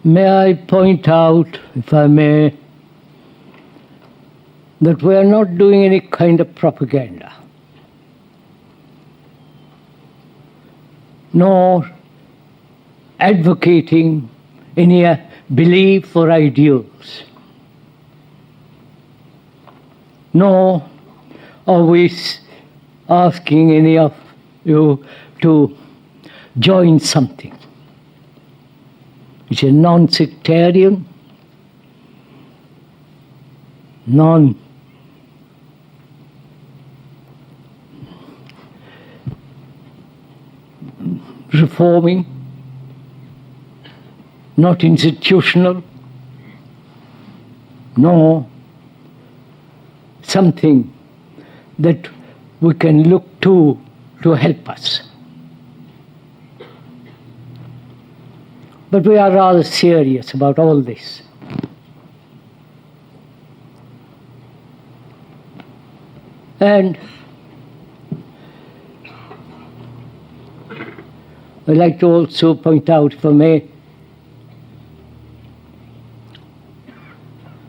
May I point out, if I may, that we are not doing any kind of propaganda, nor advocating any belief or ideals, nor are we asking any of you to join something which is non-sectarian, non-reforming, not institutional, nor something that we can look to help us. But we are rather serious about all this. And I'd like to also point out, if I may,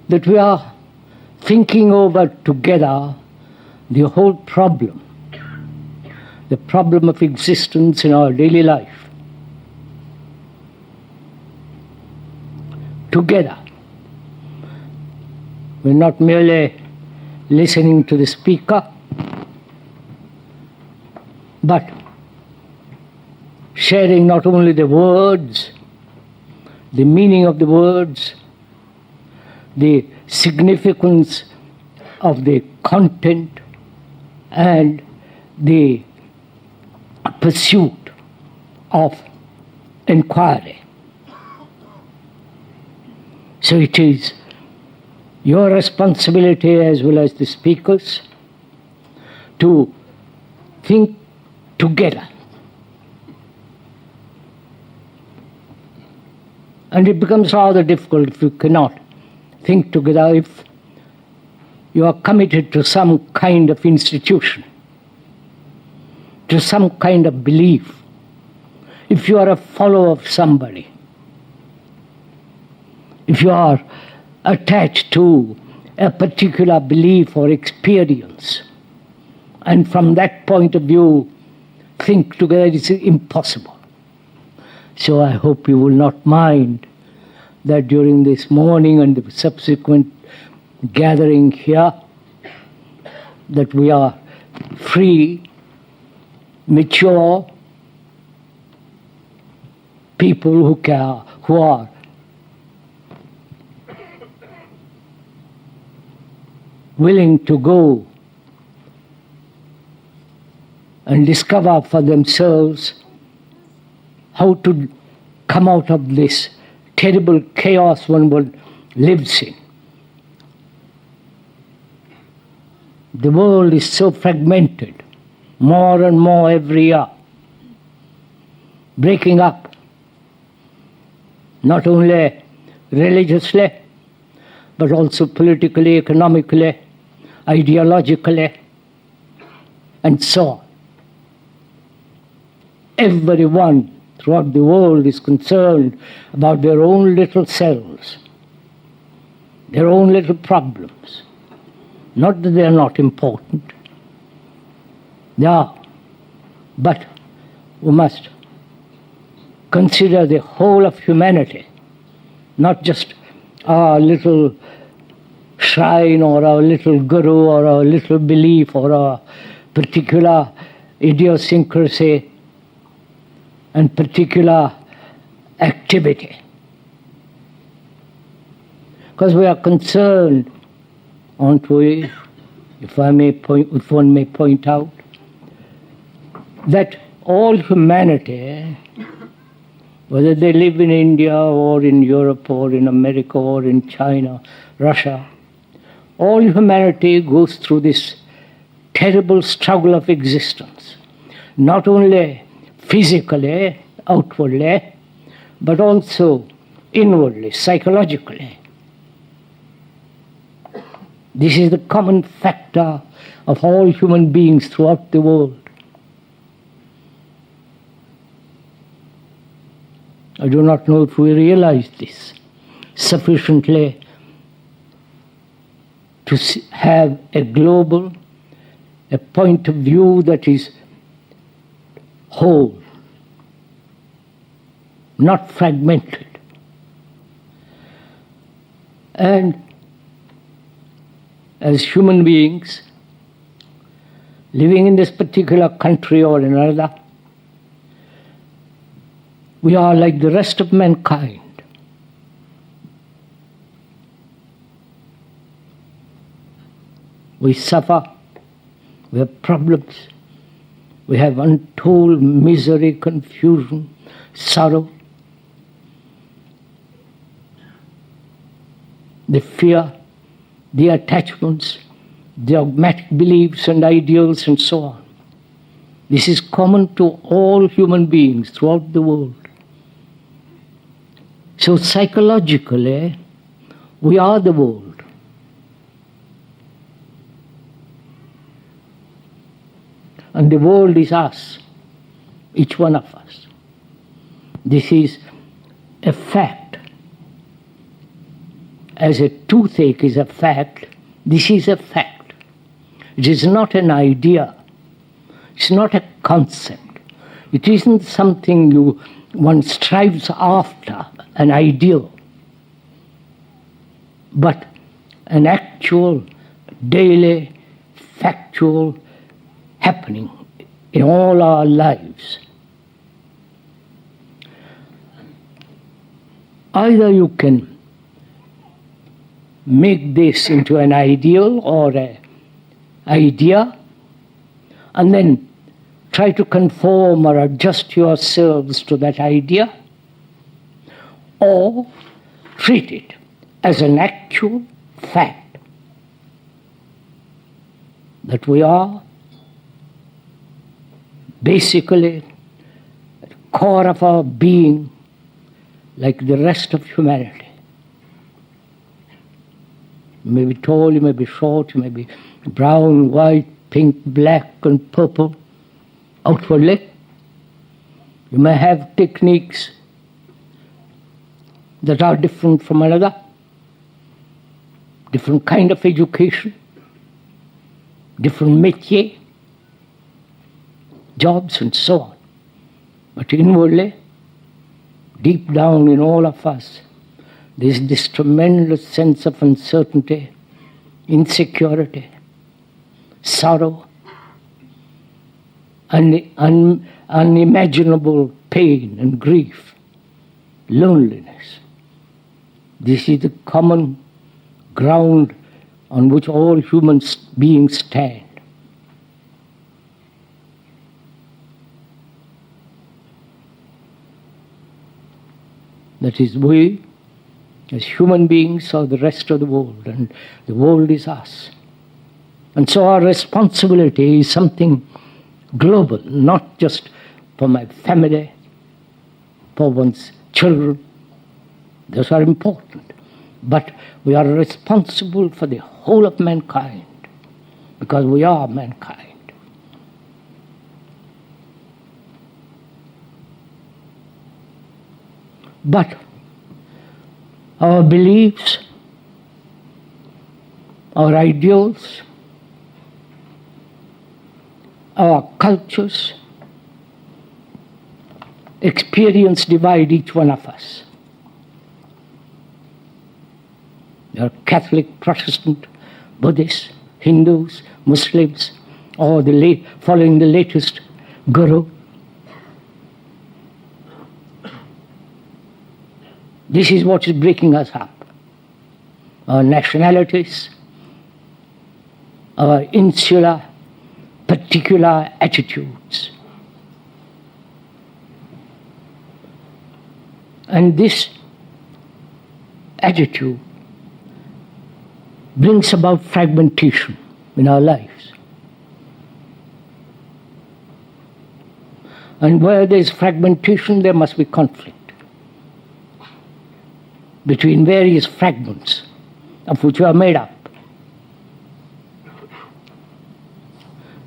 that we are thinking over together the whole problem, the problem of existence in our daily life, together. We're not merely listening to the speaker, but sharing not only the words, the meaning of the words, the significance of the content, and the pursuit of inquiry. So it is your responsibility, as well as the speakers, to think together. And it becomes rather difficult if you cannot think together, if you are committed to some kind of institution, to some kind of belief, if you are a follower of somebody, if you are attached to a particular belief or experience, and from that point of view think together, it is impossible. So I hope you will not mind that during this morning and the subsequent gathering here, that we are free, mature people who are willing to go and discover for themselves how to come out of this terrible chaos one lives in. The world is so fragmented, more and more every year, breaking up, not only religiously, but also politically, economically, ideologically, and so on. Everyone throughout the world is concerned about their own little selves, their own little problems. Not that they are not important. They are. But we must consider the whole of humanity, not just our little shrine or our little guru or our little belief or our particular idiosyncrasy and particular activity. Because we are concerned, aren't we, if one may point out, that all humanity, whether they live in India or in Europe or in America or in China, Russia, all humanity goes through this terrible struggle of existence, not only physically, outwardly, but also inwardly, psychologically. This is the common factor of all human beings throughout the world. I do not know if we realize this sufficiently to have a global, a point of view that is whole, not fragmented. And as human beings living in this particular country or another, we are like the rest of mankind. We suffer, we have problems, we have untold misery, confusion, sorrow, the fear, the attachments, the dogmatic beliefs and ideals and so on. This is common to all human beings throughout the world. So psychologically, we are the world. And the world is us, each one of us. This is a fact. As a toothache is a fact, this is a fact. It is not an idea. It's not a concept. It isn't something one strives after, an ideal, but an actual, daily, factual happening in all our lives. Either you can make this into an ideal or an idea and then try to conform or adjust yourselves to that idea, or treat it as an actual fact that we are basically at the core of our being like the rest of humanity. You may be tall, you may be short, you may be brown, white, pink, black and purple outwardly. You may have techniques that are different from another, different kind of education, different métier, jobs and so on. But inwardly, deep down in all of us, there is this tremendous sense of uncertainty, insecurity, sorrow, unimaginable pain and grief, loneliness. This is the common ground on which all human beings stand. That is, we, as human beings, are the rest of the world, and the world is us. And so our responsibility is something global, not just for my family, for one's children. Those are important. But we are responsible for the whole of mankind, because we are mankind. But our beliefs, our ideals, our cultures, experience divide each one of us. There are Catholic, Protestant, Buddhists, Hindus, Muslims, or following the latest guru. This is what is breaking us up. Our nationalities, our insular, particular attitudes. And this attitude brings about fragmentation in our lives. And where there is fragmentation, there must be conflict between various fragments of which we are made up.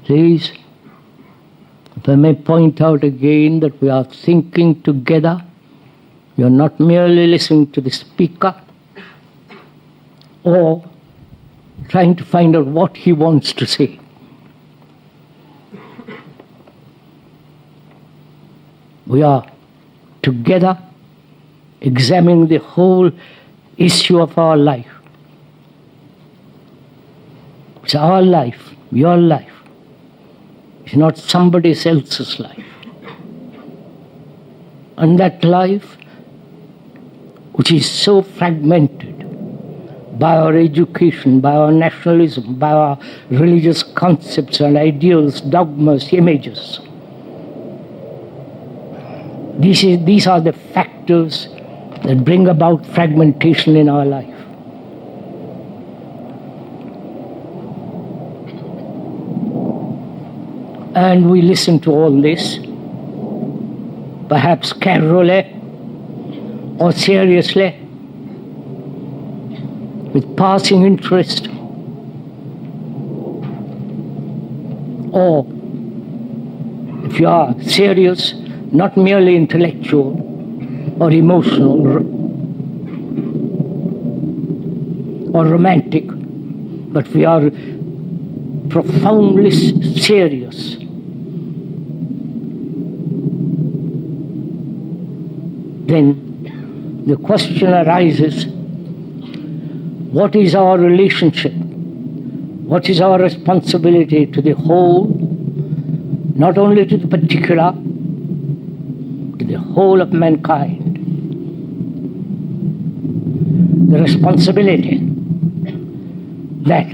Please, if I may point out again that we are thinking together You're not merely listening to the speaker or trying to find out what he wants to say. We are together examining the whole issue of our life. It's our life, your life. It's not somebody else's life. And that life, which is so fragmented by our education, by our nationalism, by our religious concepts and ideals, dogmas, images. These are the factors that bring about fragmentation in our life. And we listen to all this, perhaps casually or seriously, with passing interest, or if you are serious, not merely intellectual or emotional or romantic, but we are profoundly serious. Then the question arises, what is our relationship? What is our responsibility to the whole, not only to the particular, to the whole of mankind? The responsibility that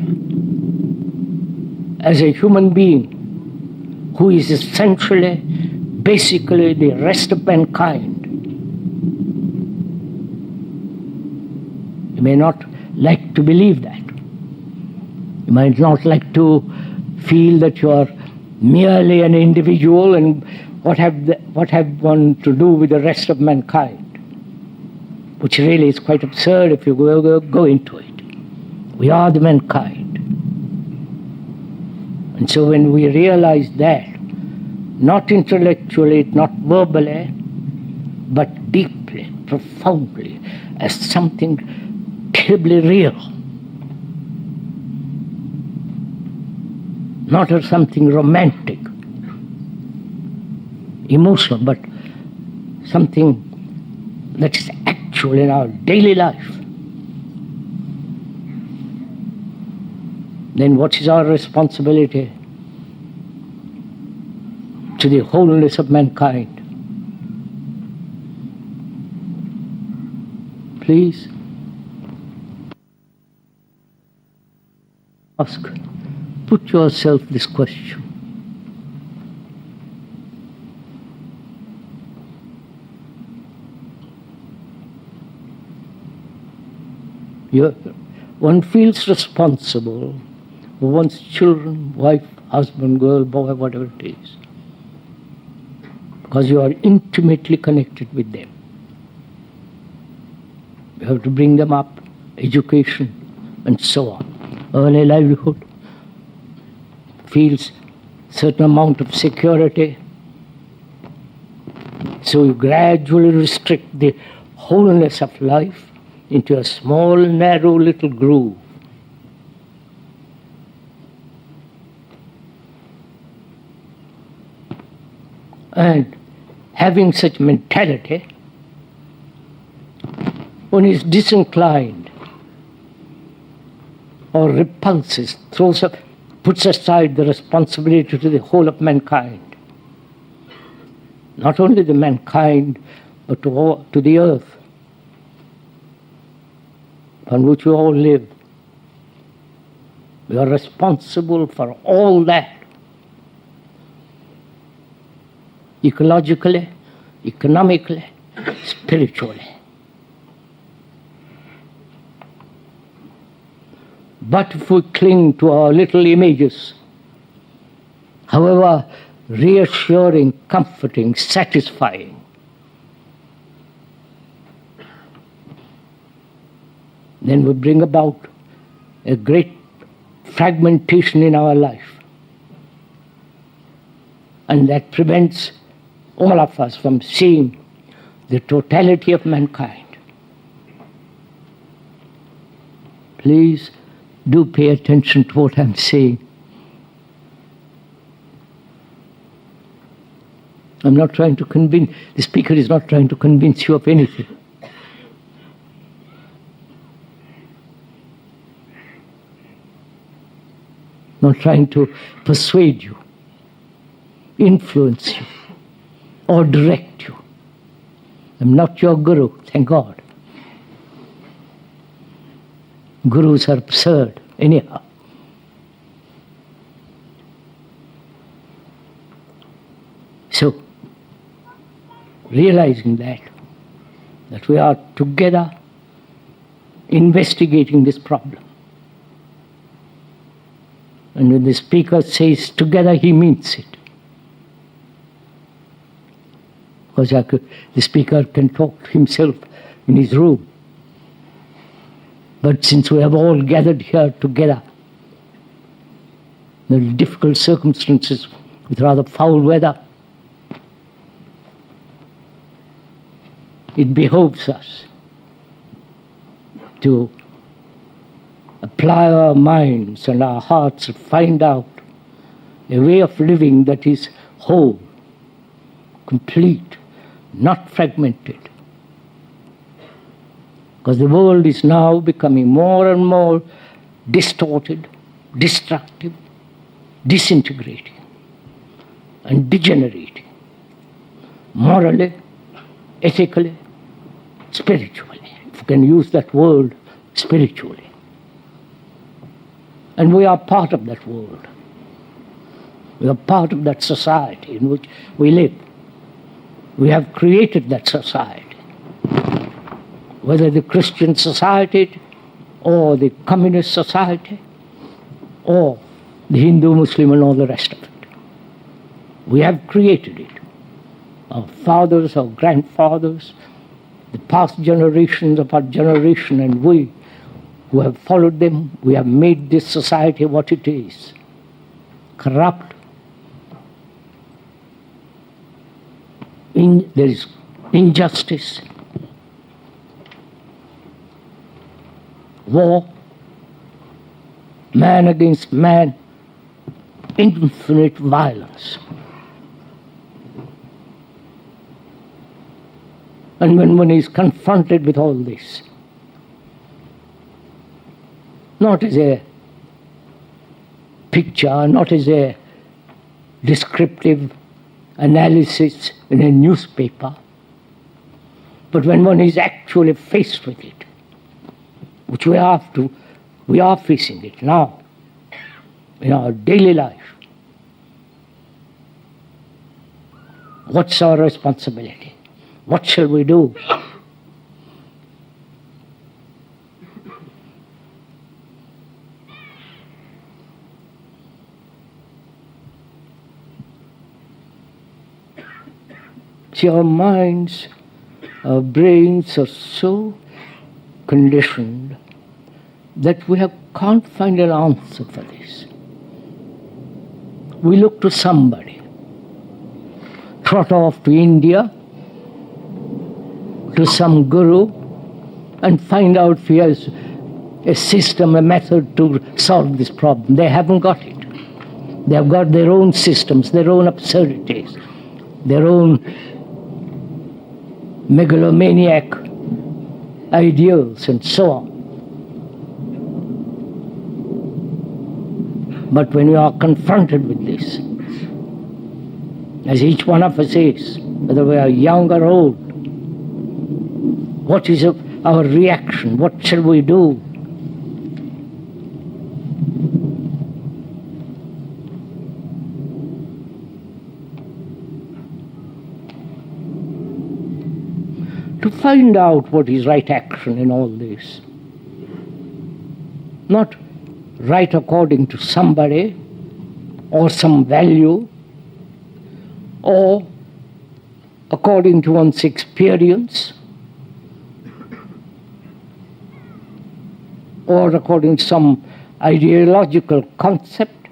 as a human being who is essentially, basically the rest of mankind, you may not like to believe that. You might not like to feel that you are merely an individual and what have one to do with the rest of mankind, which really is quite absurd if you go into it. We are the mankind. And so when we realize that, not intellectually, not verbally, but deeply, profoundly, as something terribly real, not as something romantic, emotional, but something that is actual in our daily life, then what is our responsibility to the wholeness of mankind? Please put yourself this question. One feels responsible for one's children, wife, husband, girl, boy, whatever it is, because you are intimately connected with them. You have to bring them up, education, and so on. Early livelihood feels certain amount of security. So you gradually restrict the wholeness of life into a small, narrow little groove. And having such mentality, one is disinclined or repulses, puts aside the responsibility to the whole of mankind. Not only the mankind, but to the earth on which we all live. We are responsible for all that. Ecologically, economically, spiritually. But if we cling to our little images, however reassuring, comforting, satisfying, then we bring about a great fragmentation in our life. And that prevents all of us from seeing the totality of mankind. Please do pay attention to what I'm saying. I'm not trying to convince, the speaker is not trying to convince you of anything. Not trying to persuade you, influence you, or direct you. I'm not your guru, thank God. Gurus are absurd, anyhow. So, realizing that we are together investigating this problem. And when the speaker says together, he means it. Because the speaker can talk to himself in his room. But since we have all gathered here together, in difficult circumstances, with rather foul weather, it behoves us to apply our minds and our hearts to find out a way of living that is whole, complete, not fragmented. Because the world is now becoming more and more distorted, destructive, disintegrating, and degenerating, morally, ethically, spiritually, if you can use that word, spiritually. And we are part of that world. We are part of that society in which we live. We have created that society. Whether the Christian society or the communist society or the Hindu, Muslim and all the rest of it. We have created it. Our fathers, our grandfathers, the past generations of our generation, and we who have followed them, we have made this society what it is. Corrupt. There is injustice, war, man against man, infinite violence. And when one is confronted with all this, not as a picture, not as a descriptive analysis in a newspaper, but when one is actually faced with it, which we are facing it now in our daily life. What's our responsibility? What shall we do? See, our minds, our brains are so conditioned that we can't find an answer for this. We look to somebody, trot off to India, to some guru, and find out if he has a system, a method to solve this problem. They haven't got it. They have got their own systems, their own absurdities, their own megalomaniac ideals and so on. But when we are confronted with this, as each one of us is, whether we are young or old, what is our reaction? What shall we do? To find out what is right action in all this. Not right according to somebody or some value or according to one's experience or according to some ideological concept.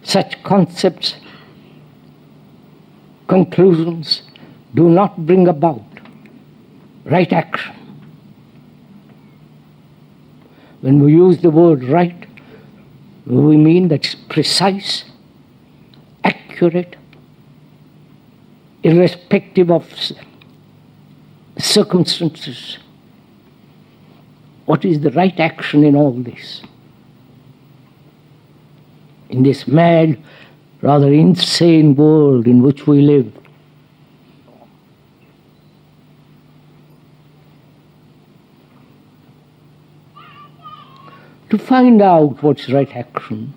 Such concepts, conclusions, do not bring about right action. When we use the word right, we mean that it's precise, accurate, irrespective of circumstances. What is the right action in all this? In this mad, rather insane world in which we live. To find out what's right action,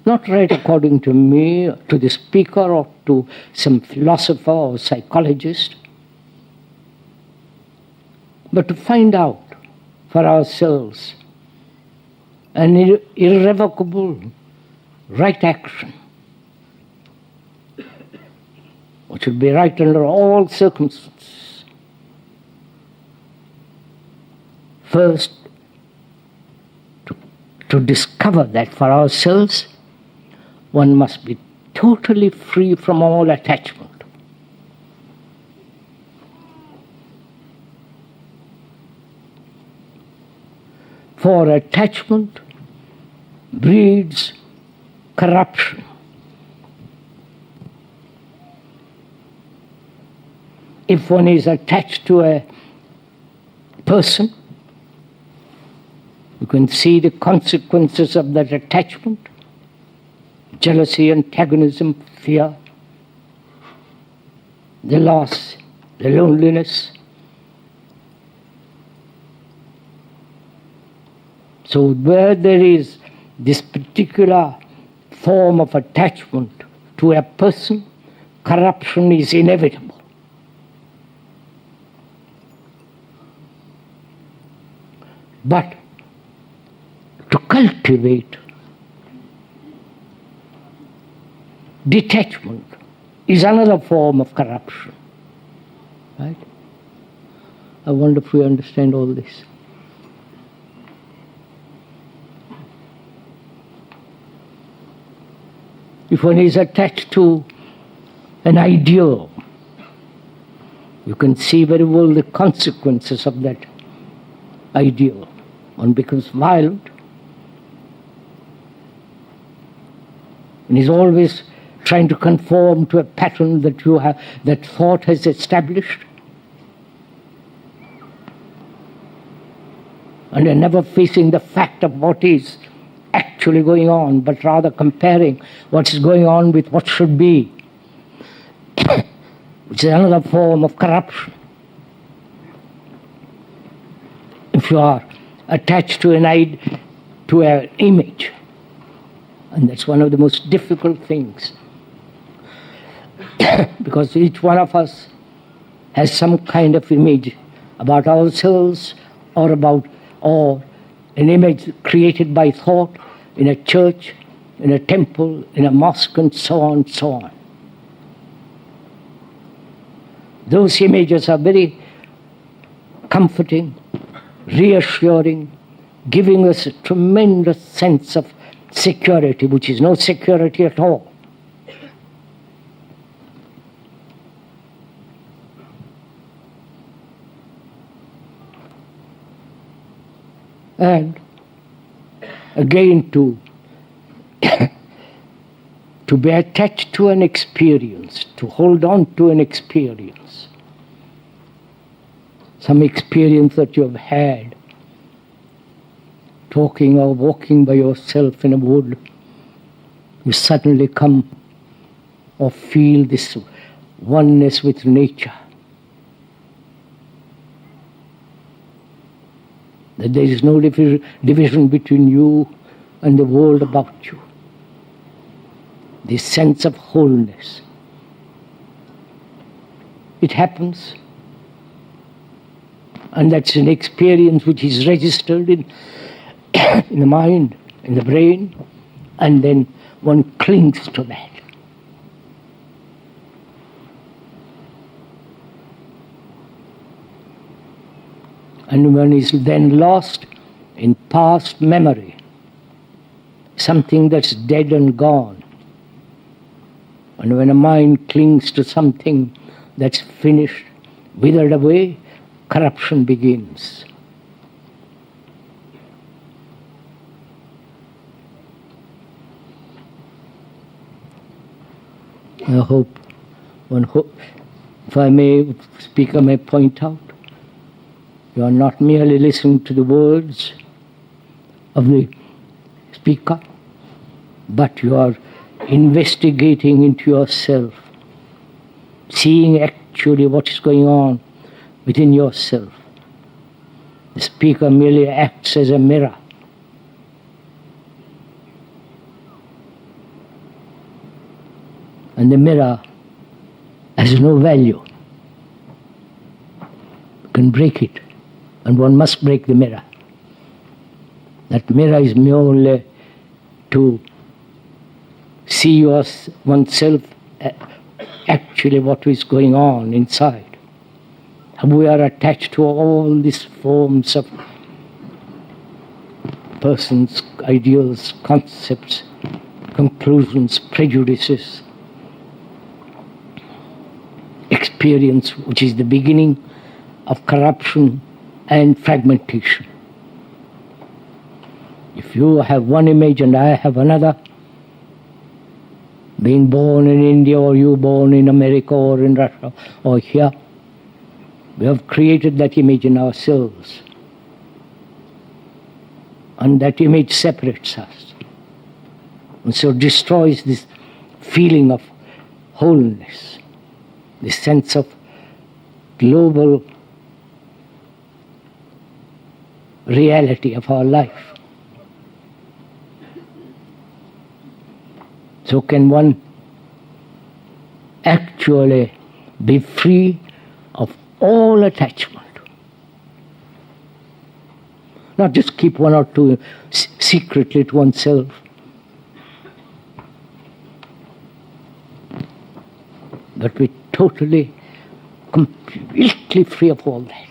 not right according to me, to the speaker, or to some philosopher or psychologist, but to find out for ourselves an irrevocable right action, which should be right under all circumstances. First, to discover that for ourselves, one must be totally free from all attachment. For attachment breeds corruption. If one is attached to a person, you can see the consequences of that attachment: jealousy, antagonism, fear, the loss, the loneliness. So where there is this particular form of attachment to a person, corruption is inevitable. But to cultivate detachment is another form of corruption. Right? I wonder if we understand all this. If one is attached to an ideal, you can see very well the consequences of that ideal. One becomes violent. And is always trying to conform to a pattern that that thought has established. And are never facing the fact of what is actually going on, but rather comparing what is going on with what should be, which is another form of corruption. If you are attached to an image, and that's one of the most difficult things, because each one of us has some kind of image about ourselves, or an image created by thought in a church, in a temple, in a mosque, and so on and so on. Those images are very comforting, reassuring, giving us a tremendous sense of security, which is no security at all. And again, to be attached to an experience, to hold on to an experience, some experience that you have had, talking or walking by yourself in a wood, you suddenly come or feel this oneness with nature. That there is no division between you and the world about you. This sense of wholeness. It happens, and that's an experience which is registered in the mind, in the brain, and then one clings to that. And one is then lost in past memory, something that's dead and gone. And when a mind clings to something that's finished, withered away, corruption begins. I hope, if I may, speaker may point out, you are not merely listening to the words of the speaker, but you are investigating into yourself, seeing actually what is going on within yourself. The speaker merely acts as a mirror. And the mirror has no value. You can break it, and one must break the mirror. That mirror is merely to see oneself actually what is going on inside. We are attached to all these forms of persons, ideals, concepts, conclusions, prejudices, experience, which is the beginning of corruption and fragmentation. If you have one image and I have another, being born in India or you born in America or in Russia or here, we have created that image in ourselves. And that image separates us. And so destroys this feeling of wholeness, this sense of global reality of our life. So can one actually be free of all attachment? Not just keep one or two secretly to oneself. But be totally, completely free of all that.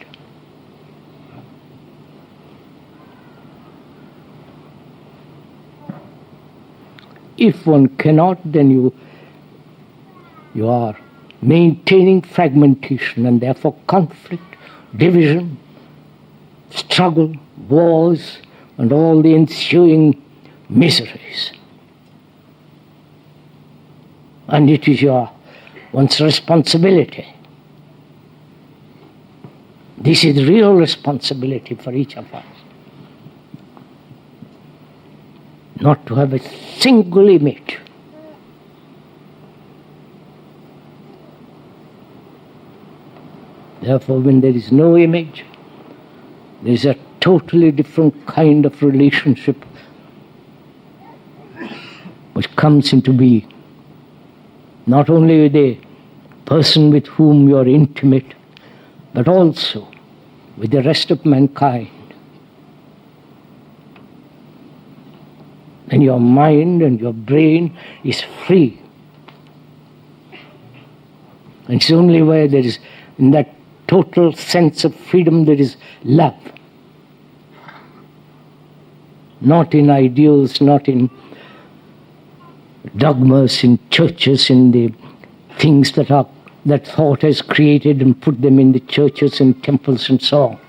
If one cannot, then you are maintaining fragmentation and therefore conflict, division, struggle, wars, and all the ensuing miseries. And it is one's responsibility. This is real responsibility for each of us. Not to have a single image. Therefore, when there is no image, there is a totally different kind of relationship which comes into being. Not only with the person with whom you are intimate, but also with the rest of mankind. And your mind and your brain is free. And it's only where there is, in that total sense of freedom, there is love. Not in ideals, not in dogmas, in churches, in the things that thought has created and put them in the churches and temples and so on.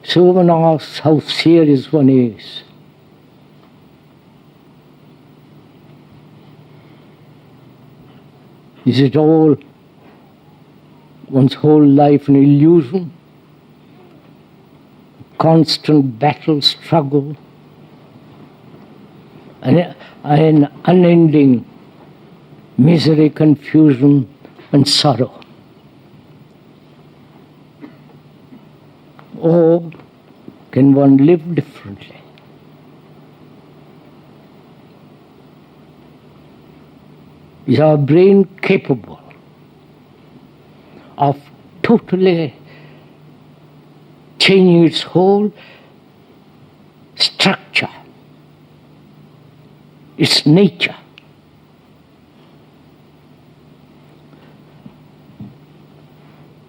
So one asks how serious one is. Is it all, one's whole life, an illusion? Constant battle, struggle, an unending misery, confusion, and sorrow. Or can one live differently? Is our brain capable of totally changing its whole structure, its nature?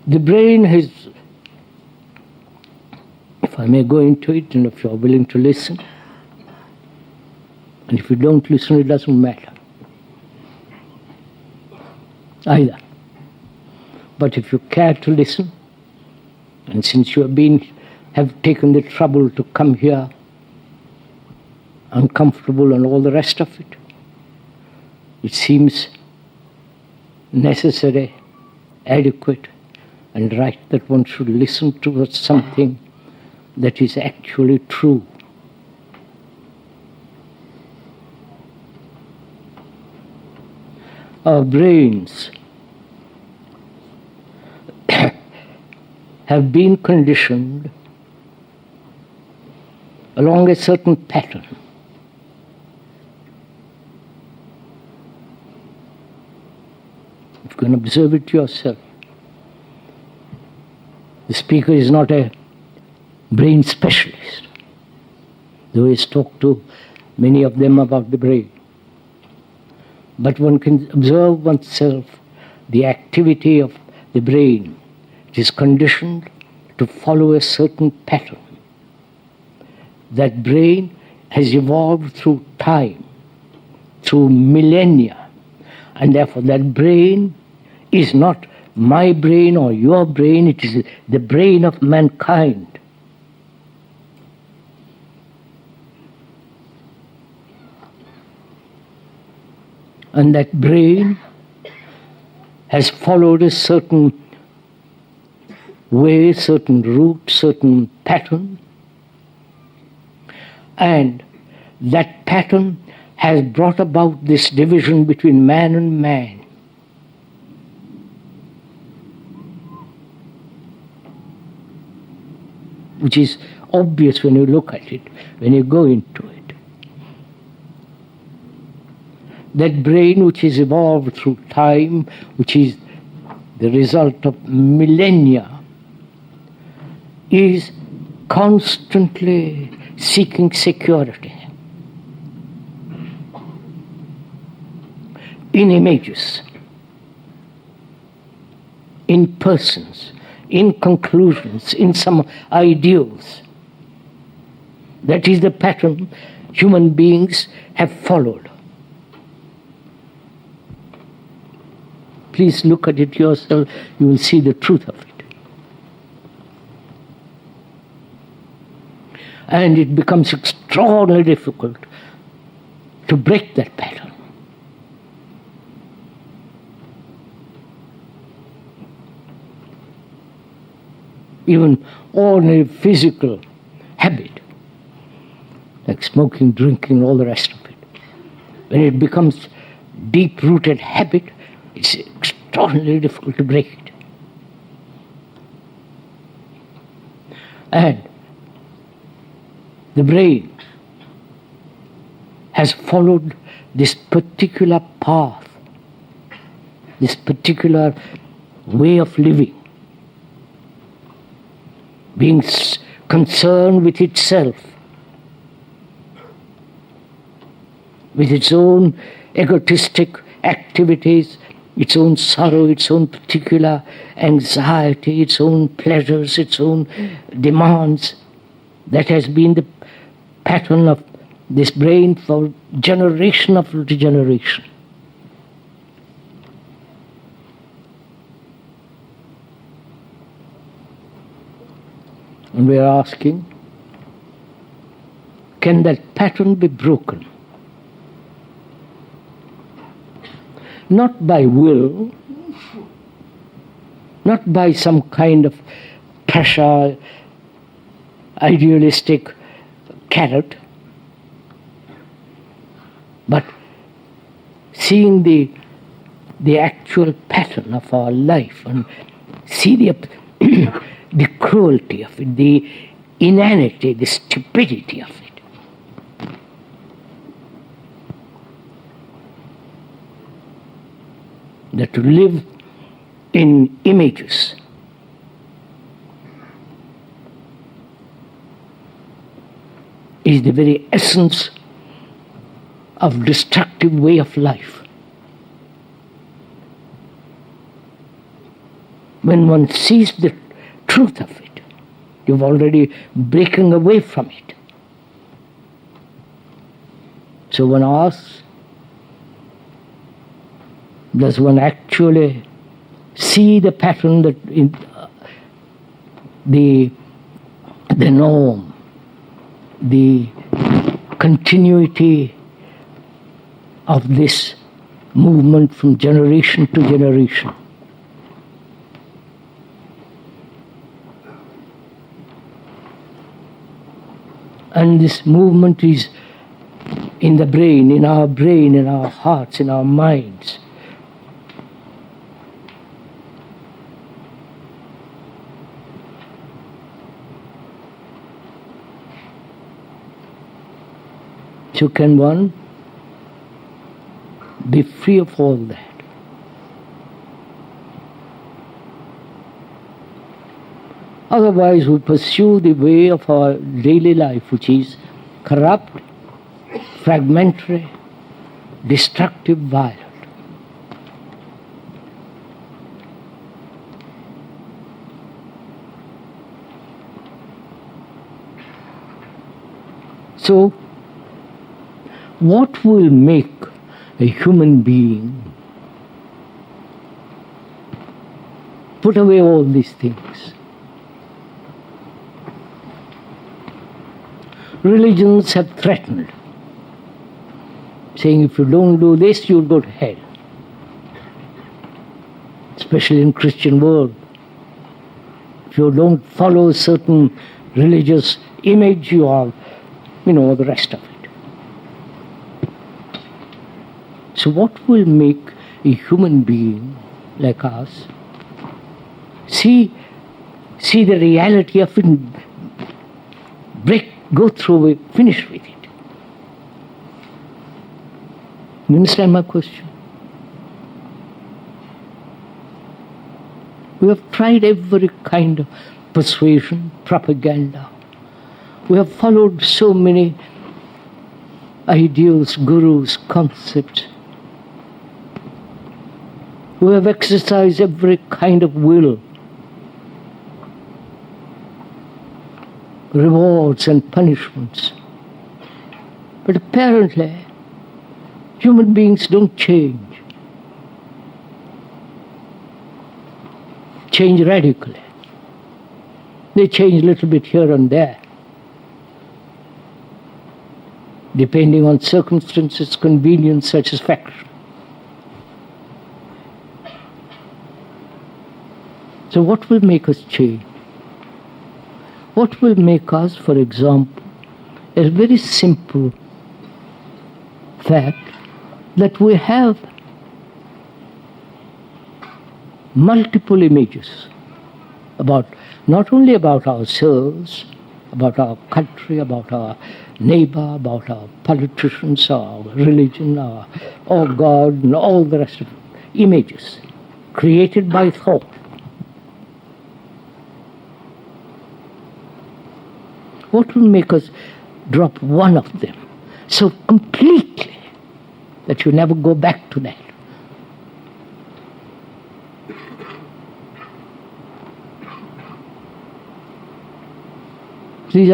The brain has If I may go into it, and if you are willing to listen, and if you don't listen, it doesn't matter either. But if you care to listen, and since you have taken the trouble to come here, uncomfortable and all the rest of it, it seems necessary, adequate, and right that one should listen to something that is actually true. Our brains have been conditioned along a certain pattern. You can observe it yourself. The speaker is not a brain specialist, though he's talked to many of them about the brain. But one can observe oneself, the activity of the brain. It is conditioned to follow a certain pattern. That brain has evolved through time, through millennia, and therefore that brain is not my brain or your brain, it is the brain of mankind. And that brain has followed a certain way, certain route, certain pattern, and that pattern has brought about this division between man and man. Which is obvious when you look at it, when you go into it. That brain which is evolved through time, which is the result of millennia, is constantly seeking security in images, in persons, in conclusions, in some ideals. That is the pattern human beings have followed. Please look at it yourself, you will see the truth of it. And it becomes extraordinarily difficult to break that pattern. Even ordinary physical habit, like smoking, drinking, all the rest of it. When it becomes deep-rooted habit, it's extraordinarily difficult to break it. And the brain has followed this particular path, this particular way of living, being concerned with itself, with its own egotistic activities, its own sorrow, its own particular anxiety, its own pleasures, its own demands. That has been the pattern of this brain for generation after generation. And we are asking, can that pattern be broken? Not by will, not by some kind of pressure, idealistic carrot, but seeing the actual pattern of our life and see the cruelty of it, the inanity, the stupidity of it. That to live in images is the very essence of destructive way of life. When one sees the truth of it, You're already breaking away from it. So one asks, does one actually see the pattern, that in the norm, the continuity of this movement from generation to generation? And this movement is in the brain, in our hearts, in our minds. So can one be free of all that? Otherwise we pursue the way of our daily life, which is corrupt, fragmentary, destructive, violent. So, what will make a human being put away all these things? Religions have threatened, saying if you don't do this, you'll go to hell. Especially in Christian world. If you don't follow a certain religious image, you are, the rest of it. So what will make a human being like us see the reality of it, go through it, finish with it? You understand my question? We have tried every kind of persuasion, propaganda. We have followed so many ideals, gurus, concepts. We have exercised every kind of will, rewards and punishments. But apparently, human beings don't change radically. They change a little bit here and there, depending on circumstances, convenience, satisfaction. So what will make us change? What will make us, for example, a very simple fact that we have multiple images not only about ourselves, about our country, about our neighbor, about our politicians, our religion, our God, and all the rest of it. Images created by thought. What will make us drop one of them so completely that you never go back to that? Please,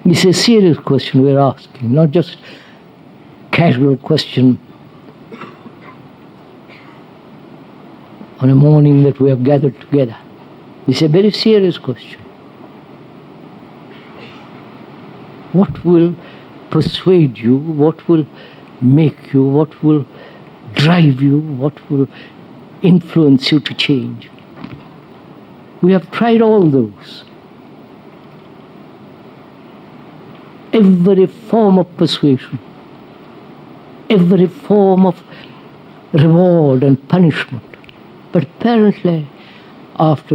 it's a serious question we're asking, not just casual question on a morning that we have gathered together. It's a very serious question. What will persuade you? What will make you? What will drive you? What will influence you to change? We have tried all those. Every form of persuasion, every form of reward and punishment. But apparently, after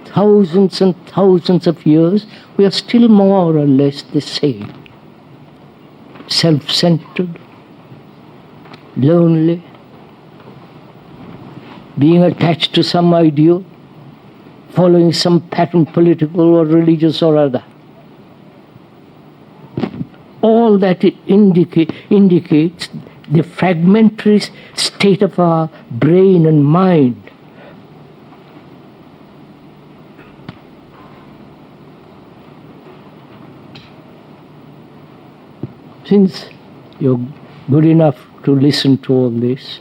thousands and thousands of years, we are still more or less the same. Self-centered, lonely, being attached to some ideal, following some pattern, political or religious or other. All that it indicates the fragmentary state of our brain and mind. Since you're good enough to listen to all this,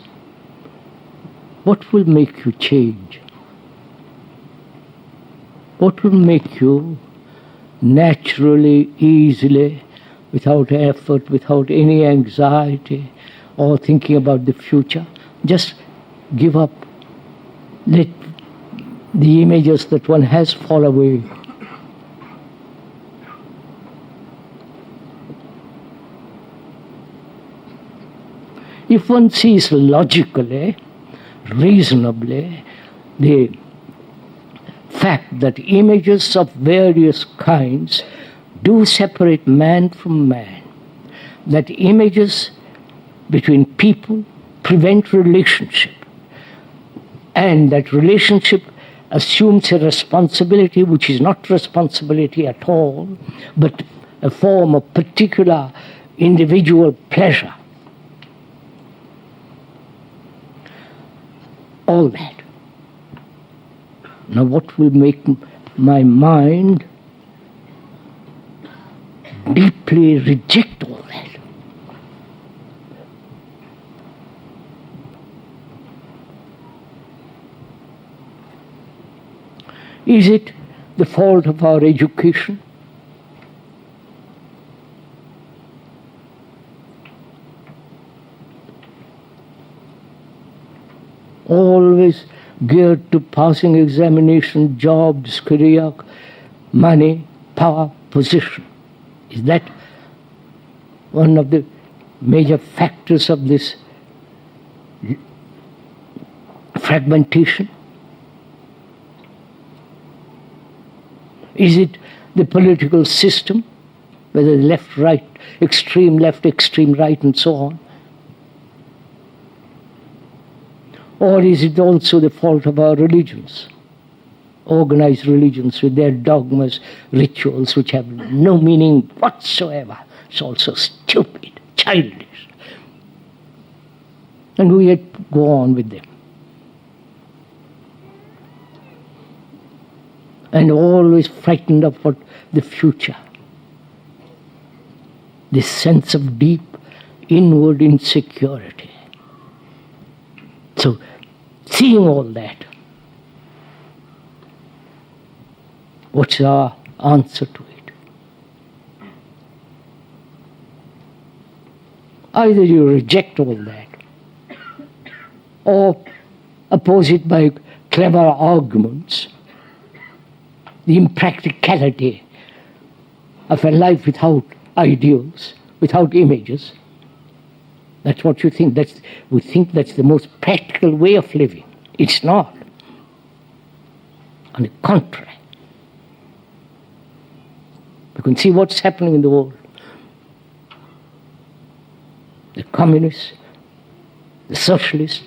what will make you change? What will make you naturally, easily, without effort, without any anxiety or thinking about the future, just give up? Let the images that one has fall away. If one sees logically, reasonably, the fact that images of various kinds do separate man from man, that images between people prevent relationship, and that relationship assumes a responsibility which is not responsibility at all, but a form of particular individual pleasure. All that. Now what will make my mind deeply reject all that? Is it the fault of our education? Always geared to passing examination, jobs, career, money, power, position. Is that one of the major factors of this fragmentation? Is it the political system, whether left, right, extreme left, extreme right, and so on? Or is it also the fault of our religions, organized religions with their dogmas, rituals which have no meaning whatsoever? It's also stupid, childish. And we yet go on with them. And always frightened of what the future. This sense of deep inward insecurity. So, seeing all that, what's our answer to it? Either you reject all that, or oppose it by clever arguments, the impracticality of a life without ideals, without images. That's what you think. We think that's the most practical way of living. It's not. On the contrary. You can see what's happening in the world. The communists, the socialists,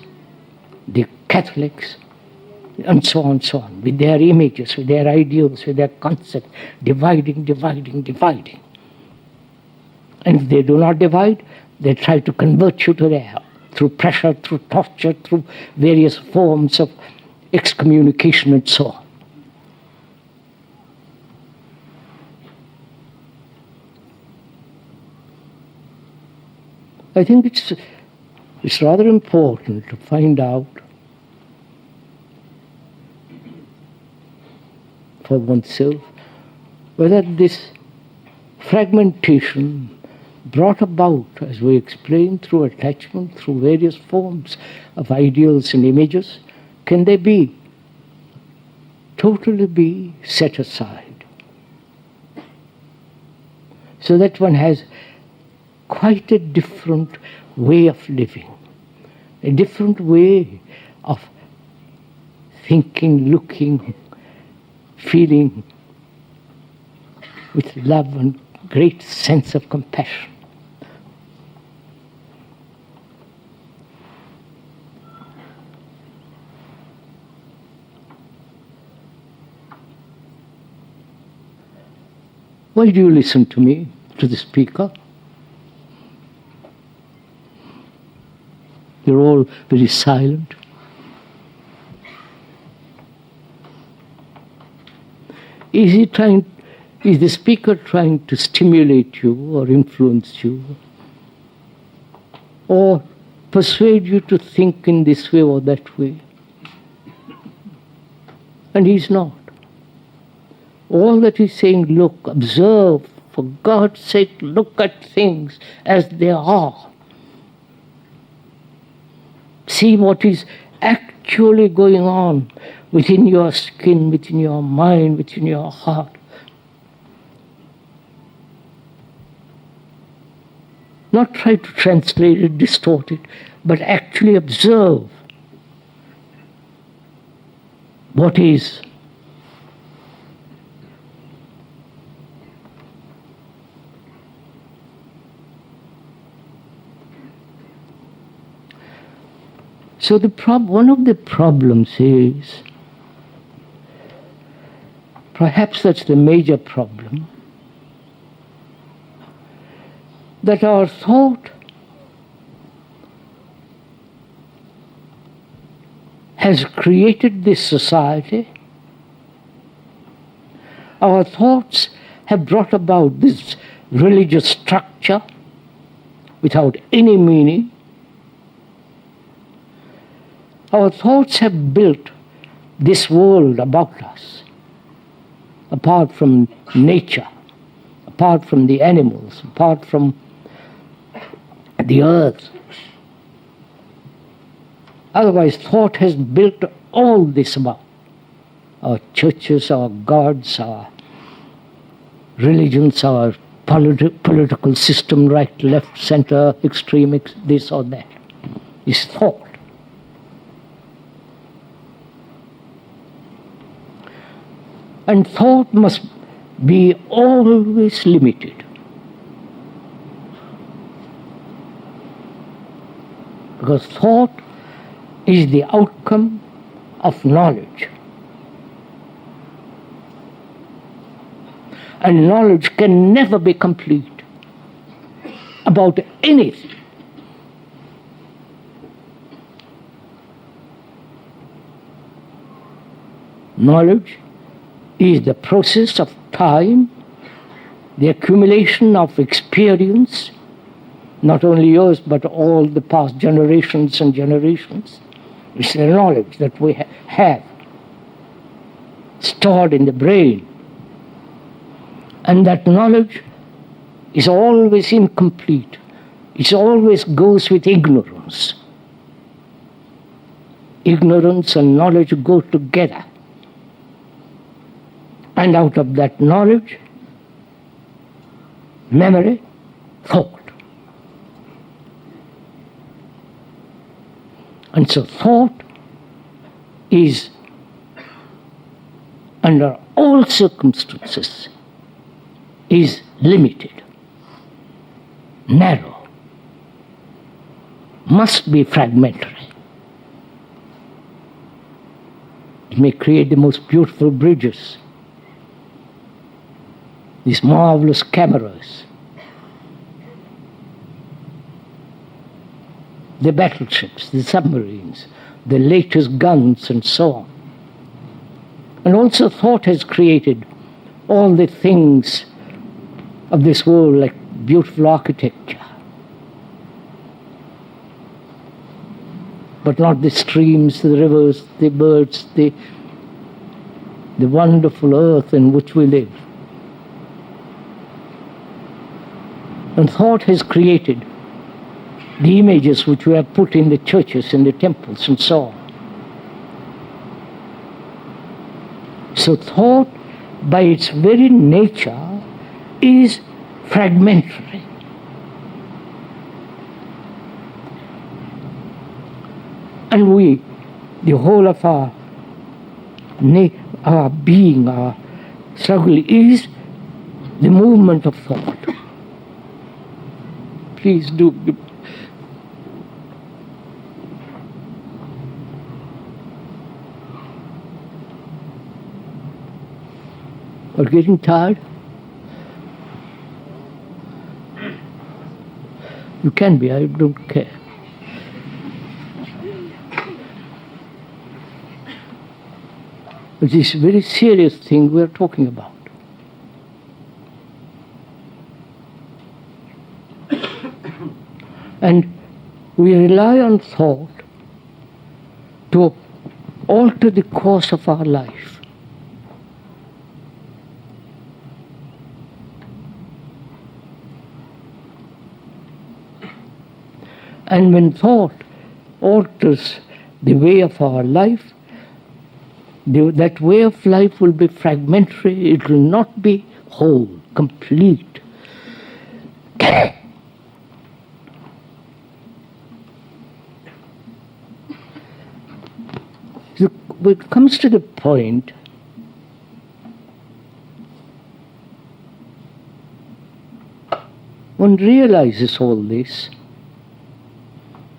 the Catholics, and so on, with their images, with their ideals, with their concepts, dividing. And if they do not divide, they try to convert you to their, through pressure, through torture, through various forms of excommunication and so on. I think it's rather important to find out for oneself whether this fragmentation brought about, as we explained, through attachment, through various forms of ideals and images, can they be totally be set aside? So that one has quite a different way of living, a different way of thinking, looking, feeling with love and great sense of compassion. Why do you listen to me, to the speaker? You're all very silent. Is the speaker trying to stimulate you or influence you? or persuade you to think in this way or that way. And he's not. All that he's saying, look, observe, for God's sake, look at things as they are. See what is actually going on within your skin, within your mind, within your heart. Not try to translate it, distort it, but actually observe what is. So one of the problems is, perhaps that's the major problem, that our thought has created this society. Our thoughts have brought about this religious structure without any meaning. Our thoughts have built this world about us, apart from nature, apart from the animals, apart from the earth. Otherwise, thought has built all this about our churches, our gods, our religions, our political system, right, left, center, extreme, this or that. Is thought. And thought must be always limited. Because thought is the outcome of knowledge. And knowledge can never be complete about anything. Knowledge is the process of time, the accumulation of experience, not only yours but all the past generations and generations. It's the knowledge that we have stored in the brain. And that knowledge is always incomplete. It always goes with ignorance. Ignorance and knowledge go together. And out of that knowledge, memory, thought. And so thought is, under all circumstances, is limited, narrow, must be fragmentary. It may create the most beautiful bridges, these marvelous cameras, the battleships, the submarines, the latest guns, and so on. And also thought has created all the things of this world, like beautiful architecture, but not the streams, the rivers, the birds, the wonderful earth in which we live. And thought has created the images which we have put in the churches, in the temples, and so on. So thought, by its very nature, is fragmentary. And we, the whole of our being, our struggle is the movement of thought. Please do. Are you getting tired? You can be, I don't care. But this very serious thing we're talking about. And We rely on thought to alter the course of our life. And when thought alters the way of our life, that way of life will be fragmentary, it will not be whole, complete. So when it comes to the point one realizes all this,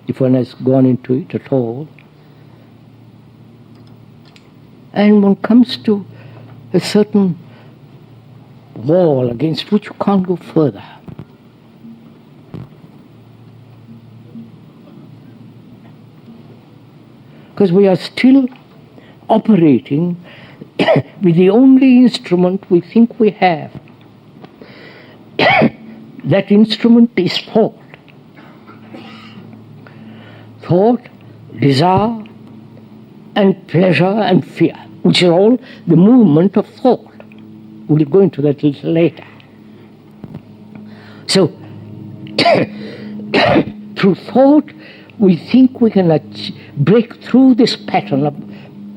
if one has gone into it at all, and one comes to a certain wall against which you can't go further. Because we are still operating with the only instrument we think we have. That instrument is thought. Thought, desire, and pleasure and fear, which are all the movement of thought. We'll go into that a little later. So, through thought, we think we can break through this pattern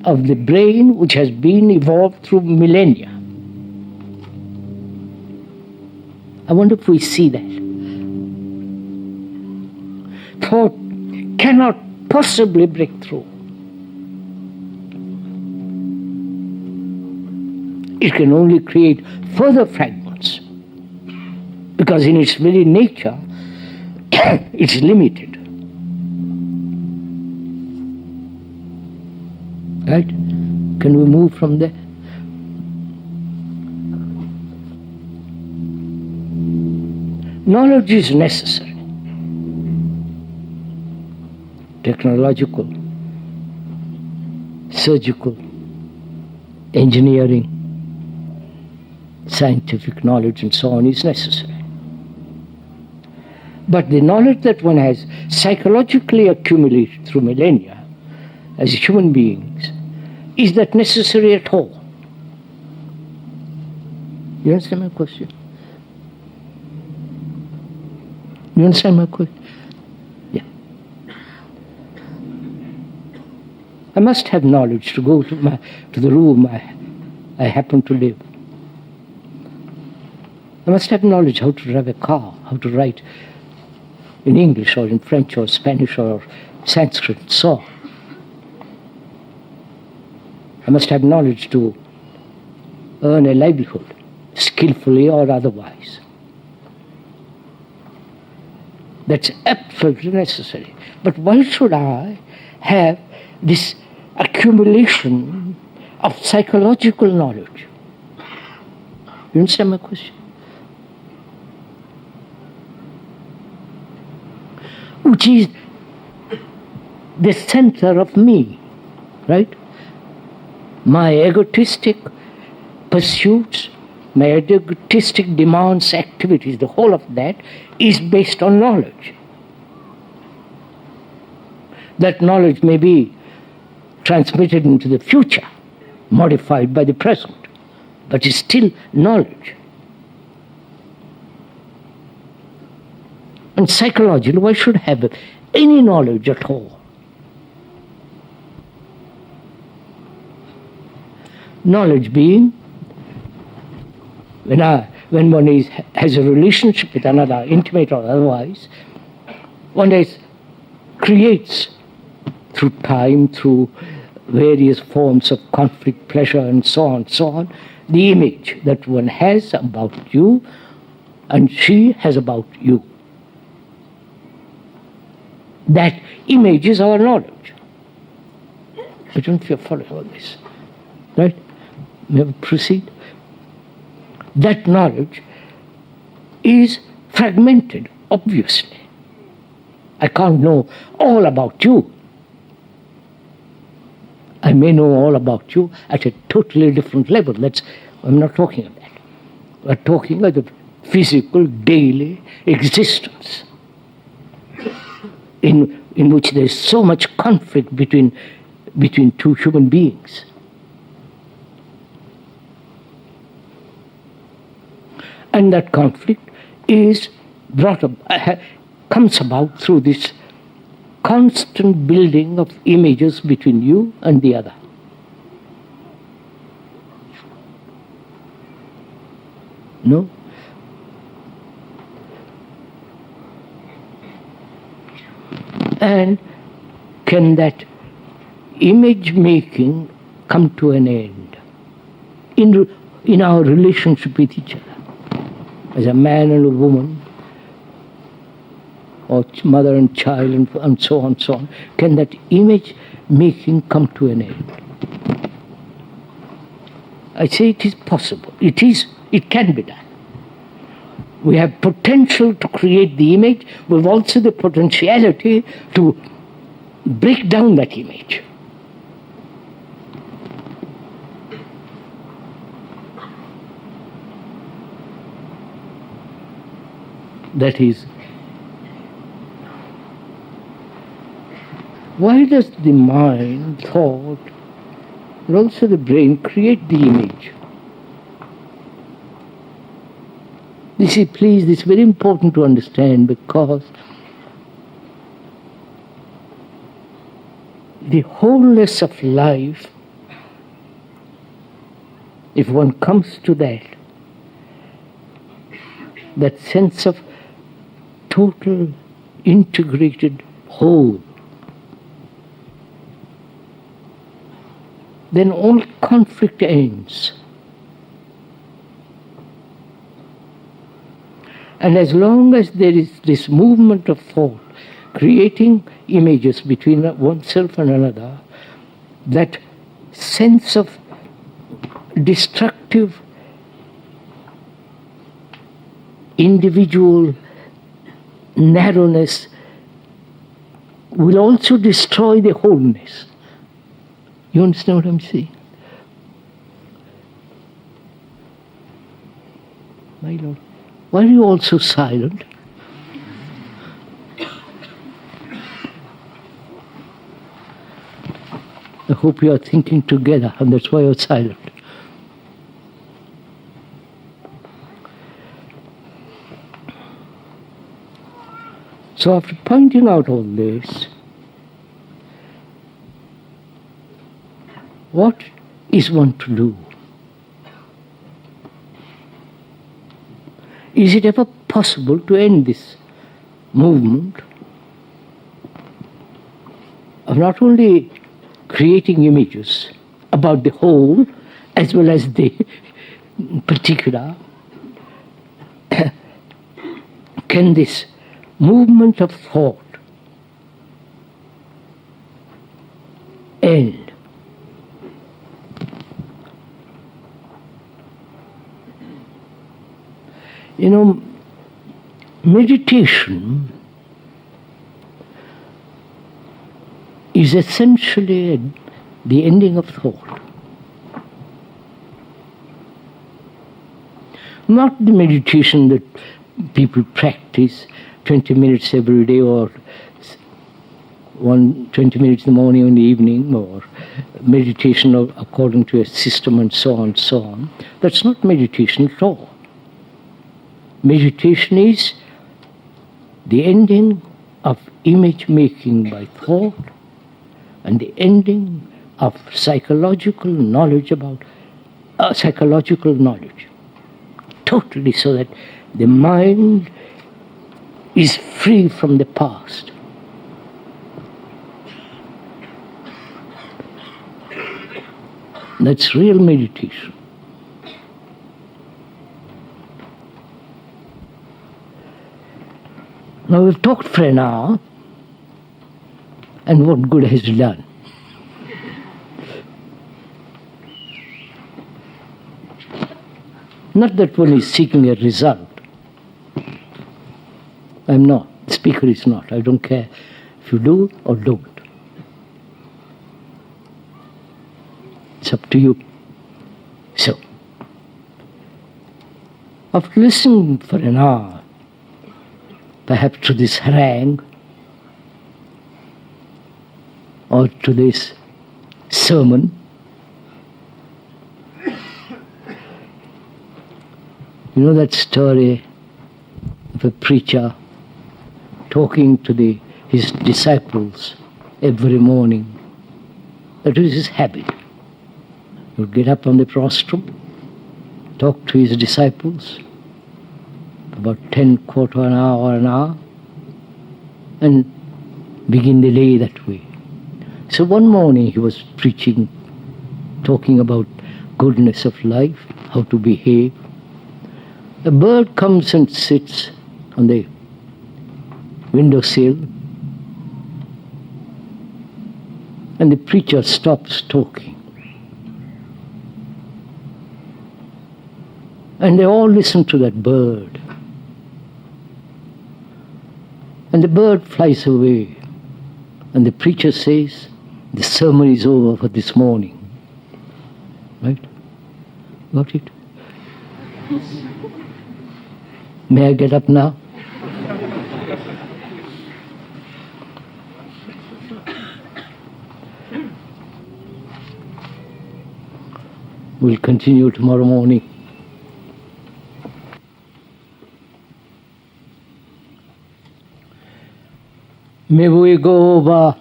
of the brain which has been evolved through millennia. I wonder if we see that. Thought cannot possibly break through. It can only create further fragments, because in its very nature, it's limited. Right? Can we move from there? Knowledge is necessary. Technological, surgical, engineering, scientific knowledge and so on is necessary. But the knowledge that one has psychologically accumulated through millennia as human beings, is that necessary at all? You understand my question? You understand my question? Yeah. I must have knowledge to go to the room I happen to live. I must have knowledge how to drive a car, how to write in English or in French or Spanish or Sanskrit and so on. I must have knowledge to earn a livelihood, skillfully or otherwise. That's absolutely necessary. But why should I have this accumulation of psychological knowledge? You understand my question? Which is the center of me, right? My egotistic pursuits, my egotistic demands, activities, the whole of that is based on knowledge. That knowledge may be transmitted into the future, modified by the present, but it's still knowledge. And psychologically, why should I have any knowledge at all? Knowledge being, when one has a relationship with another, intimate or otherwise, one creates through time, through various forms of conflict, pleasure, and so on, the image that one has about you and she has about you. That image is our knowledge. I don't know if you're following all this. Right? May I proceed? That knowledge is fragmented, obviously. I can't know all about you. I may know all about you at a totally different level. I'm not talking of that. We're talking about the physical, daily existence. in which there is so much conflict between two human beings. And that conflict is comes about through this constant building of images between you and the other. No? And can that image making come to an end in our relationship with each other? As a man and a woman, or mother and child, and so on, so on. Can that image making come to an end? I say it is possible. It can be done. We have potential to create the image. We have also the potentiality to break down that image. That is, why does the mind, thought, and also the brain create the image? You see, please, this is very important to understand, because the wholeness of life, if one comes to that sense of total integrated whole, then all conflict ends. And as long as there is this movement of thought, creating images between oneself and another, that sense of destructive individual narrowness will also destroy the wholeness. You understand what I'm saying? My Lord, why are you all so silent? I hope you are thinking together, and that's why you're silent. So after pointing out all this, what is one to do? Is it ever possible to end this movement of not only creating images about the whole as well as the particular? Can this movement of thought end? You know, meditation is essentially the ending of thought. Not the meditation that people practice 20 minutes every day, or 20 minutes in the morning or in the evening, or meditation according to a system and so on and so on. That's not meditation at all. Meditation is the ending of image making by thought and the ending of psychological knowledge about psychological knowledge. Totally, so that the mind is free from the past. That's real meditation. Now we've talked for an hour, and what good has it done? Not that one is seeking a result. I'm not. The speaker is not. I don't care if you do or don't. It's up to you. So, after listening for an hour, perhaps to this harangue, or to this sermon. You know that story of a preacher talking to his disciples every morning? That was his habit. He would get up on the rostrum, talk to his disciples about 10, quarter an hour, and begin the day that way. So one morning he was preaching, talking about goodness of life, how to behave. A bird comes and sits on the windowsill, and the preacher stops talking. And they all listen to that bird. And the bird flies away. And the preacher says, the sermon is over for this morning. Right? Got it? May I get up now? We'll continue tomorrow morning. Maybe we go over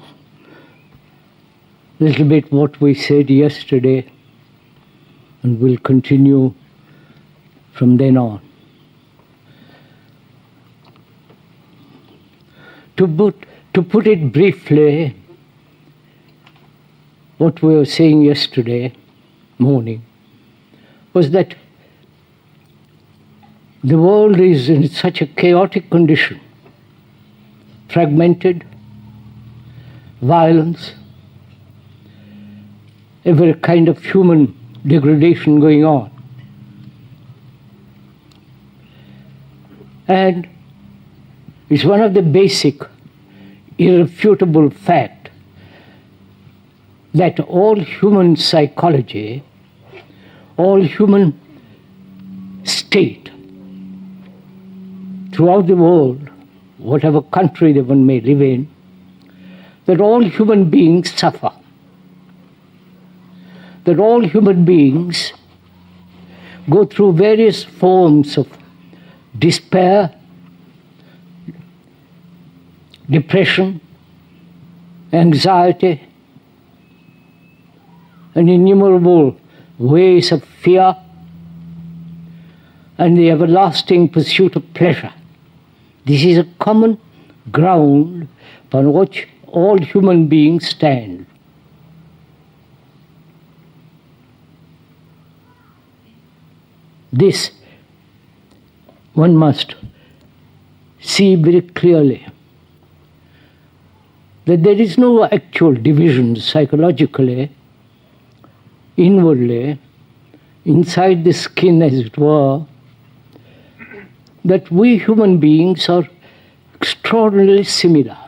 a little bit what we said yesterday, and we'll continue from then on. To put it briefly, what we were saying yesterday morning was that the world is in such a chaotic condition, fragmented, violence, every kind of human degradation going on. And it's one of the basic, irrefutable fact that all human psychology, all human state throughout the world, whatever country that one may live in, that all human beings suffer. That all human beings go through various forms of despair, depression, anxiety, and innumerable ways of fear, and the everlasting pursuit of pleasure. This is a common ground upon which all human beings stand. This one must see very clearly, that there is no actual division psychologically, inwardly, inside the skin as it were, that we human beings are extraordinarily similar.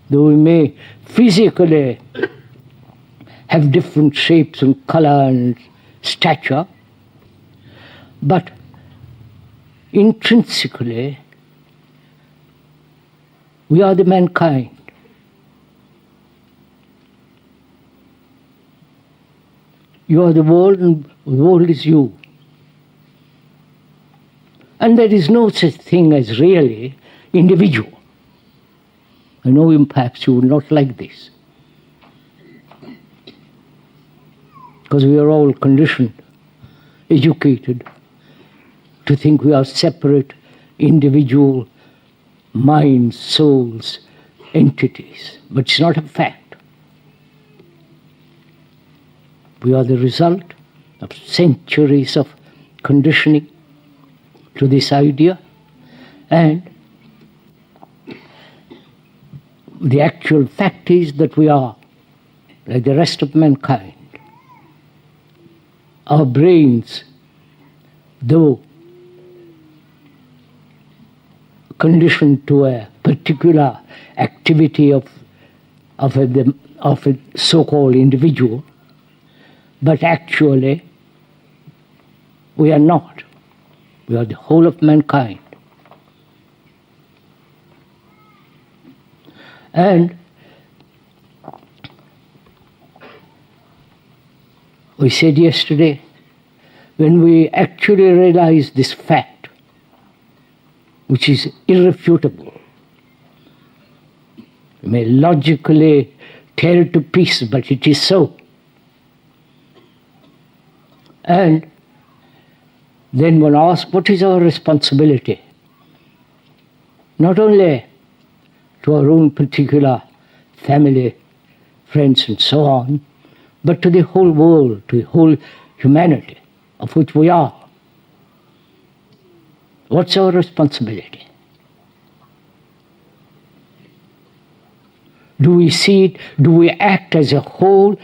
Though we may physically have different shapes and color and stature, but intrinsically we are the mankind. You are the world and the world is you. And there is no such thing as really individual. I know perhaps you will not like this, because we are all conditioned, educated, to think we are separate, individual minds, souls, entities. But it's not a fact. We are the result of centuries of conditioning to this idea, and the actual fact is that we are like the rest of mankind. Our brains, though conditioned to a particular activity of a so-called individual, but actually we are not. We are the whole of mankind. And we said yesterday, when we actually realize this fact, which is irrefutable, we may logically tear it to pieces, but it is so. And then one asks, what is our responsibility? Not only to our own particular family, friends, and so on, but to the whole world, to the whole humanity of which we are. What's our responsibility? Do we see it? Do we act as a whole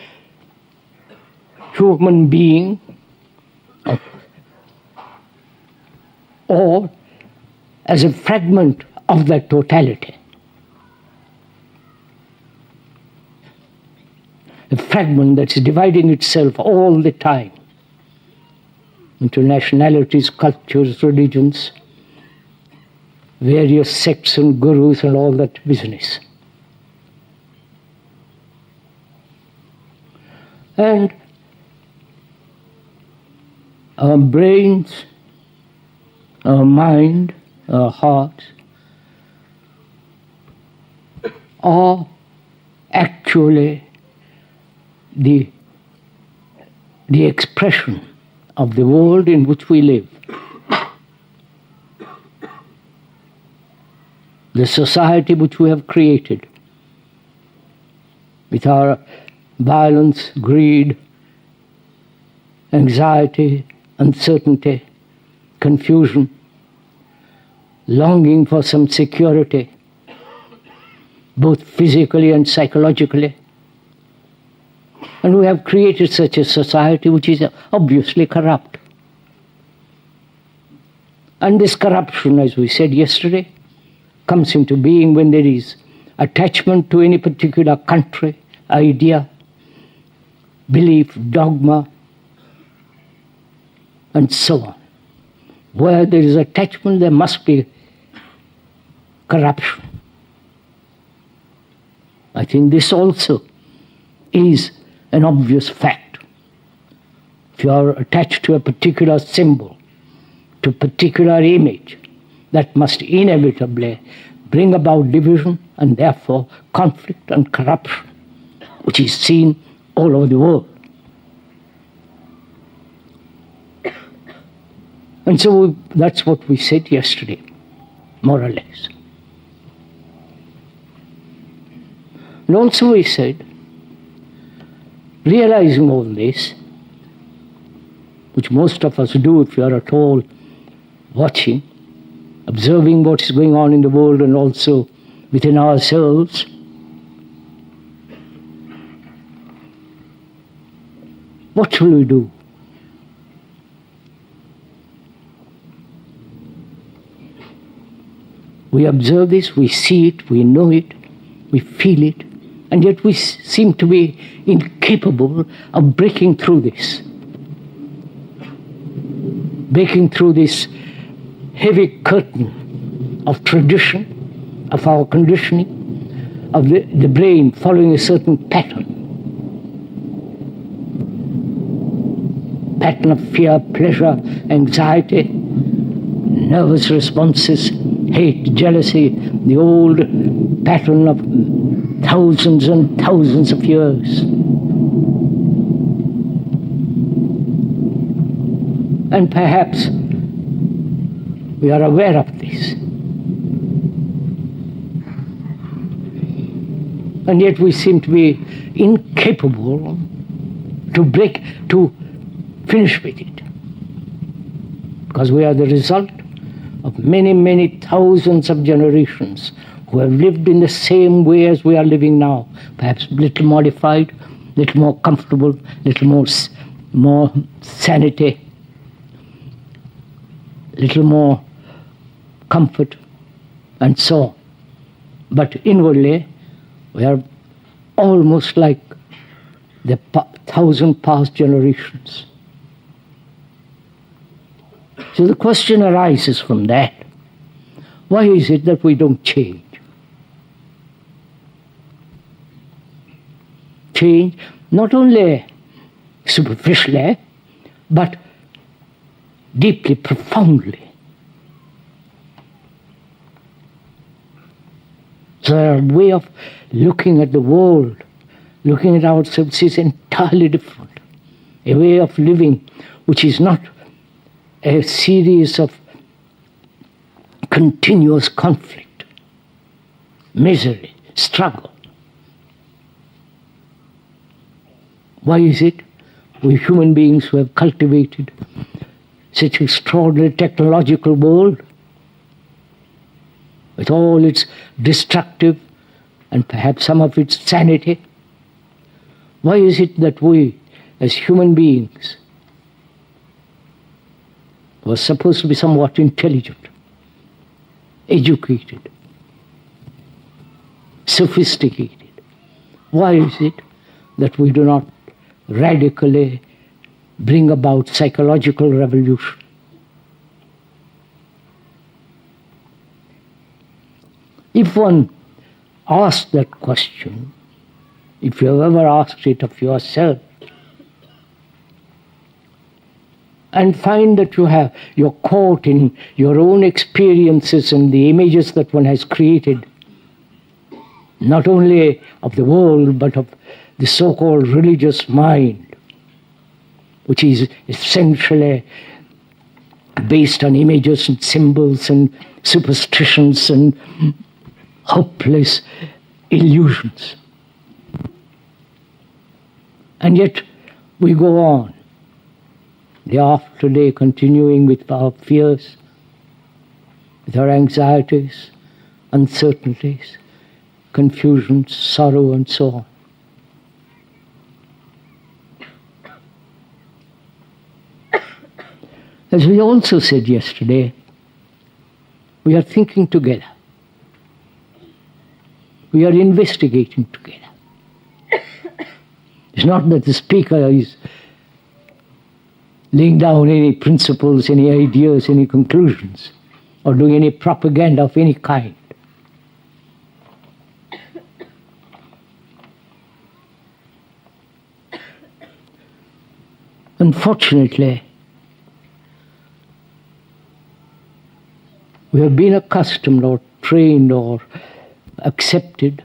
human being? Or as a fragment of that totality? A fragment that's dividing itself all the time into nationalities, cultures, religions, various sects and gurus and all that business. And our brains, our mind, our hearts are actually the expression of the world in which we live. The society which we have created with our violence, greed, anxiety, uncertainty, confusion, longing for some security, both physically and psychologically. And we have created such a society which is obviously corrupt. And this corruption, as we said yesterday, comes into being when there is attachment to any particular country, idea, belief, dogma, and so on. Where there is attachment, there must be corruption. I think this also is an obvious fact. If you are attached to a particular symbol, to a particular image, that must inevitably bring about division and therefore conflict and corruption, which is seen all over the world. And so that's what we said yesterday, more or less. And also we said, realizing all this, which most of us do if you are at all watching, observing what is going on in the world and also within ourselves, what shall we do? We observe this, we see it, we know it, we feel it, and yet we seem to be incapable of breaking through this. Breaking through this heavy curtain of tradition, of our conditioning, of the brain following a certain pattern. Pattern of fear, pleasure, anxiety, nervous responses, hate, jealousy, the old pattern of thousands and thousands of years. And perhaps we are aware of this. And yet we seem to be incapable to finish with it. Because we are the result of many, many thousands of generations who have lived in the same way as we are living now, perhaps a little modified, a little more comfortable, a little more sanity, a little more comfort, and so on. But inwardly, we are almost like the 1,000 past generations. So the question arises from that. Why is it that we don't change? change, not only superficially, but deeply, profoundly. So our way of looking at the world, looking at ourselves is entirely different. A way of living which is not a series of continuous conflict, misery, struggle. Why is it we human beings who have cultivated such extraordinary technological world with all its destructive and perhaps some of its sanity, why is it that we as human beings who are supposed to be somewhat intelligent, educated, sophisticated, why is it that we do not radically bring about psychological revolution? If one asks that question, if you have ever asked it of yourself, and find that you're caught in your own experiences and the images that one has created, not only of the world, but of the so-called religious mind, which is essentially based on images and symbols and superstitions and hopeless illusions. And yet we go on, day after day, continuing with our fears, with our anxieties, uncertainties, confusions, sorrow, and so on. As we also said yesterday, we are thinking together. We are investigating together. It's not that the speaker is laying down any principles, any ideas, any conclusions, or doing any propaganda of any kind. Unfortunately, we have been accustomed or trained or accepted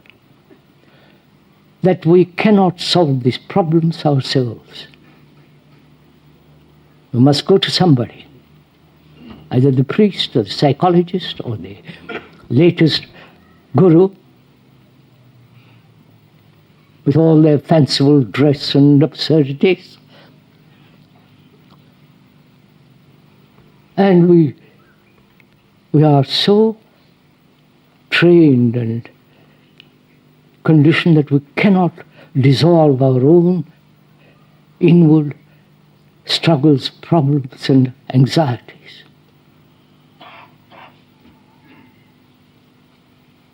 that we cannot solve these problems ourselves. We must go to somebody, either the priest or the psychologist or the latest guru with all their fanciful dress and absurdities. And we are so trained and conditioned that we cannot dissolve our own inward struggles, problems, and anxieties.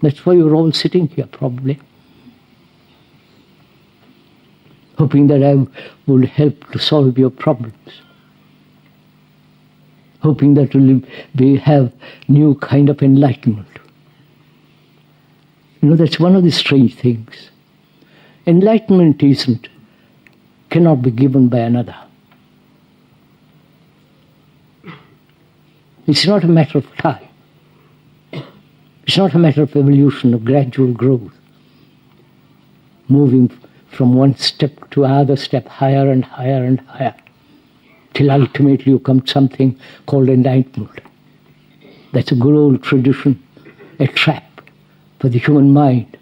That's why you're all sitting here, probably, hoping that I will help to solve your problems, hoping that we have new kind of enlightenment. You know, that's one of the strange things. Enlightenment cannot be given by another. It's not a matter of time. It's not a matter of evolution, of gradual growth, moving from one step to another step, higher and higher and higher, till ultimately you come to something called enlightenment. That's a good old tradition, a trap for the human mind.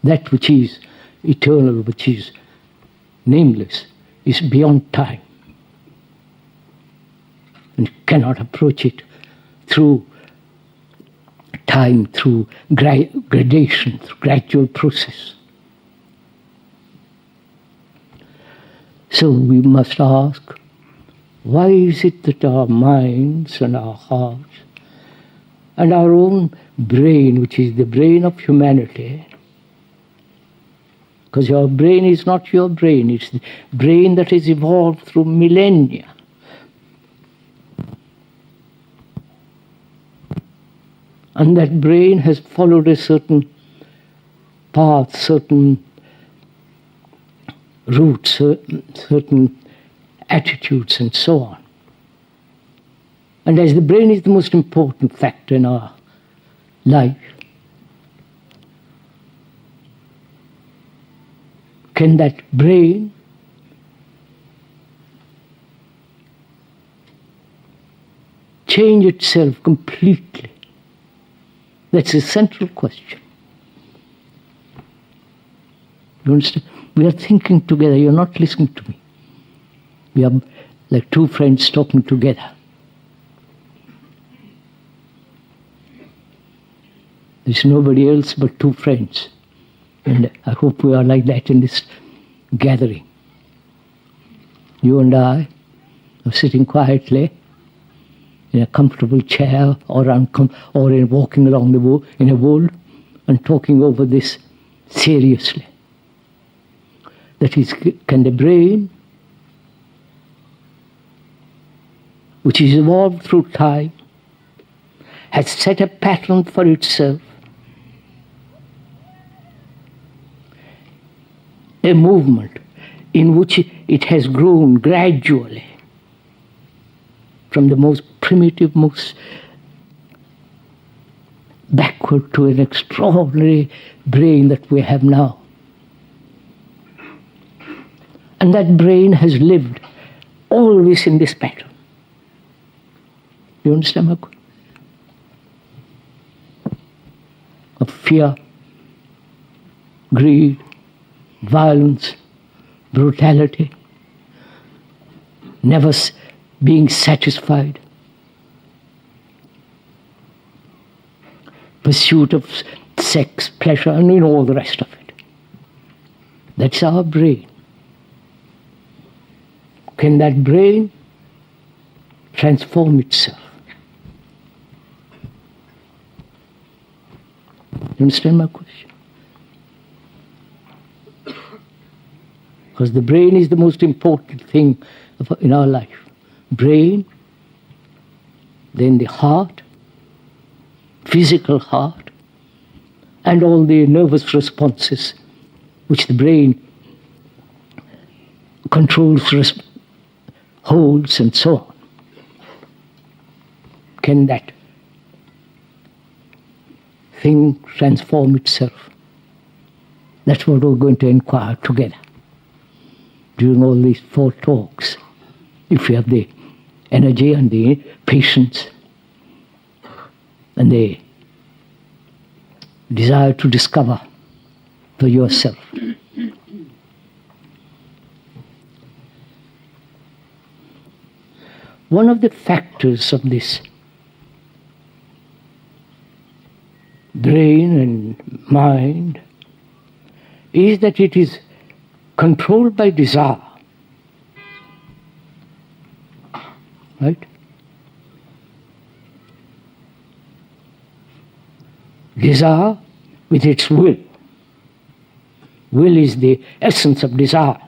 That which is eternal, which is nameless, is beyond time. And you cannot approach it through time, through gradation, through gradual process. So we must ask, why is it that our minds and our hearts and our own brain, which is the brain of humanity, because your brain is not your brain, it's the brain that has evolved through millennia. And that brain has followed a certain paths, certain routes, certain attitudes, and so on. And as the brain is the most important factor in our life, can that brain change itself completely? That's a central question. You understand? We are thinking together. You're not listening to me. We are like two friends talking together. There's nobody else but two friends. And I hope we are like that in this gathering. You and I are sitting quietly in a comfortable chair or in walking along in a wood and talking over this seriously. That is, can the brain, which is evolved through time, has set a pattern for itself, a movement in which it has grown gradually from the most primitive, most backward to an extraordinary brain that we have now. And that brain has lived always in this pattern. You understand my question? Of fear, greed, violence, brutality, never being satisfied, pursuit of sex, pleasure, and all the rest of it. That's our brain. Can that brain transform itself? You understand my question? Because the brain is the most important thing in our life. Brain, then the heart, physical heart, and all the nervous responses which the brain controls, holds, and so on. Can that thing transform itself? That's what we're going to inquire together during all these 4 talks, if you have the energy and the patience and the desire to discover for yourself. One of the factors of this brain and mind is that it is controlled by desire. Right? Desire with its will. Will is the essence of desire.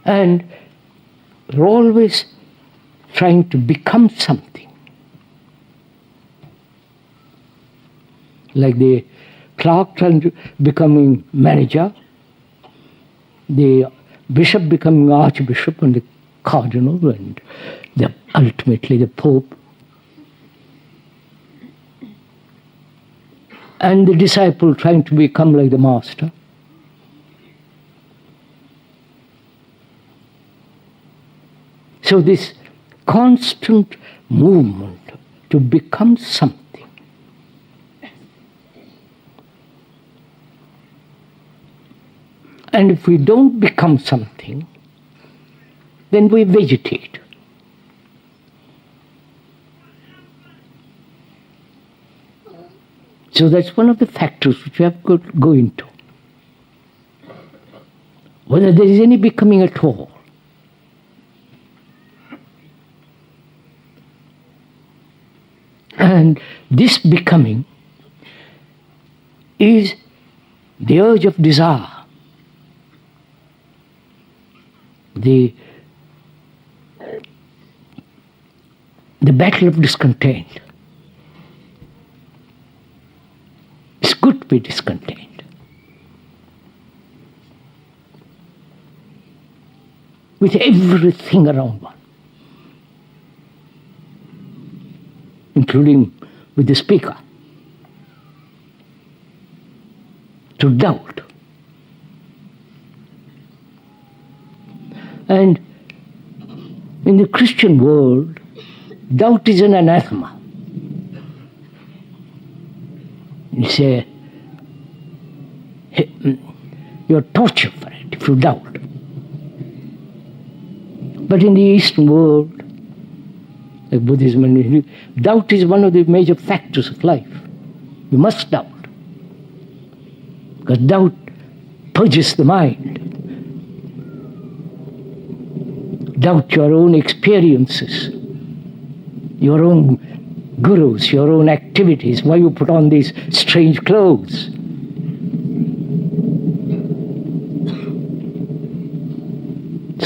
And we're always trying to become something. Like the clerk trying to becoming manager, the bishop becoming archbishop, and the cardinal, and ultimately the pope. And the disciple trying to become like the master. So this constant movement to become something. And if we don't become something, then we vegetate. So that's one of the factors which we have to go into. Whether there is any becoming at all. And this becoming is the urge of desire, the battle of discontent. good to be discontent. With everything around one, including with the speaker. To doubt. And in the Christian world, doubt is an anathema. You say, you're tortured for it if you doubt. But in the Eastern world, like Buddhism and Hindu, doubt is one of the major factors of life. You must doubt. Because doubt purges the mind. Doubt your own experiences, your own gurus, your own activities, why you put on these strange clothes.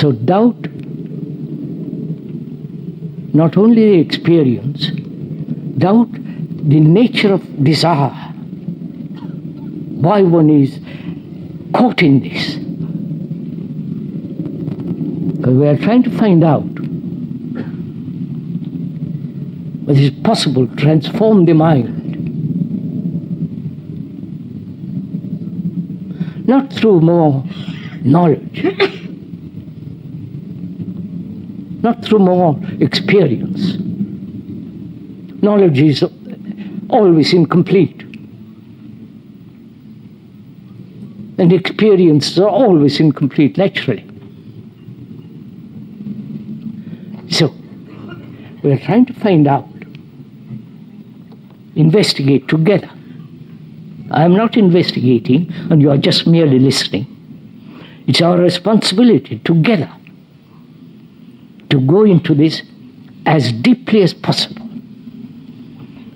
So doubt not only the experience, doubt the nature of desire, why one is caught in this. Because we are trying to find out whether it is possible to transform the mind. Not through more knowledge, not through more experience. Knowledge is always incomplete. And experiences are always incomplete, naturally. So, we are trying to find out, investigate together. I am not investigating, and you are just merely listening. It's our responsibility together to go into this as deeply as possible.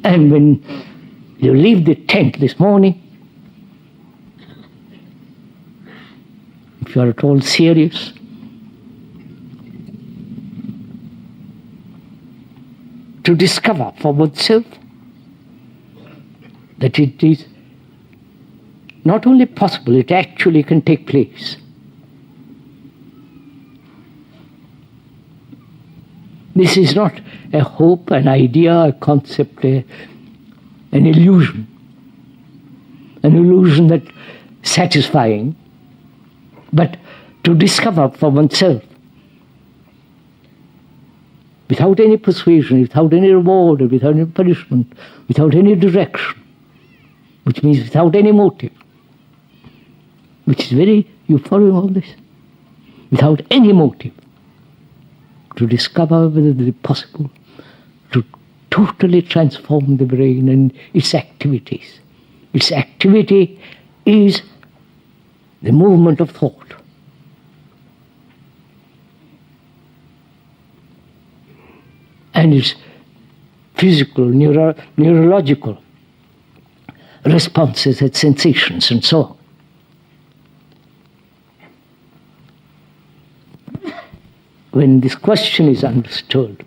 And when you leave the tent this morning, if you are at all serious, to discover for oneself that it is not only possible, it actually can take place. This is not a hope, an idea, a concept, an illusion. An illusion that's satisfying, but to discover for oneself, without any persuasion, without any reward, without any punishment, without any direction, which means without any motive, which is very, you following all this? Without any motive, to discover whether it is possible to totally transform the brain and its activities. Its activity is the movement of thought. And its physical, neurological responses and sensations and so on. When this question is understood,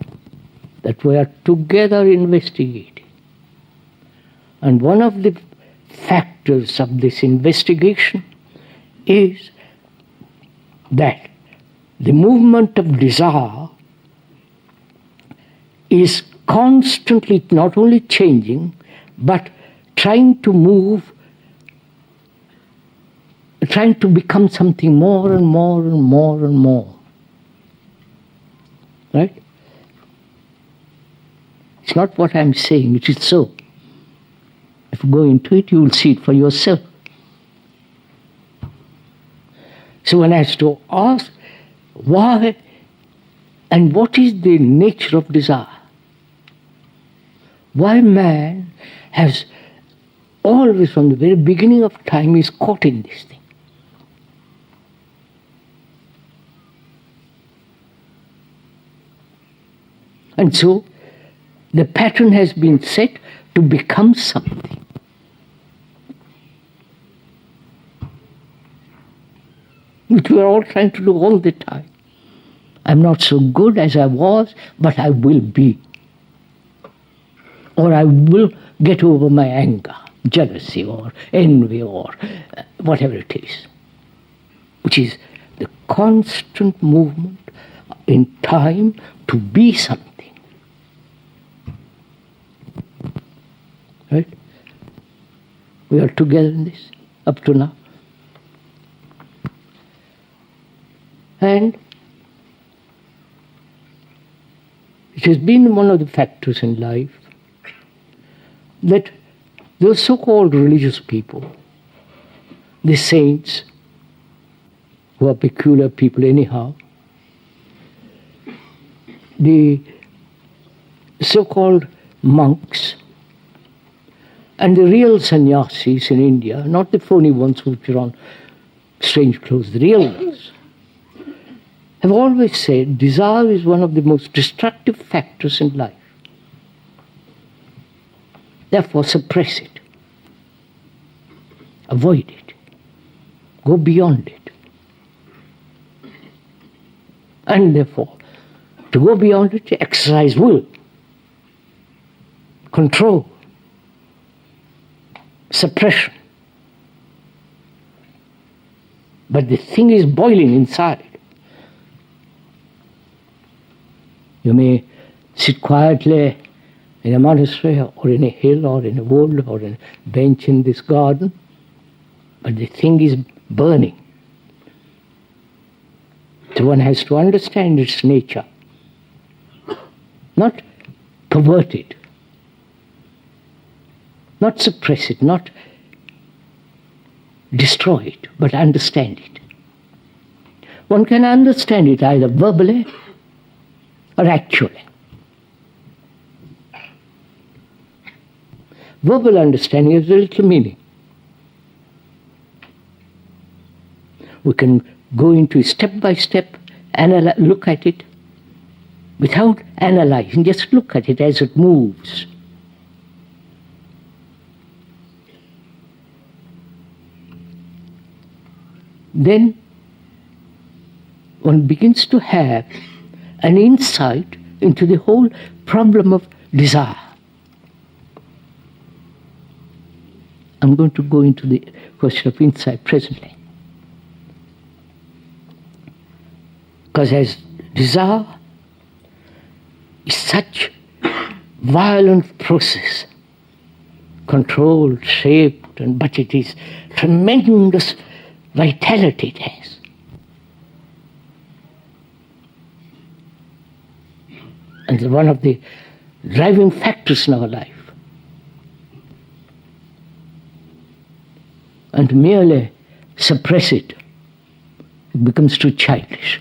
that we are together investigating, and one of the factors of this investigation is that the movement of desire is constantly not only changing, but trying to move, trying to become something more and more and more and more. Right? It's not what I'm saying, it is so. If you go into it, you will see it for yourself. So one has to ask, why and what is the nature of desire? Why man has always, from the very beginning of time, is caught in this thing. And so, the pattern has been set to become something. Which we are all trying to do all the time. I'm not so good as I was, but I will be. Or I will get over my anger. jealousy or envy or whatever it is, which is the constant movement in time to be something. Right? We are together in this up to now. And it has been one of the factors in life that those so-called religious people, the saints, who are peculiar people anyhow, the so-called monks, and the real sannyasis in India, not the phony ones who put on strange clothes, the real ones, have always said desire is one of the most destructive factors in life. Therefore, suppress it. Avoid it. Go beyond it. And therefore, to go beyond it, exercise will, control, suppression. But the thing is boiling inside. You may sit quietly in a monastery or in a hill or in a wood or in a bench in this garden, but the thing is burning. So one has to understand its nature, not pervert it, not suppress it, not destroy it, but understand it. One can understand it either verbally or actually. Verbal understanding has a little meaning. We can go into step by step, look at it without analyzing, just look at it as it moves. Then one begins to have an insight into the whole problem of desire. I'm going to go into the question of insight presently. Because as desire is such violent process, controlled, shaped, but it is tremendous vitality it has. And one of the driving factors in our life. And to merely suppress it, it becomes too childish.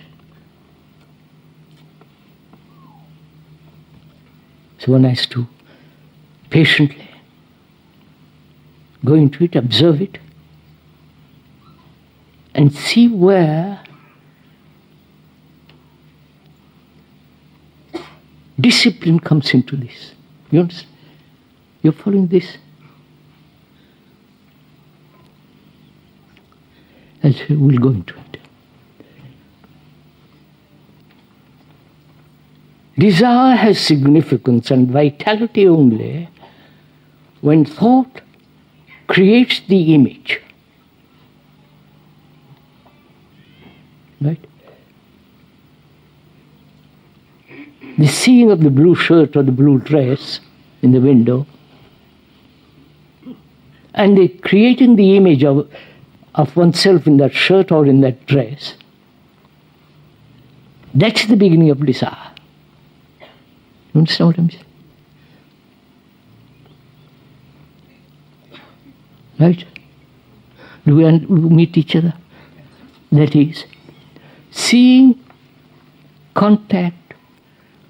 So one has to patiently go into it, observe it, and see where discipline comes into this. You understand? You're following this? As we'll go into it. Desire has significance and vitality only when thought creates the image. Right? The seeing of the blue shirt or the blue dress in the window and the creating the image of oneself in that shirt or in that dress, that's the beginning of desire. You understand what I'm saying? Right? Do we meet each other? That is, seeing, contact,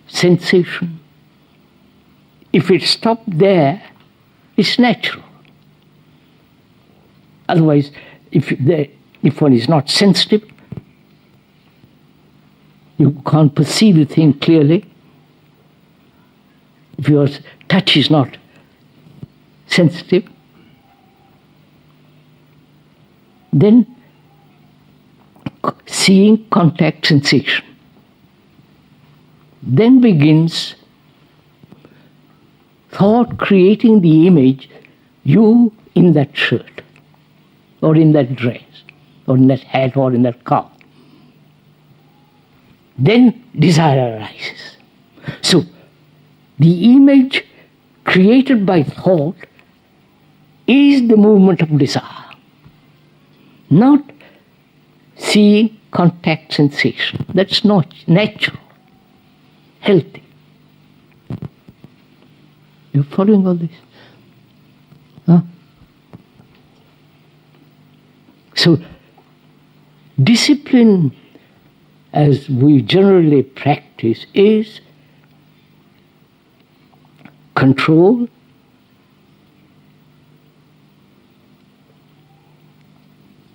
sensation, if it stopped there, it's natural. Otherwise, if one is not sensitive, you can't perceive the thing clearly. If your touch is not sensitive, then seeing, contact, sensation. Then begins thought creating the image you in that shirt, or in that dress, or in that hat, or in that car. Then desire arises. So, the image created by thought is the movement of desire, not seeing, contact, sensation. That's not natural, healthy. You following all this? Huh? So, discipline, as we generally practice, is control,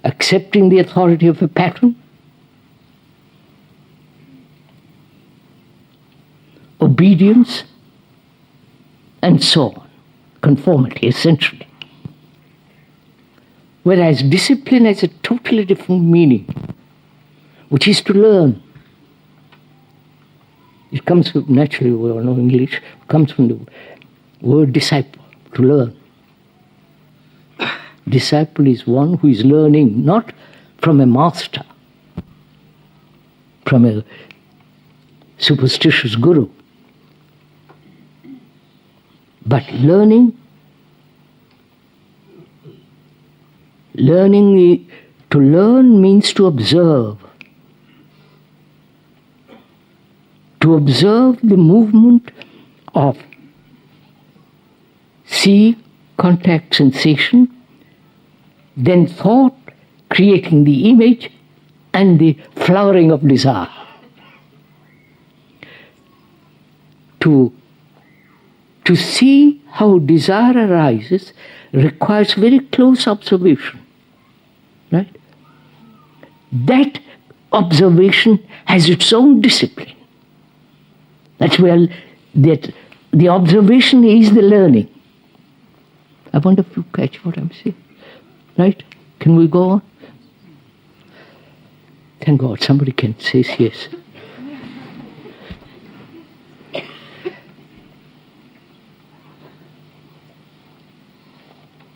accepting the authority of a pattern, obedience, and so on. Conformity, essentially. Whereas discipline has a totally different meaning, which is to learn. It comes from, naturally, we all know English, it comes from the word disciple, to learn. Disciple is one who is learning not from a master, from a superstitious guru, but learning. To learn means to observe. To observe the movement of see, contact, sensation, then thought creating the image and the flowering of desire. To see how desire arises requires very close observation. Right? That observation has its own discipline. That's where the observation is the learning. I wonder if you catch what I'm saying. Right? Can we go on? Thank God somebody can say yes.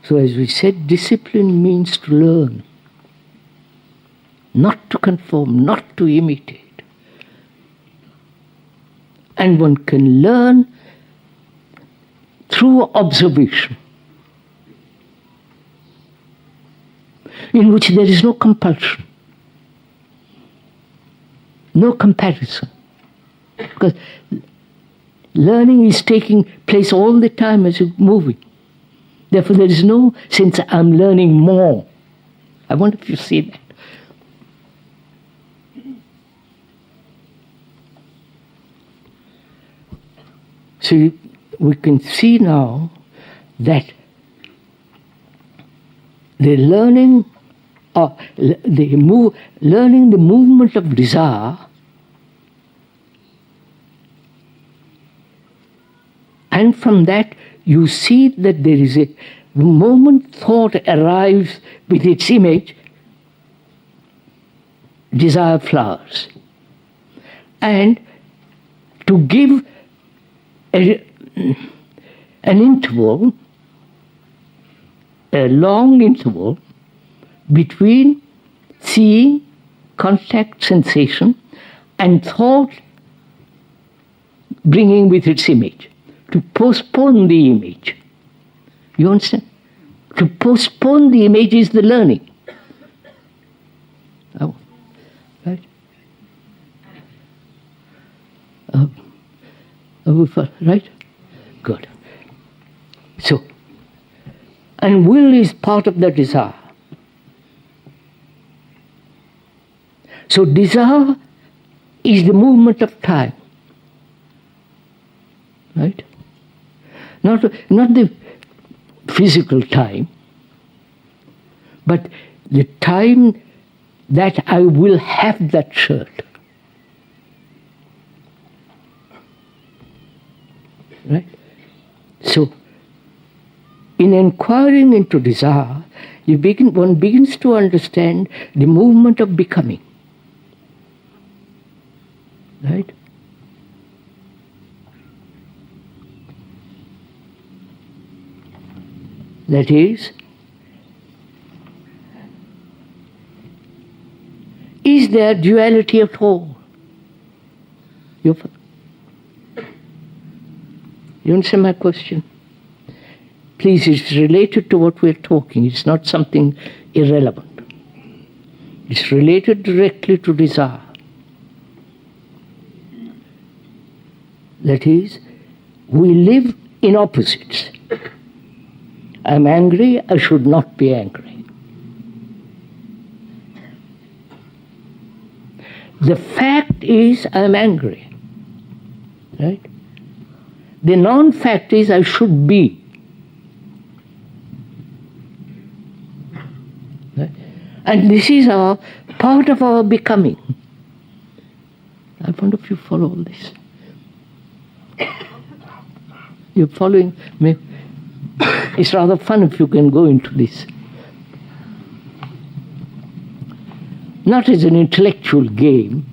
So as we said, discipline means to learn, not to conform, not to imitate. And one can learn through observation, in which there is no compulsion, no comparison. Because learning is taking place all the time as you're moving. Therefore, there is no sense I'm learning more. I wonder if you see that. So we can see now that the learning learning the movement of desire and from that you see that there is the moment thought arrives with its image, desire flowers. And to give an interval, a long interval, between seeing, contact, sensation, and thought bringing with its image. To postpone the image. You understand? To postpone the image is the learning. Oh, right? Right? Good. So, and will is part of the desire. So desire is the movement of time. Right? Not the physical time, but the time that I will have that shirt. Right? So, in inquiring into desire, one begins to understand the movement of becoming. Right? That is there duality at all? You understand my question? Please, it's related to what we're talking. It's not something irrelevant. It's related directly to desire. That is, we live in opposites. I'm angry, I should not be angry. The fact is I'm angry. Right? The non-fact is I should be. Right? And this is part of our becoming. I wonder if you follow all this. You're following me? It's rather fun if you can go into this. Not as an intellectual game,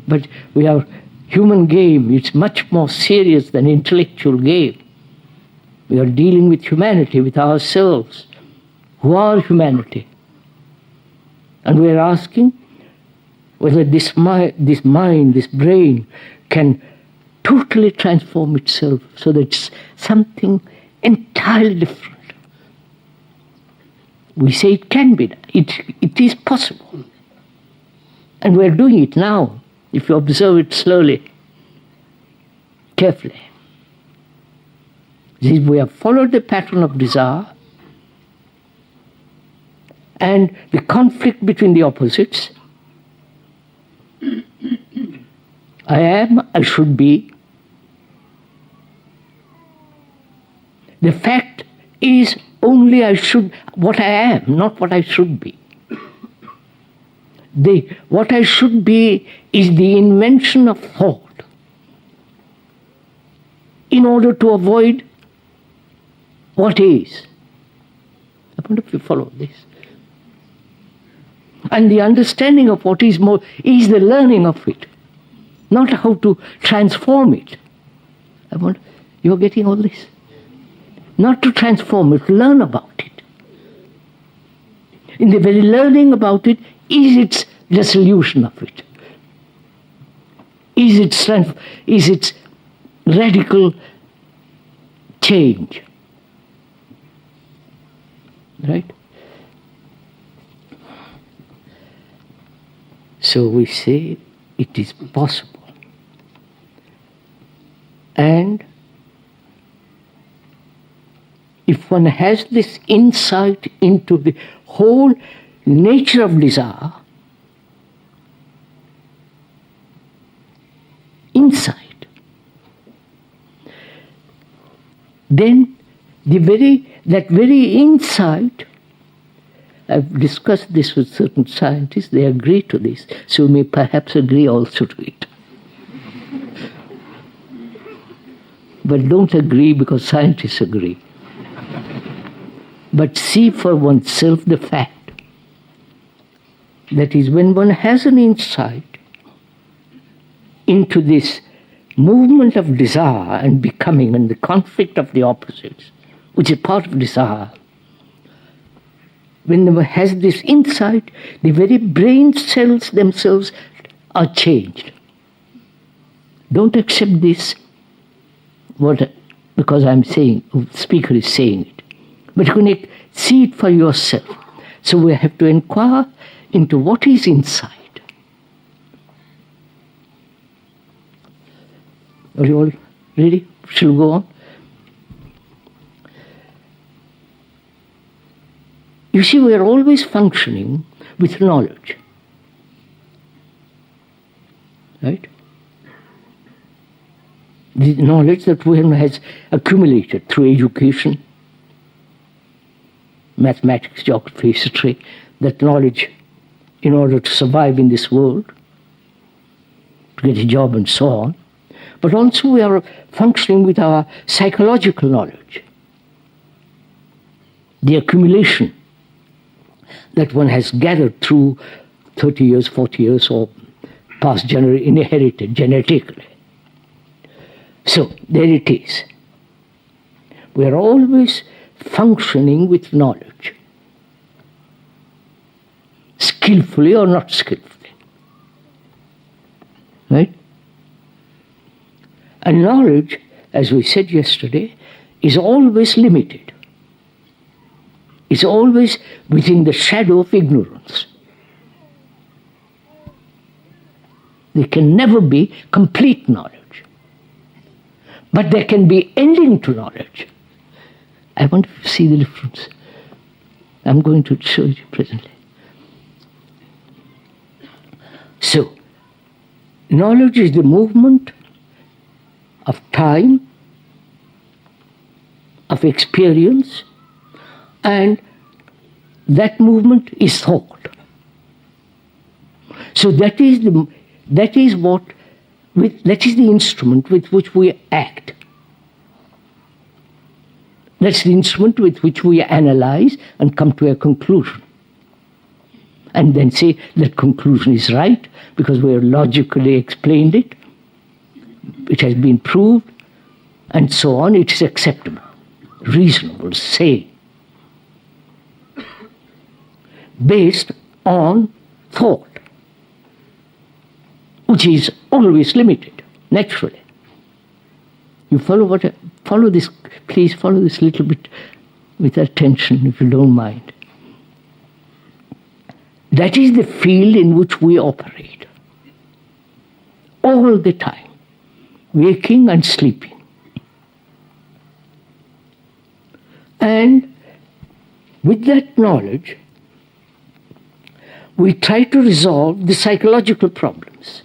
but we are human game. It's much more serious than intellectual game. We are dealing with humanity, with ourselves, who are humanity. And we are asking whether this mind, this brain can totally transform itself so that it's something entirely different. We say it can be done. It is possible. And we're doing it now, if you observe it slowly, carefully. We have followed the pattern of desire and the conflict between the opposites. I am, I should be. The fact is only what I am, not what I should be. What I should be is the invention of thought in order to avoid what is. I wonder if you follow this. And the understanding of what is more is the learning of it, not how to transform it. I wonder, you're getting all this? Not to transform it, learn about it. In the very learning about it is its resolution of it. Is its radical change. Right? So we say it is possible. And if one has this insight into the whole nature of desire, insight, then that very insight, I've discussed this with certain scientists, they agree to this, so we may perhaps agree also to it. But don't agree because scientists agree. But see for oneself the fact. That is, when one has an insight into this movement of desire and becoming and the conflict of the opposites, which is part of desire, when one has this insight, the very brain cells themselves are changed. Don't accept this because I'm saying, the speaker is saying it. But you can see it for yourself. So we have to inquire into what is inside. Are you all ready? Shall we go on? You see, we are always functioning with knowledge. Right? The knowledge that one has accumulated through education, mathematics, geography, history, that knowledge in order to survive in this world, to get a job and so on. But also we are functioning with our psychological knowledge, the accumulation that one has gathered through 30 years, 40 years, or past inherited genetically. So there it is. We are always functioning with knowledge, skillfully or not skillfully. Right? And knowledge, as we said yesterday, is always limited. It's always within the shadow of ignorance. There can never be complete knowledge. But there can be ending to knowledge. I want to see the difference. I'm going to show you presently. So, knowledge is the movement of time, of experience, and that movement is thought. So that is the instrument with which we act. That's the instrument with which we analyze and come to a conclusion. And then say that conclusion is right because we have logically explained it, it has been proved, and so on, it is acceptable, reasonable, sane, based on thought, which is always limited, naturally. You follow this, please follow this little bit with attention, if you don't mind. That is the field in which we operate, all the time, waking and sleeping. And with that knowledge, we try to resolve the psychological problems,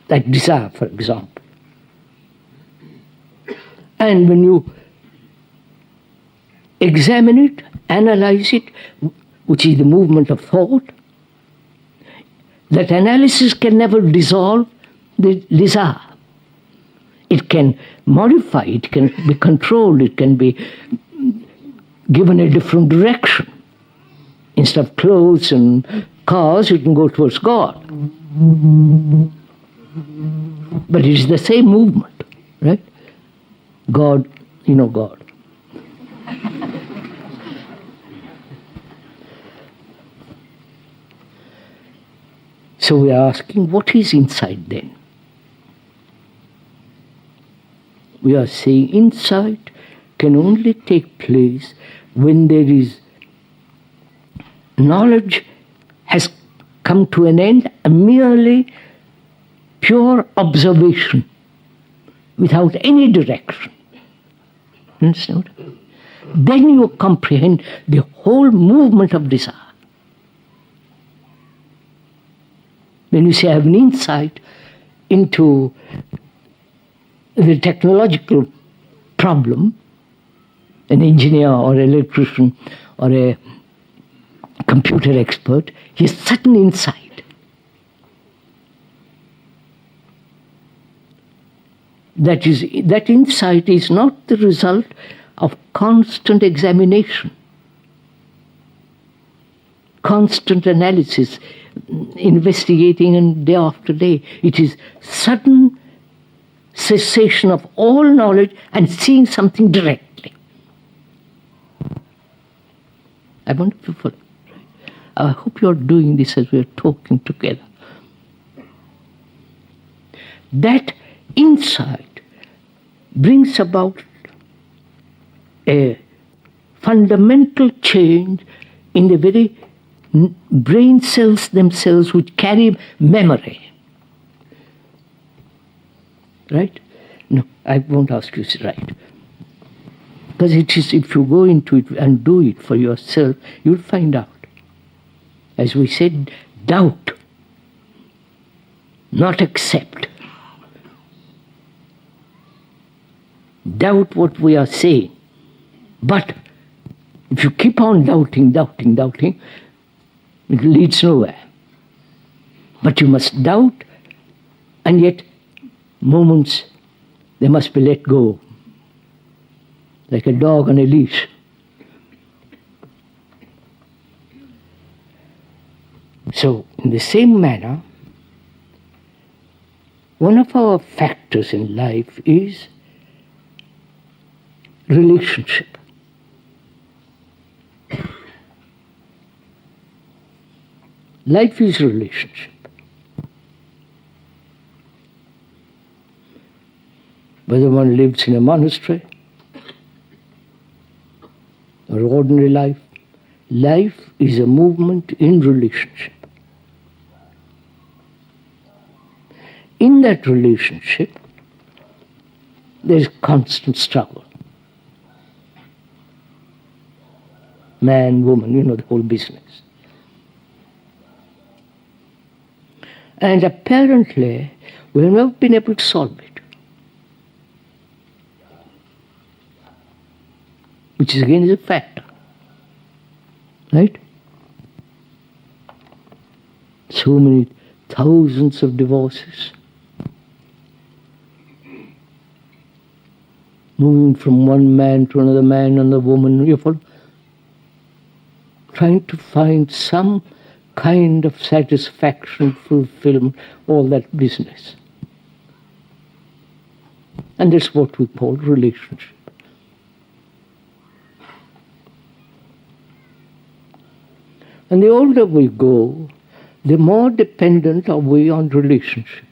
like desire, for example. And when you examine it, analyze it, which is the movement of thought, that analysis can never dissolve the desire. It can modify, it can be controlled, it can be given a different direction. Instead of clothes and cars, you can go towards God. But it is the same movement, right? God, you know God. So we are asking, what is insight then? We are saying insight can only take place when there is knowledge has come to an end, a merely pure observation without any direction. Understand? Then you comprehend the whole movement of desire. When you say I have an insight into the technological problem, an engineer or an electrician or a computer expert, he has certain insight. That insight is not the result of constant examination, constant analysis, investigating and day after day. It is sudden cessation of all knowledge and seeing something directly. I want to follow. I hope you are doing this as we are talking together. That insight brings about a fundamental change in the very brain cells themselves, which carry memory. Right? No, I won't ask you to write. Because it is, if you go into it and do it for yourself, you'll find out. As we said, doubt, not accept. Doubt what we are saying. But if you keep on doubting, it leads nowhere. But you must doubt, and yet moments, they must be let go. Like a dog on a leash. So, in the same manner, one of our factors in life is relationship. Life is relationship. Whether one lives in a monastery or ordinary life, life is a movement in relationship. In that relationship, there is constant struggle. Man, woman, the whole business. And apparently, we have never been able to solve it. Which is again a factor. Right? So many thousands of divorces. Moving from one man to another man and a woman, trying to find some kind of satisfaction, fulfillment, all that business. And that's what we call relationship. And the older we go, the more dependent are we on relationship.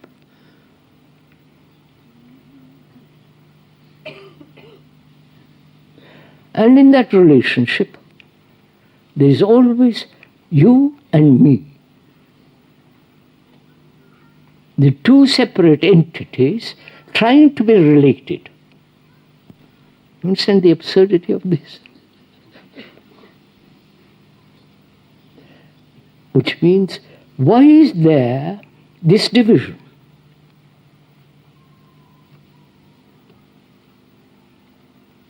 And in that relationship, there is always you and me. The two separate entities trying to be related. You understand the absurdity of this? Which means, why is there this division?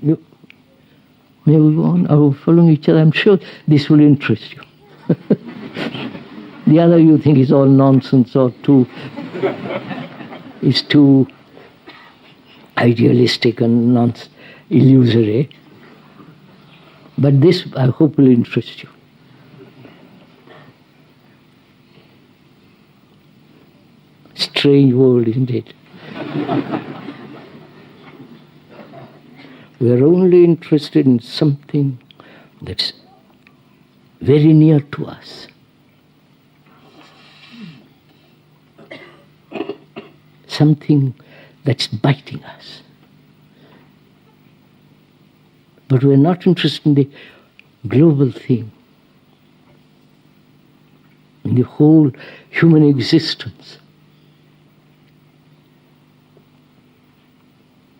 May we go on? Are we following each other? I'm sure this will interest you. The other you think is all nonsense or is too idealistic and illusory. But this, I hope, will interest you. Strange world, isn't it? We are only interested in something that's very near to us. Something that's biting us. But we are not interested in the global thing, in the whole human existence.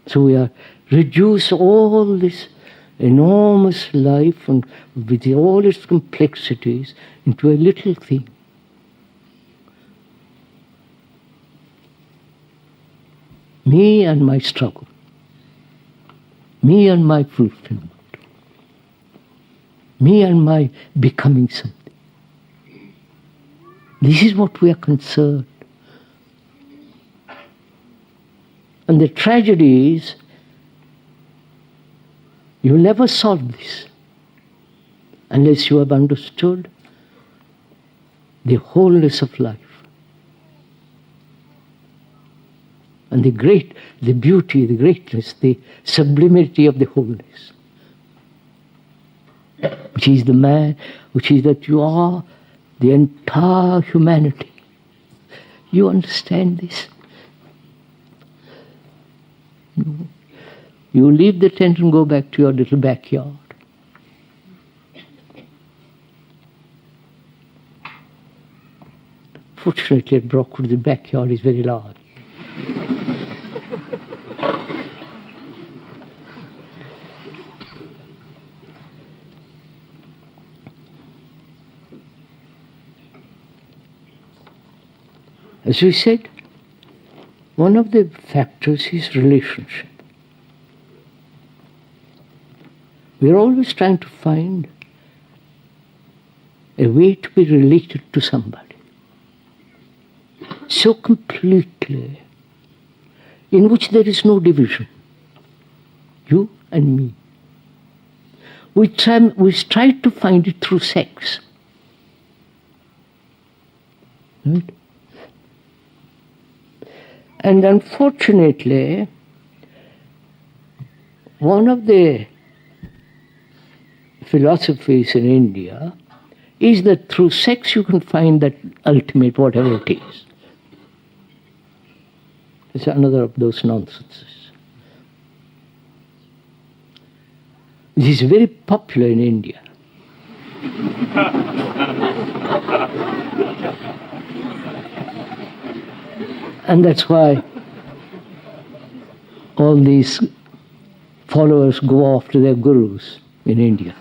So we are reduce all this enormous life and with all its complexities into a little thing. Me and my struggle. Me and my fulfillment. Me and my becoming something. This is what we are concerned. And the tragedy is, you will never solve this unless you have understood the wholeness of life. And the beauty, the greatness, the sublimity of the wholeness. Which is the man, which is that you are the entire humanity. You understand this? You leave the tent and go back to your little backyard. Fortunately at Brockwood, the backyard is very large. As we said, one of the factors is relationship. We are always trying to find a way to be related to somebody. So completely, in which there is no division. You and me. We try to find it through sex. Right? And unfortunately, One of the philosophies in India is that through sex you can find that ultimate whatever it is. It's another of those nonsenses. This is very popular in India. And that's why all these followers go after their gurus in India.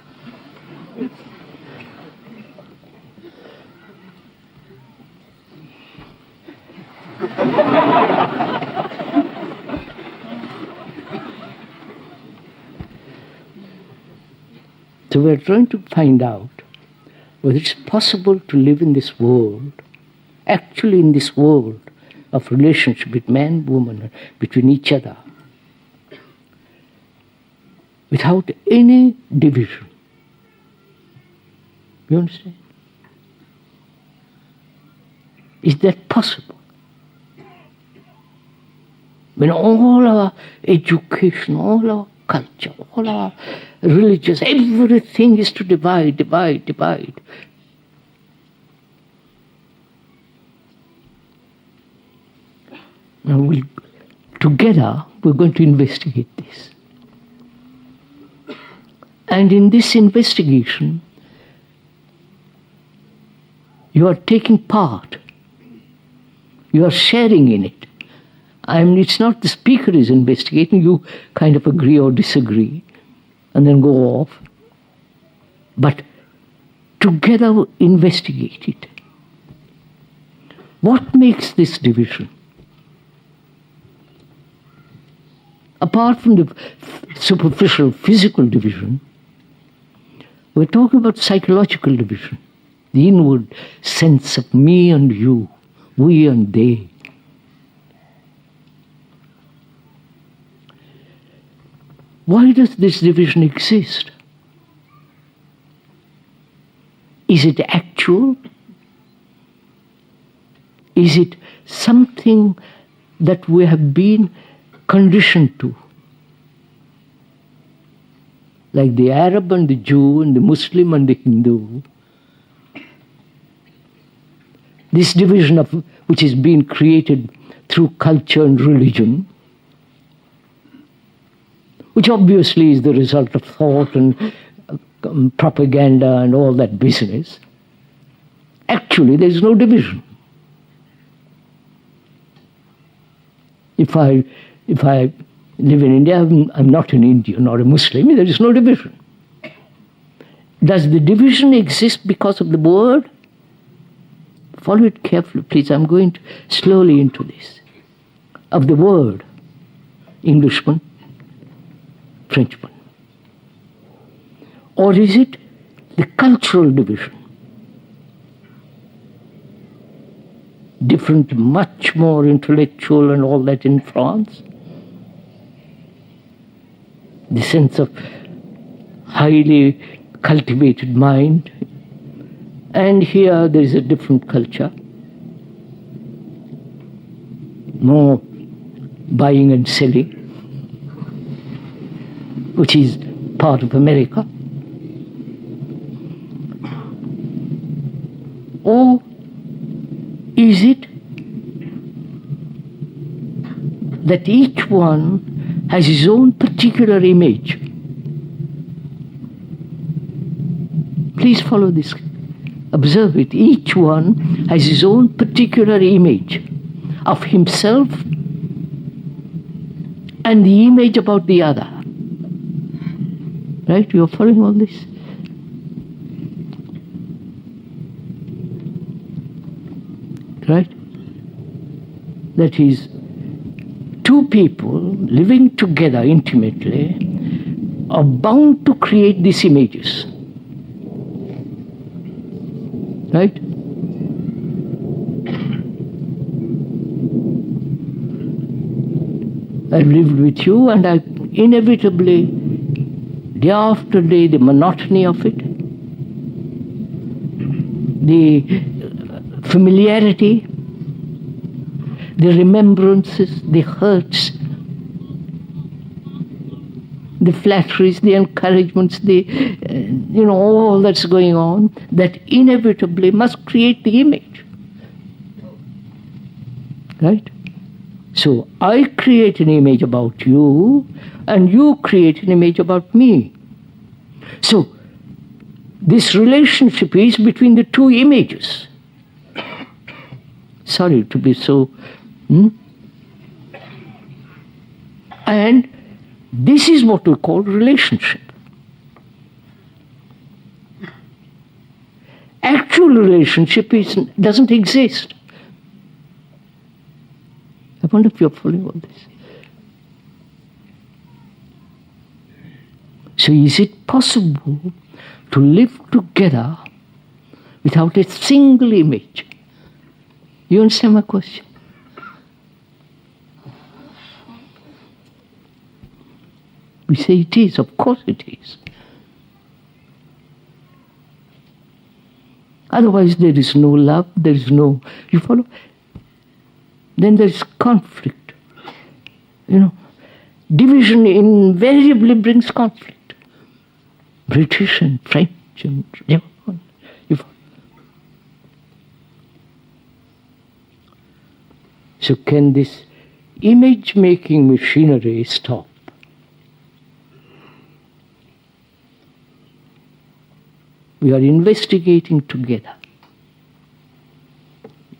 So we're trying to find out whether it's possible to live in this world, actually in this world of relationship with man, woman, between each other, without any division. You understand? Is that possible? When all our education, all our culture, all our religious, everything is to divide, divide, divide. Now together we're going to investigate this. And in this investigation, you are taking part. You are sharing in it. It's not the speaker is investigating, you kind of agree or disagree and then go off. But together investigate it. What makes this division? Apart from the superficial physical division, we're talking about psychological division, the inward sense of me and you, we and they. Why does this division exist? Is it actual? Is it something that we have been conditioned to? Like the Arab and the Jew and the Muslim and the Hindu. This division which is being created through culture and religion, which obviously is the result of thought and propaganda and all that business. Actually, there is no division. If I live in India, I'm not an Indian or a Muslim, there is no division. Does the division exist because of the word? Follow it carefully, please. I'm going slowly into this. Of the word, Englishman, Frenchman. Or is it the cultural division? Different, much more intellectual and all that in France. The sense of highly cultivated mind. And here there is a different culture. More buying and selling, which is part of America. Or is it that each one has his own particular image? Please follow this. Observe it. Each one has his own particular image of himself and the image about the other. Right? You are following all this? Right? That is, two people living together intimately are bound to create these images. Right? I've lived with you, and I inevitably, day after day, the monotony of it, the familiarity, the remembrances, the hurts, the flatteries, the encouragements, all that's going on, that inevitably must create the image. Right? So I create an image about you, and you create an image about me. So this relationship is between the two images. Sorry to be so. And this is what we call relationship. Actual relationship doesn't exist. I wonder if you're following all this. So is it possible to live together without a single image? You understand my question? We say it is, of course it is. Otherwise there is no love, there is no, you follow? Then there is conflict. Division invariably brings conflict. British and French and German. So can this image-making machinery stop? We are investigating together.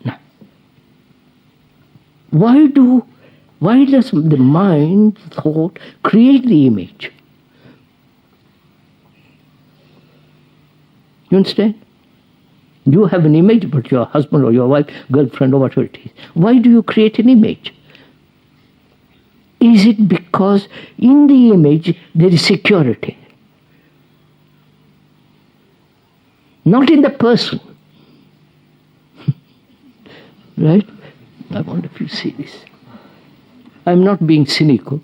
Now, why does the mind, thought, create the image? You understand? You have an image about your husband or your wife, girlfriend or whatever it is. Why do you create an image? Is it because in the image there is security? Not in the person. Right? I wonder if you see this. I'm not being cynical.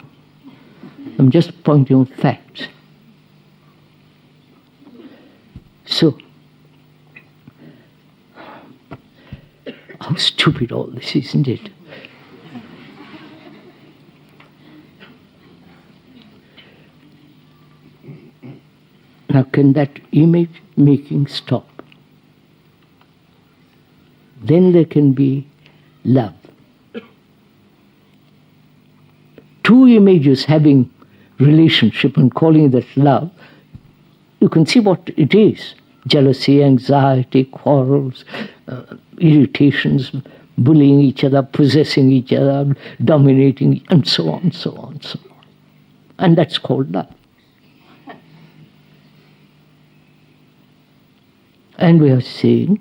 I'm just pointing out facts. So, how stupid all this is, isn't it? Now, can that image making stop? Then there can be love. Two images having relationship and calling that love, you can see what it is. Jealousy, anxiety, quarrels, irritations, bullying each other, possessing each other, dominating, and so on, so on, so on. And that's called love. And we are saying,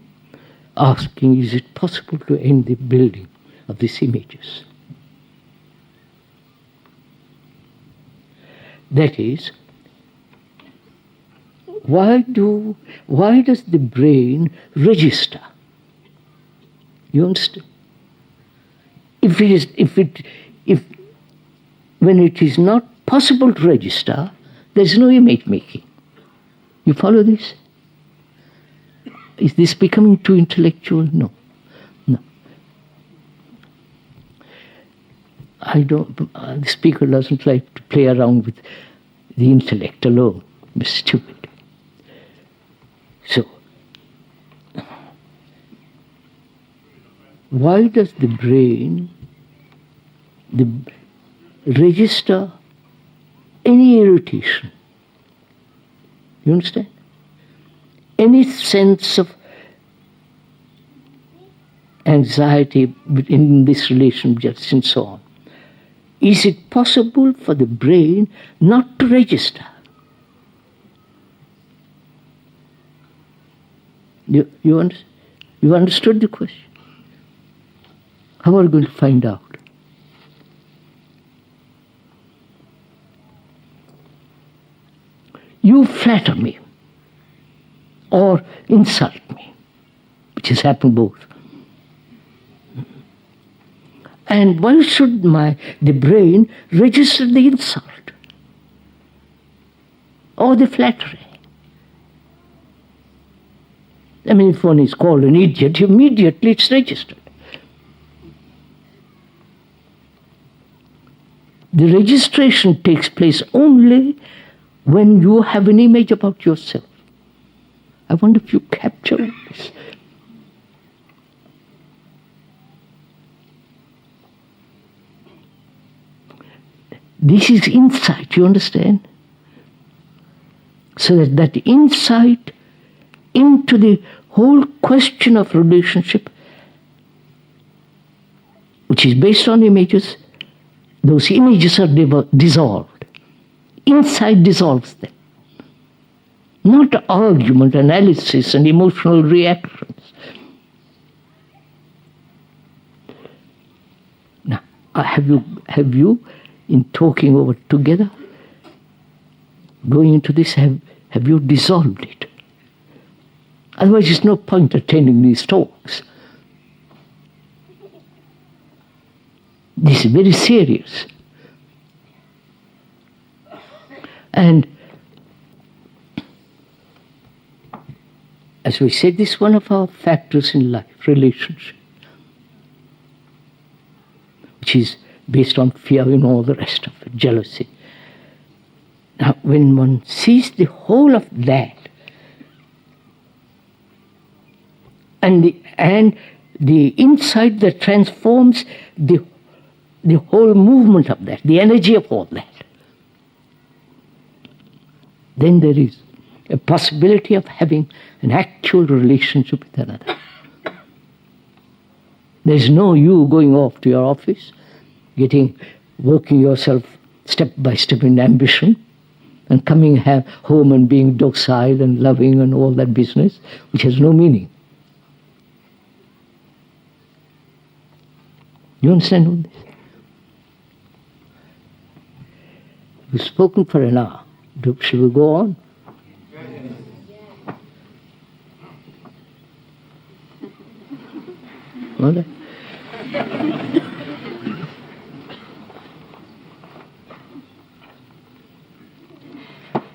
asking, is it possible to end the building of these images? That is, why does the brain register? You understand? When it is not possible to register, there is no image making. You follow this? Is this becoming too intellectual? No. The speaker doesn't like to play around with the intellect alone. It's stupid. So, why does the brain register any irritation? You understand? Any sense of anxiety in this relationship and so on. Is it possible for the brain not to register? You understood the question? How are you going to find out? You flatter me or insult me, which has happened both. And why should the brain register the insult or the flattery? I mean, if one is called an idiot, immediately it's registered. The registration takes place only when you have an image about yourself. I wonder if you capture this. This is insight, you understand? So that insight into the whole question of relationship, which is based on images, those images are dissolved. Insight dissolves them. Not argument, analysis, and emotional reactions. Now, have you, in talking over together, going into this, have you dissolved it? Otherwise, there's no point attending these talks. This is very serious. And as we said, this is one of our factors in life, relationship, which is based on fear and all the rest of it, jealousy. Now, when one sees the whole of that, and the insight that transforms the whole movement of that, the energy of all that, then there is a possibility of having an actual relationship with another. There's no you going off to your office, working yourself step by step in ambition, and coming home and being docile and loving and all that business, which has no meaning. You understand all this? We've spoken for an hour. Shall we go on? All right.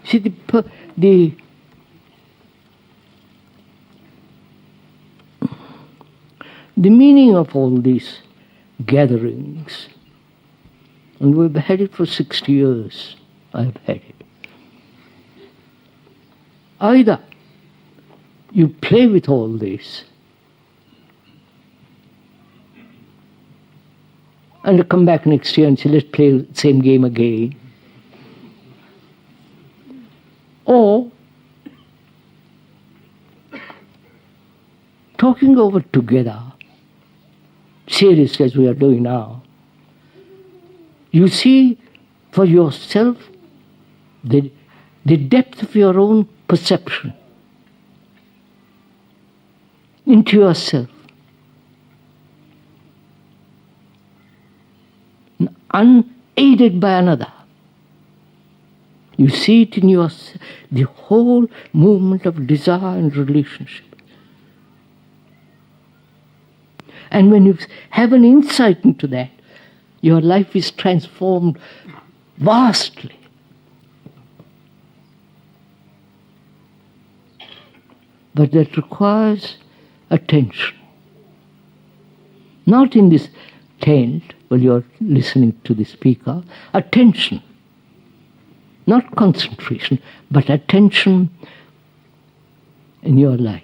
See, the meaning of all these gatherings, and we've had it for 60 years, I've had it. Either you play with all this and come back next year and say, let's play the same game again. Or talking over together, seriously as we are doing now, you see for yourself the depth of your own perception into yourself, unaided by another. You see it in yourself, the whole movement of desire and relationship. And when you have an insight into that, your life is transformed vastly. But that requires attention. Not in this tent while you're listening to the speaker, attention. Not concentration, but attention in your life.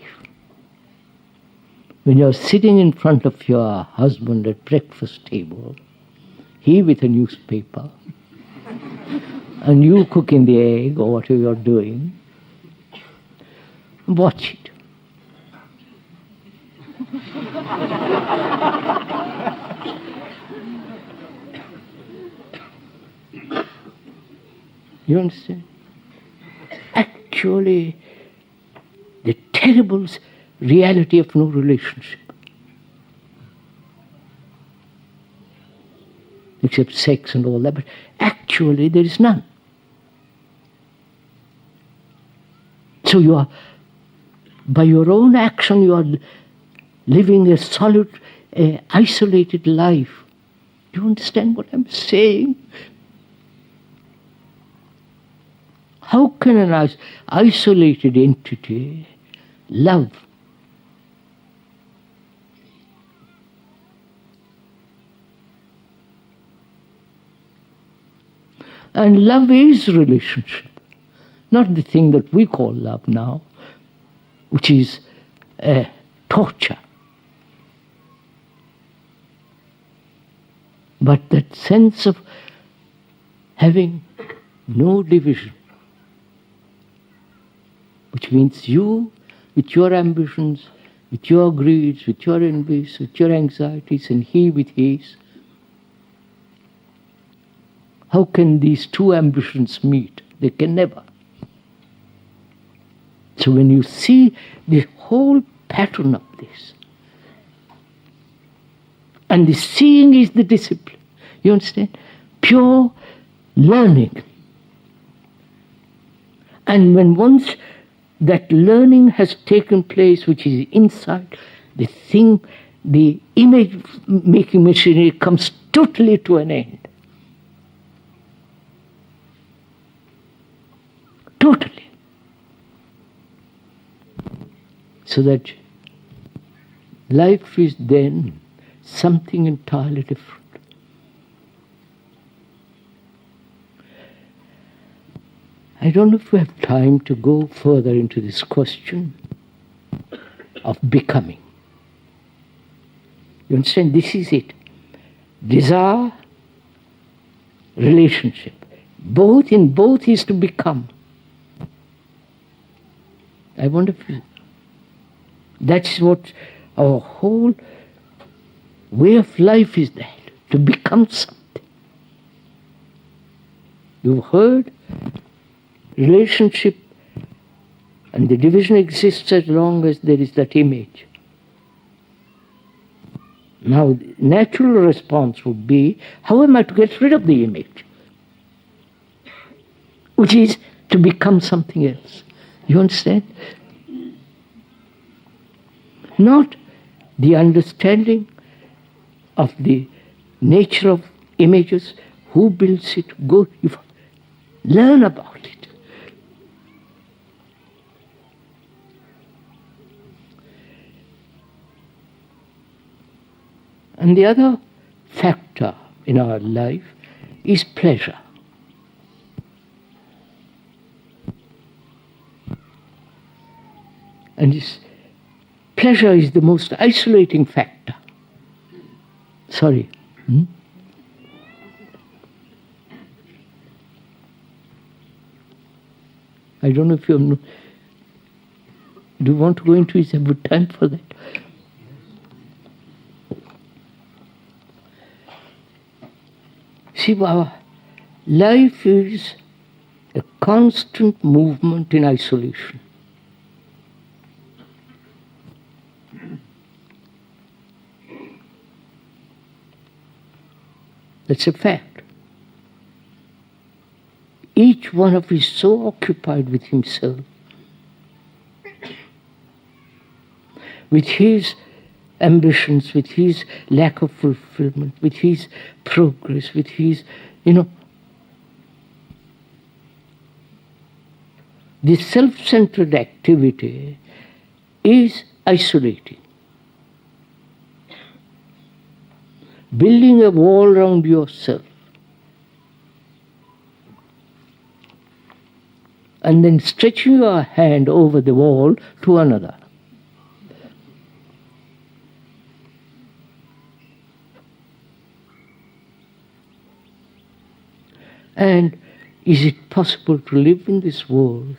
When you're sitting in front of your husband at breakfast table, he with a newspaper, and you cooking the egg or whatever you're doing, watch it. You understand? Actually, the terrible reality of no relationship, except sex and all that, but actually there is none. So you are, by your own action, you are living a solid, isolated life. Do you understand what I'm saying? How can an isolated entity love? And love is relationship, not the thing that we call love now, which is torture. But that sense of having no division, which means you, with your ambitions, with your greeds, with your envies, with your anxieties, and he with his. How can these two ambitions meet? They can never. So when you see the whole pattern of this, and the seeing is the discipline, you understand? Pure learning. And when once that learning has taken place, which is inside, the thing, the image-making machinery comes totally to an end. Totally. So that life is then something entirely different. I don't know if we have time to go further into this question of becoming. You understand? This is it. Desire, relationship. Both is to become. I wonder if that's what our whole way of life is, that, to become something. You've heard relationship and the division exists as long as there is that image. Now, the natural response would be, how am I to get rid of the image? Which is to become something else. You understand? Not the understanding of the nature of images, who builds it, go, learn about it. And the other factor in our life is pleasure. And this pleasure is the most isolating factor. Sorry. I don't know if you do you want to go into it? Is a good time for that? See, our life is a constant movement in isolation. That's a fact. Each one of us is so occupied with himself, with his ambitions, with his lack of fulfillment, with his progress, with his, this self-centered activity is isolating. Building a wall around yourself and then stretching your hand over the wall to another. And is it possible to live in this world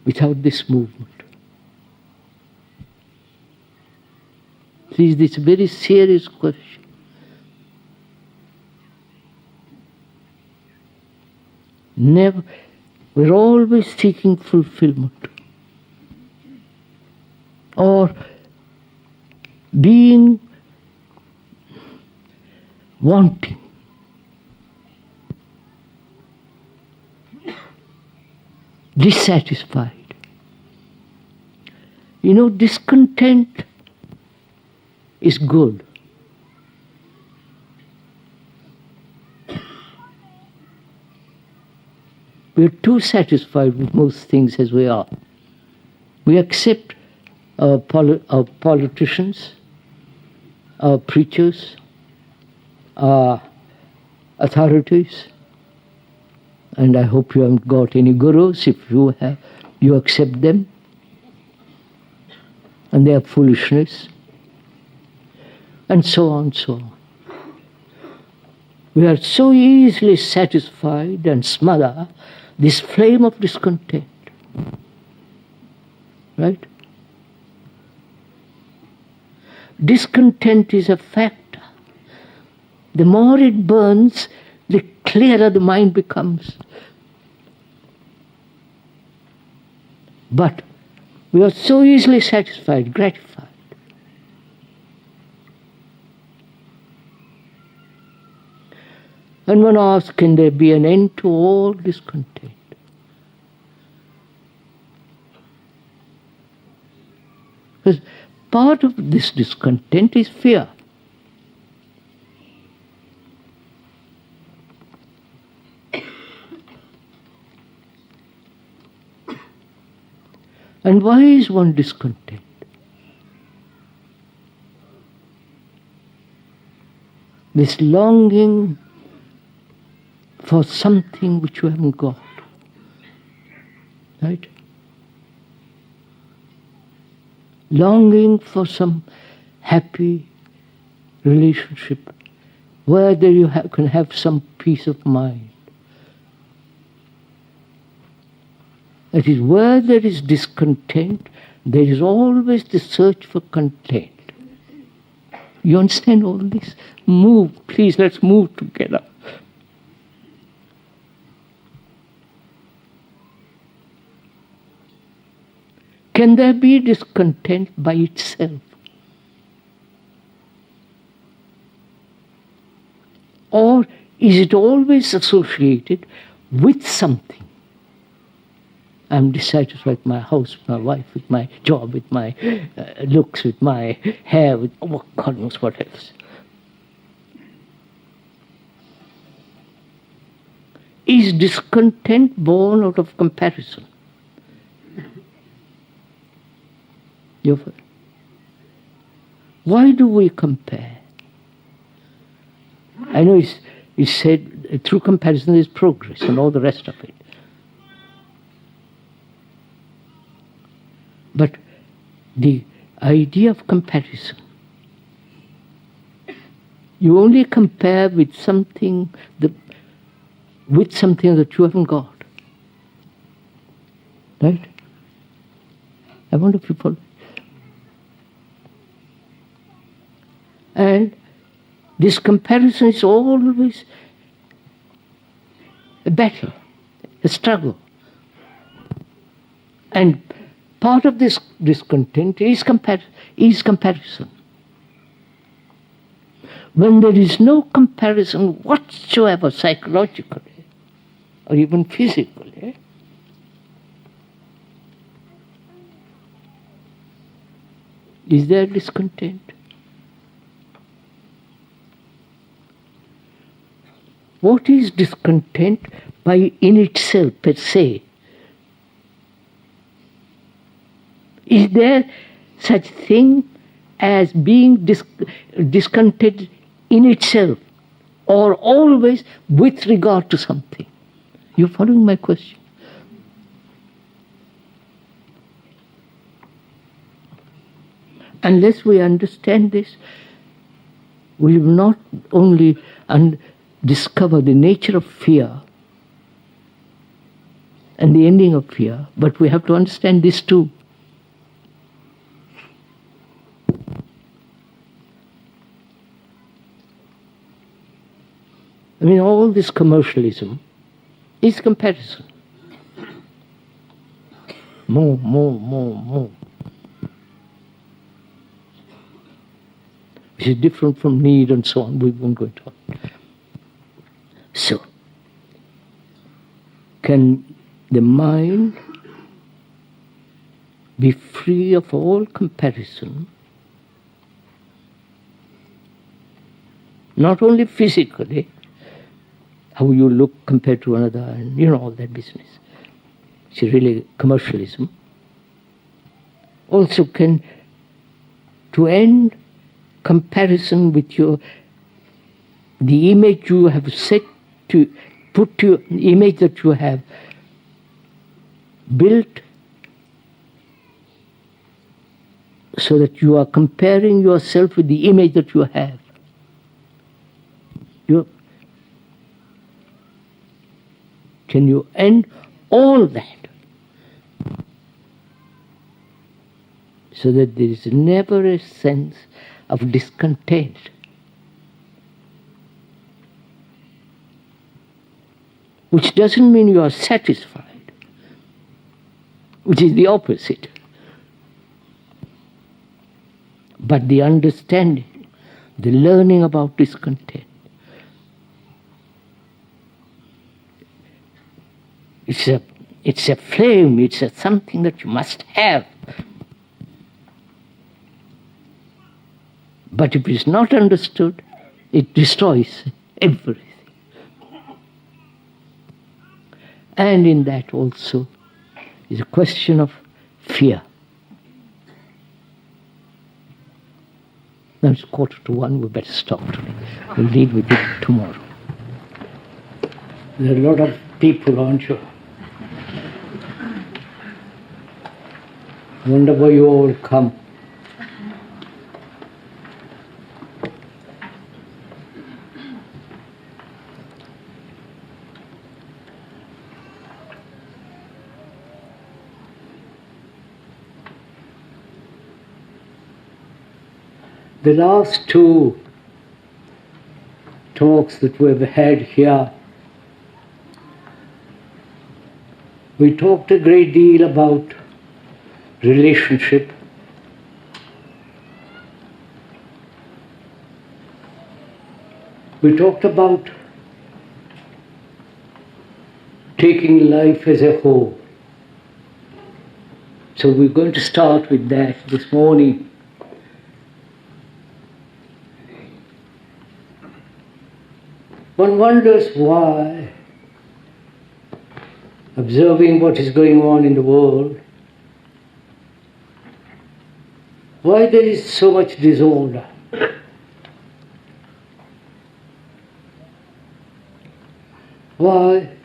without this movement? Please, this is a very serious question. Never, we're always seeking fulfillment or being wanting. Dissatisfied. Discontent is good. We are too satisfied with most things as we are. We accept our politicians, our preachers, our authorities, And I hope you haven't got any gurus. If you have, you accept them. And their foolishness. And so on, so on. We are so easily satisfied and smother this flame of discontent. Right? Discontent is a factor. The more it burns, the clearer the mind becomes. But we are so easily satisfied, gratified. And one asks, can there be an end to all discontent? Because part of this discontent is fear. And why is one discontent? This longing for something which you haven't got. Right? Longing for some happy relationship where you can have some peace of mind. That is, where there is discontent, there is always the search for content. You understand all this? Move, please, let's move together. Can there be discontent by itself? Or is it always associated with something? I'm dissatisfied with my house, with my wife, with my job, with my looks, with my hair, with God knows what else. Is discontent born out of comparison? Why do we compare? I know it's said through comparison is progress and all the rest of it. But the idea of comparison, you only compare with something that you haven't got. Right? I wonder if you follow. And this comparison is always a battle, a struggle. And part of this discontent is comparison. When there is no comparison whatsoever, psychologically or even physically, is there discontent? What is discontent in itself, per se? Is there such thing as being discontented in itself, or always with regard to something? You following my question? Unless we understand this, we will not only discover the nature of fear and the ending of fear, but we have to understand this too. I mean, all this commercialism is comparison. More, more, more, more. Which is different from need and so on. We won't go into it. So, can the mind be free of all comparison? Not only physically, how you look compared to another, and all that business. It's really commercialism. Also to end comparison with the image you have set put your image that you have built so that you are comparing yourself with the image that you have. Can you end all that so that there is never a sense of discontent? Which doesn't mean you are satisfied, which is the opposite. But the understanding, the learning about discontent, it's a flame, it's something that you must have. But if it's not understood, it destroys everything. And in that also is a question of fear. Now it's 1:45, we better stop today. We'll deal with it tomorrow. There are a lot of people, aren't you? I wonder why you all come. The last two talks that we've had here, we talked a great deal about relationship. We talked about taking life as a whole. So we're going to start with that this morning. One wonders why, observing what is going on in the world, why there is so much disorder. Why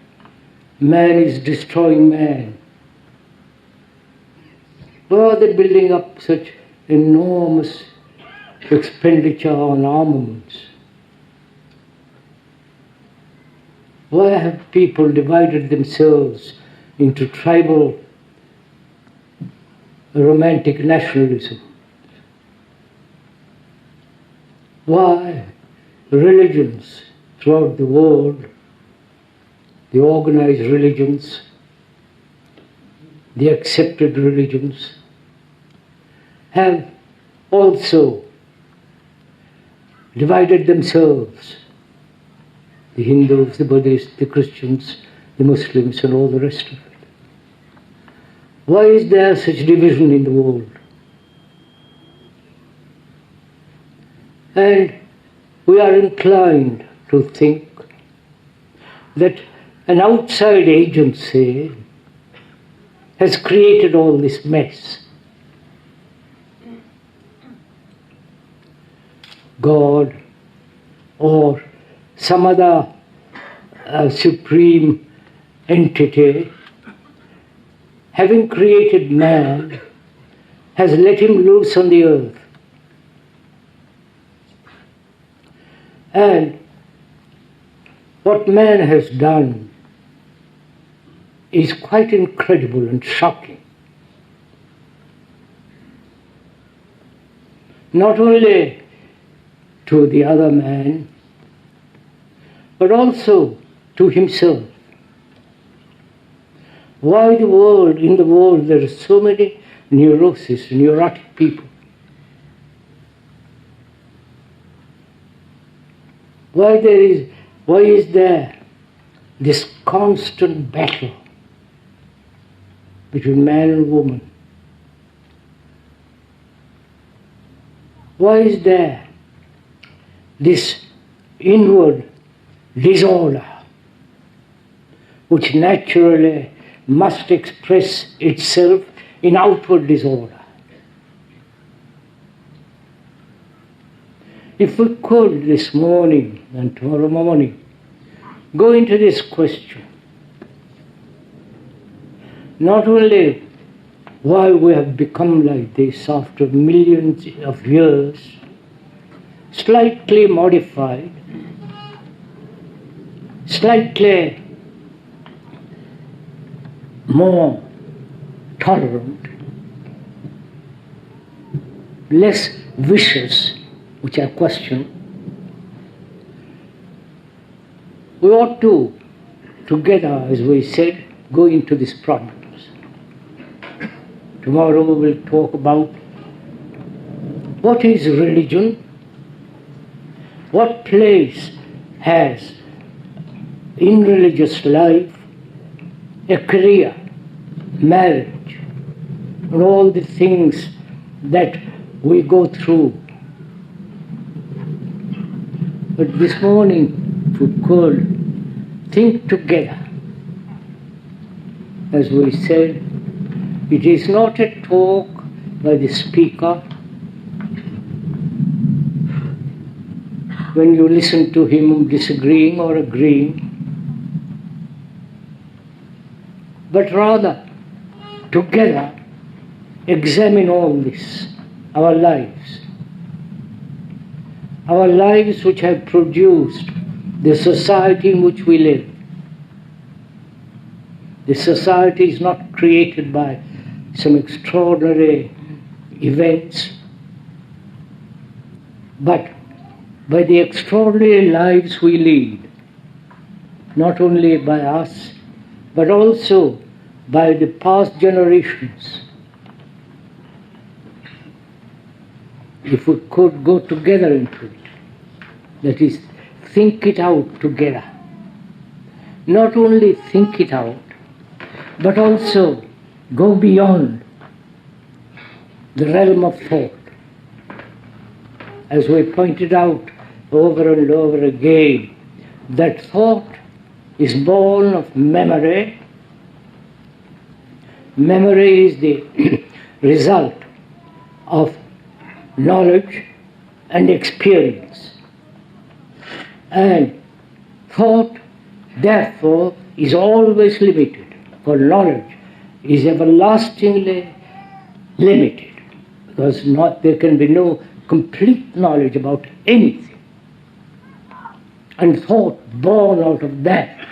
man is destroying man. Why are they building up such enormous expenditure on armaments? Why have people divided themselves into tribal romantic nationalism? Why religions throughout the world, the organized religions, the accepted religions, have also divided themselves? The Hindus, the Buddhists, the Christians, the Muslims, and all the rest of it. Why is there such division in the world? And we are inclined to think that an outside agency has created all this mess. God or some other supreme entity, having created man, has let him loose on the earth. And what man has done is quite incredible and shocking. Not only to the other man, but also to himself. Why in the world there are so many neurosis, neurotic people? Why is there this constant battle between man and woman? Why is there this inward disorder, which naturally must express itself in outward disorder? If we could this morning and tomorrow morning go into this question. Not only why we have become like this after millions of years, slightly modified, slightly more tolerant, less vicious, which I question. We ought to, together, as we said, go into these problems. Tomorrow we will talk about what is religion, what place has in religious life a career, marriage, and all the things that we go through. But this morning, if we could think together, as we said, it is not a talk by the speaker. When you listen to him disagreeing or agreeing, but rather together examine all this, our lives which have produced the society in which we live. The society is not created by some extraordinary events, but by the extraordinary lives we lead, not only by us, but also by the past generations. If we could go together into it, that is, think it out together. Not only think it out, but also go beyond the realm of thought. As we pointed out over and over again, that thought is born of memory. Memory is the result of knowledge and experience. And thought, therefore, is always limited, for knowledge is everlastingly limited, because there can be no complete knowledge about anything. And thought born out of that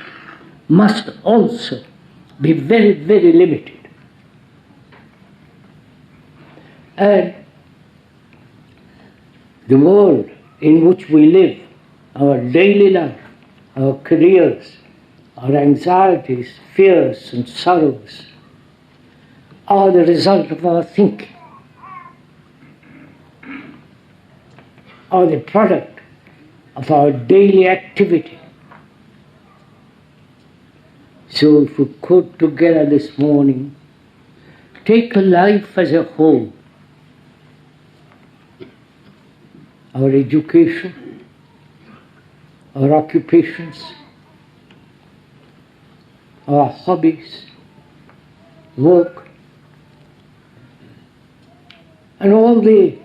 must also be very, very limited. And the world in which we live, our daily life, our careers, our anxieties, fears and sorrows are the result of our thinking, are the product of our daily activity. So if we could together this morning take life as a whole, our education, our occupations, our hobbies, work, and all the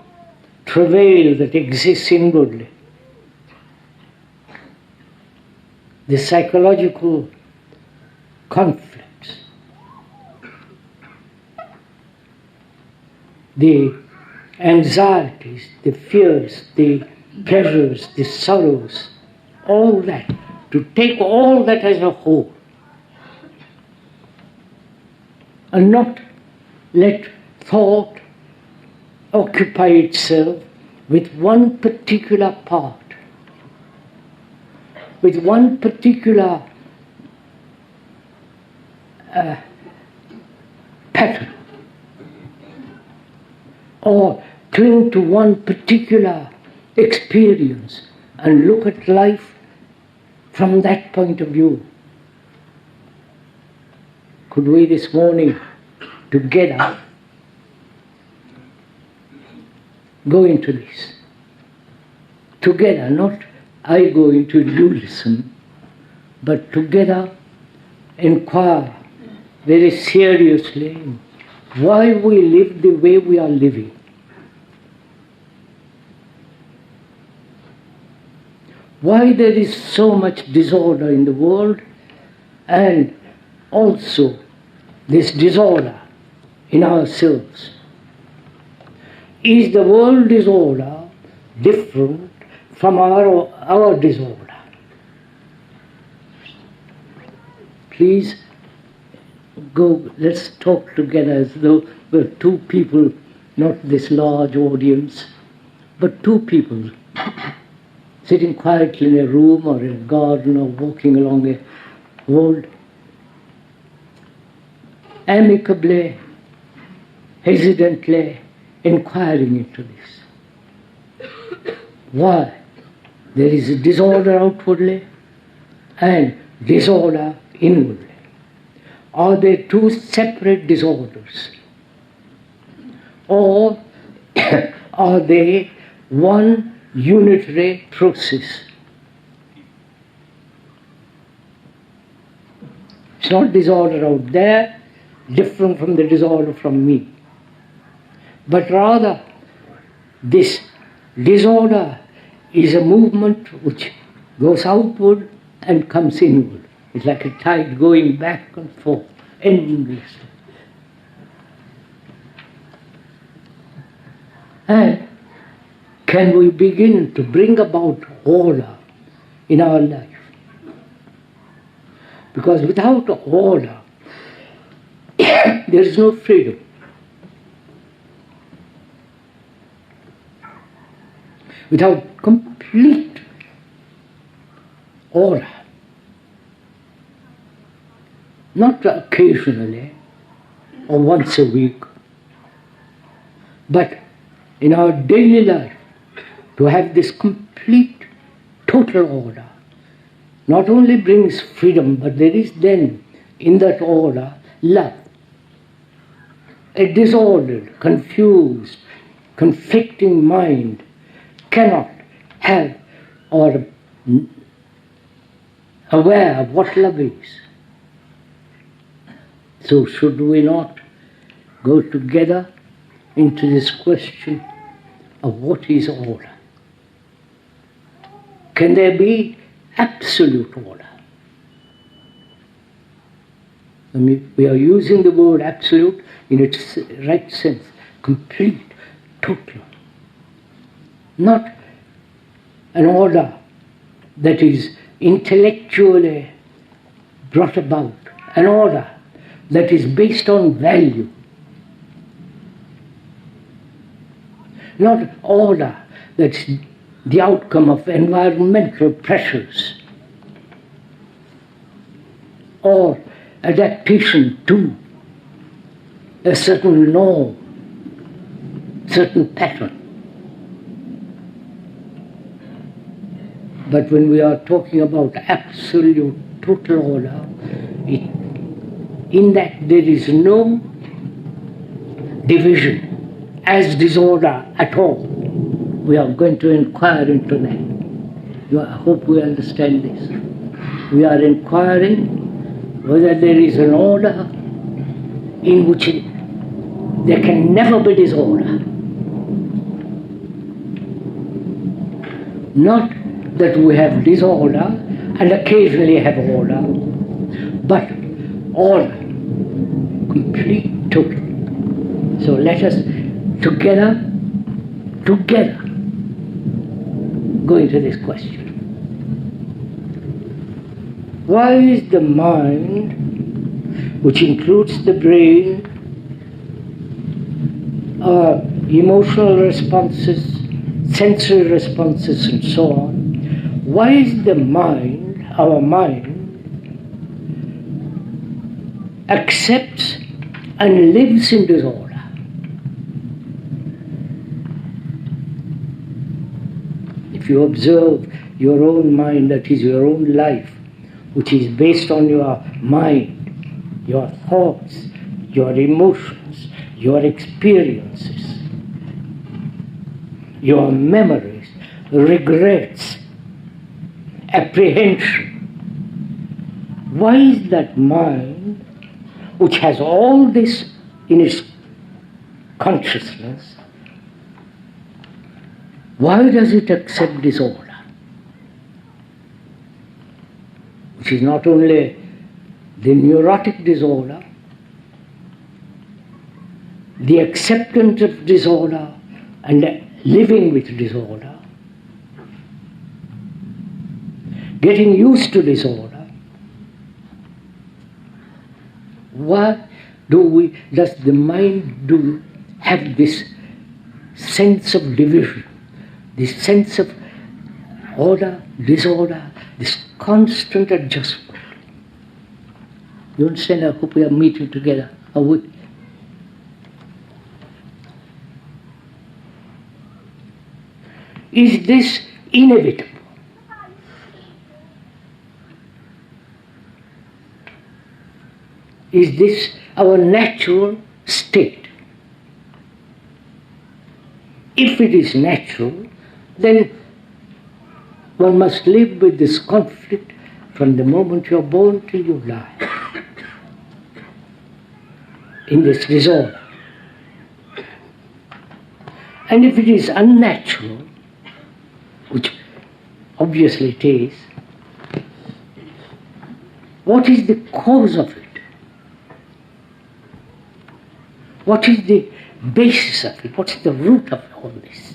travail that exists inwardly, the psychological conflicts, the anxieties, the fears, the pleasures, the sorrows, all that, to take all that as a whole and not let thought occupy itself with one particular part, with one particular pattern, or cling to one particular experience and look at life from that point of view. Could we this morning together go into this? Together, not I go into it, you listen, but together inquire very seriously why we live the way we are living. why there is so much disorder in the world, and also this disorder in ourselves. Is the world disorder different from our disorder? Please go, let's talk together as though we're two people, not this large audience, but two people sitting quietly in a room or in a garden or walking along a road, amicably, hesitantly inquiring into this. Why? There is a disorder outwardly and disorder inwardly. Are they two separate disorders? Or are they one unitary process? It's not disorder out there, different from the disorder from me. But rather, this disorder is a movement which goes outward and comes inward. It's like a tide going back and forth, endlessly. And can we begin to bring about order in our life? Because without order, there is no freedom. Without complete order, not occasionally or once a week, but in our daily life, to have this complete, total order, not only brings freedom, but there is then, in that order, love. A disordered, confused, conflicting mind cannot have or aware of what love is. So should we not go together into this question of what is order? Can there be absolute order? I mean, we are using the word absolute in its right sense, complete, total. Not an order that is intellectually brought about, an order that is based on value. Not order that's the outcome of environmental pressures or adaptation to a certain norm, certain pattern. But when we are talking about absolute total order, in that there is no division as disorder at all. We are going to inquire into that. I hope we understand this. We are inquiring whether there is an order in which there can never be disorder. Not that we have disorder and occasionally have order, but order, complete, total. So let us together go into this question. Why is the mind, which includes the brain, our emotional responses, sensory responses and so on, why is the mind, our mind, accepts and lives in disorder? If you observe your own mind, that is your own life, which is based on your mind, your thoughts, your emotions, your experiences, your memories, regrets, apprehension. Why is that mind, which has all this in its consciousness, why does it accept disorder? which is not only the neurotic disorder, the acceptance of disorder and living with disorder, getting used to disorder. Why does the mind have this sense of division, this sense of order, disorder, this constant adjustment? You understand? I hope we are meeting together. Are we? Is this inevitable? Is this our natural state? If it is natural, then one must live with this conflict from the moment you are born till you die, in this disorder. And if it is unnatural, which obviously it is, what is the cause of it? What is the basis of it? What's the root of all this?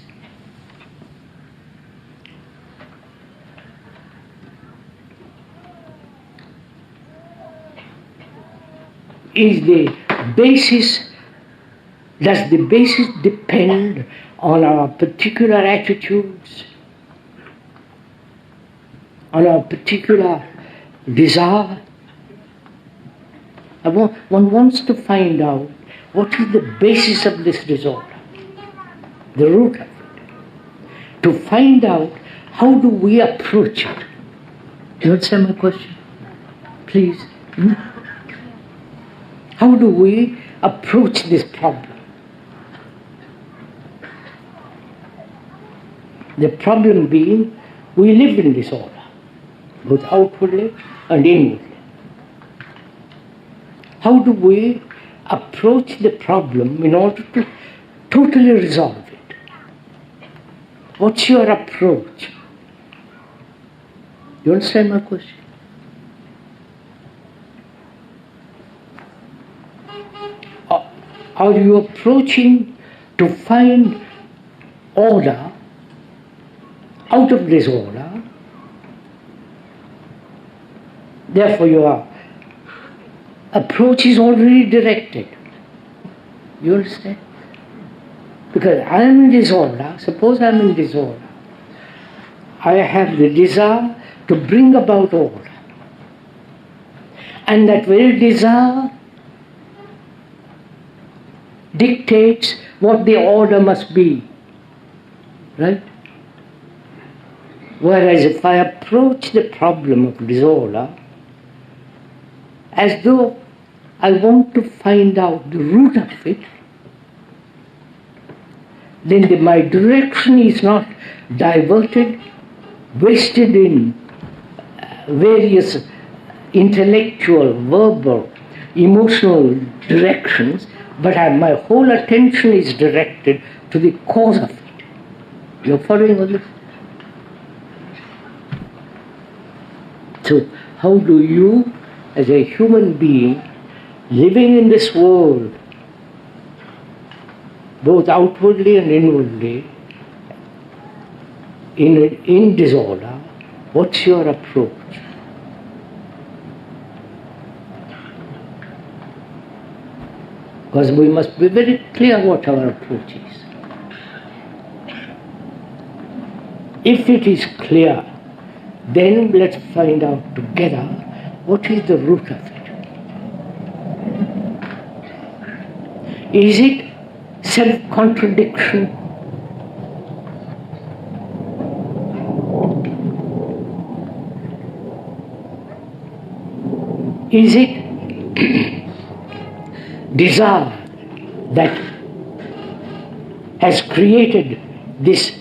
Does the basis depend on our particular attitudes, on our particular desire? One wants to find out what is the basis of this disorder, the root of it, to find out how do we approach it. Do you understand my question? Please. How do we approach this problem? The problem being, we live in disorder, both outwardly and inwardly. How do we approach the problem in order to totally resolve it? What's your approach? You understand my question? Are you approaching to find order out of disorder? Therefore your approach is already directed. You understand? Because I am in disorder, suppose I am in disorder, I have the desire to bring about order. And that very desire dictates what the order must be. Right? Whereas if I approach the problem of disorder as though I want to find out the root of it, then my direction is not diverted, wasted in various intellectual, verbal, emotional directions, but my whole attention is directed to the cause of it. You're following all this? So how do you, as a human being, living in this world, both outwardly and inwardly, in disorder, what's your approach? Because we must be very clear what our approach is. If it is clear, then let's find out together what is the root of it. Is it self-contradiction? Is it desire that has created this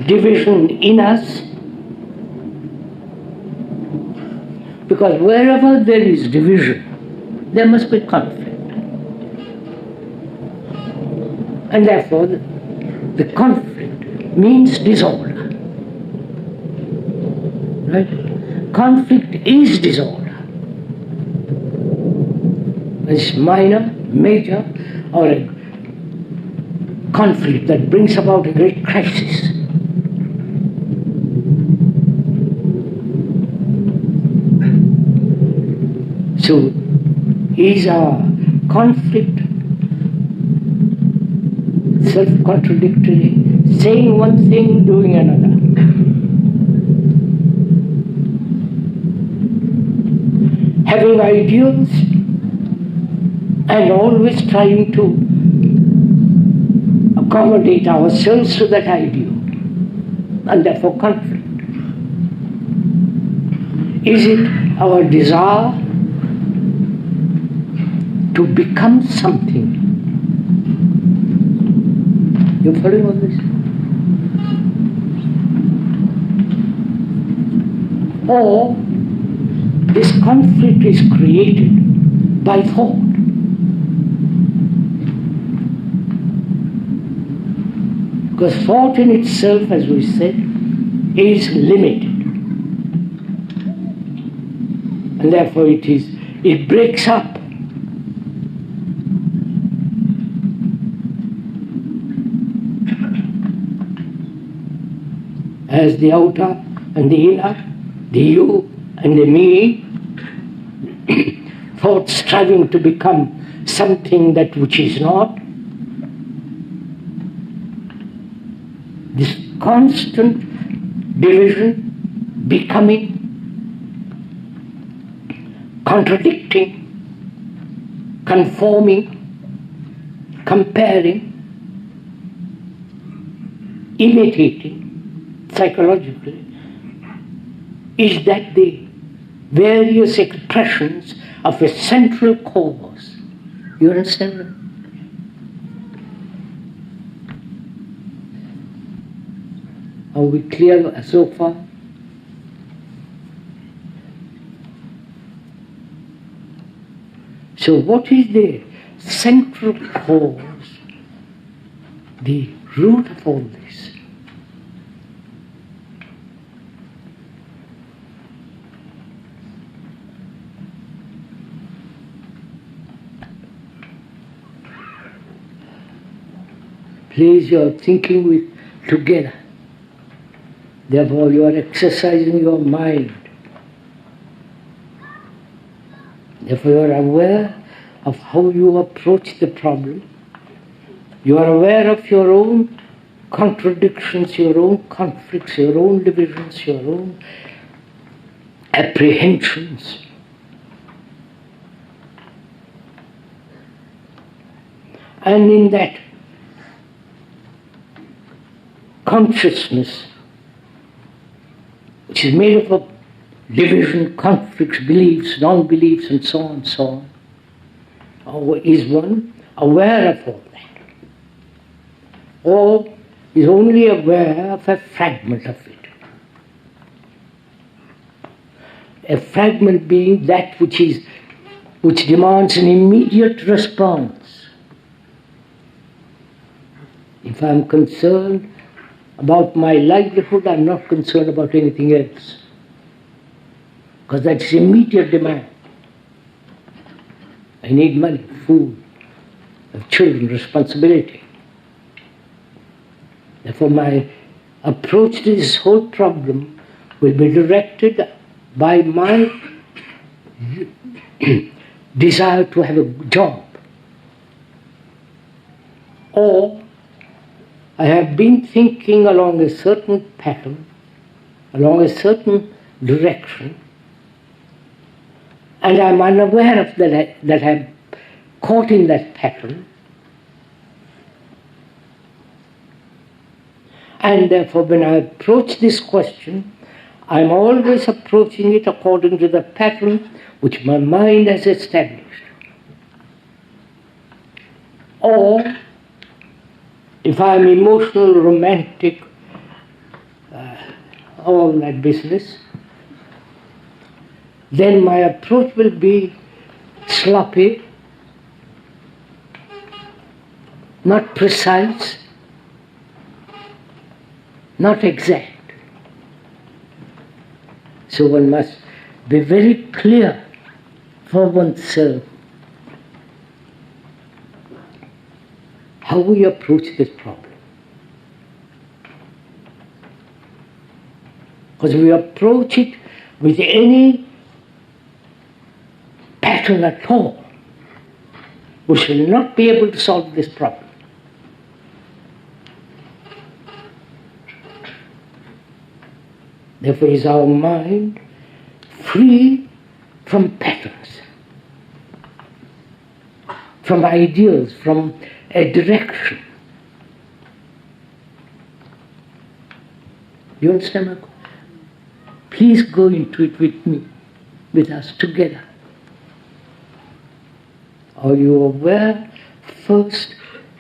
division in us? Because wherever there is division, there must be conflict. And therefore, the conflict means disorder. Right? conflict is disorder. It's minor, major, or a conflict that brings about a great crisis. So, is our conflict self-contradictory, saying one thing, doing another? Having ideals and always trying to accommodate ourselves to that ideal, and therefore conflict. Is it our desire to become something? You following all this? Or this conflict is created by thought. Because thought in itself, as we said, is limited. And therefore it breaks up. As the outer and the inner, the you and the me, thought striving to become something that which is not. This constant division, becoming, contradicting, conforming, comparing, imitating, psychologically, is that the various expressions of a central cause. You understand? Are we clear so far? So what is the central cause, the root of all this? Please, you are thinking together. Therefore, you are exercising your mind. Therefore, you are aware of how you approach the problem. You are aware of your own contradictions, your own conflicts, your own divisions, your own apprehensions. And in that consciousness, which is made up of division, conflicts, beliefs, non-beliefs, and so on, is one aware of all that? Or is only aware of a fragment of it? A fragment being that which demands an immediate response. If I am concerned about my livelihood, I am not concerned about anything else. Because that's immediate demand. I need money, food, I have children, responsibility. Therefore my approach to this whole problem will be directed by my desire to have a job. Or I have been thinking along a certain pattern, along a certain direction, and I am unaware of that I am caught in that pattern. And therefore, when I approach this question, I am always approaching it according to the pattern which my mind has established. Or, if I am emotional, romantic, all that business, then my approach will be sloppy, not precise, not exact. So one must be very clear for oneself how we approach this problem. Because we approach it with any pattern at all, we shall not be able to solve this problem. Therefore is our mind free from patterns, from ideas, from a direction. You understand my question? Please go into it with me, with us together. Are you aware first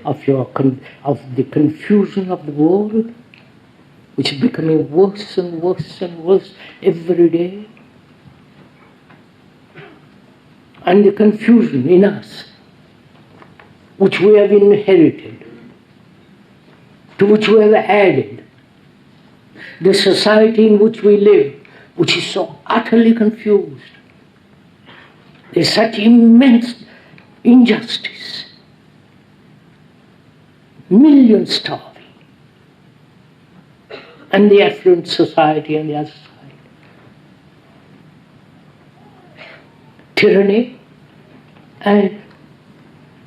of the confusion of the world, which is becoming worse and worse and worse every day? And the confusion in us, which we have inherited, to which we have added, the society in which we live, which is so utterly confused. There's such immense injustice. Millions starving. And the affluent society on the other side. Tyranny and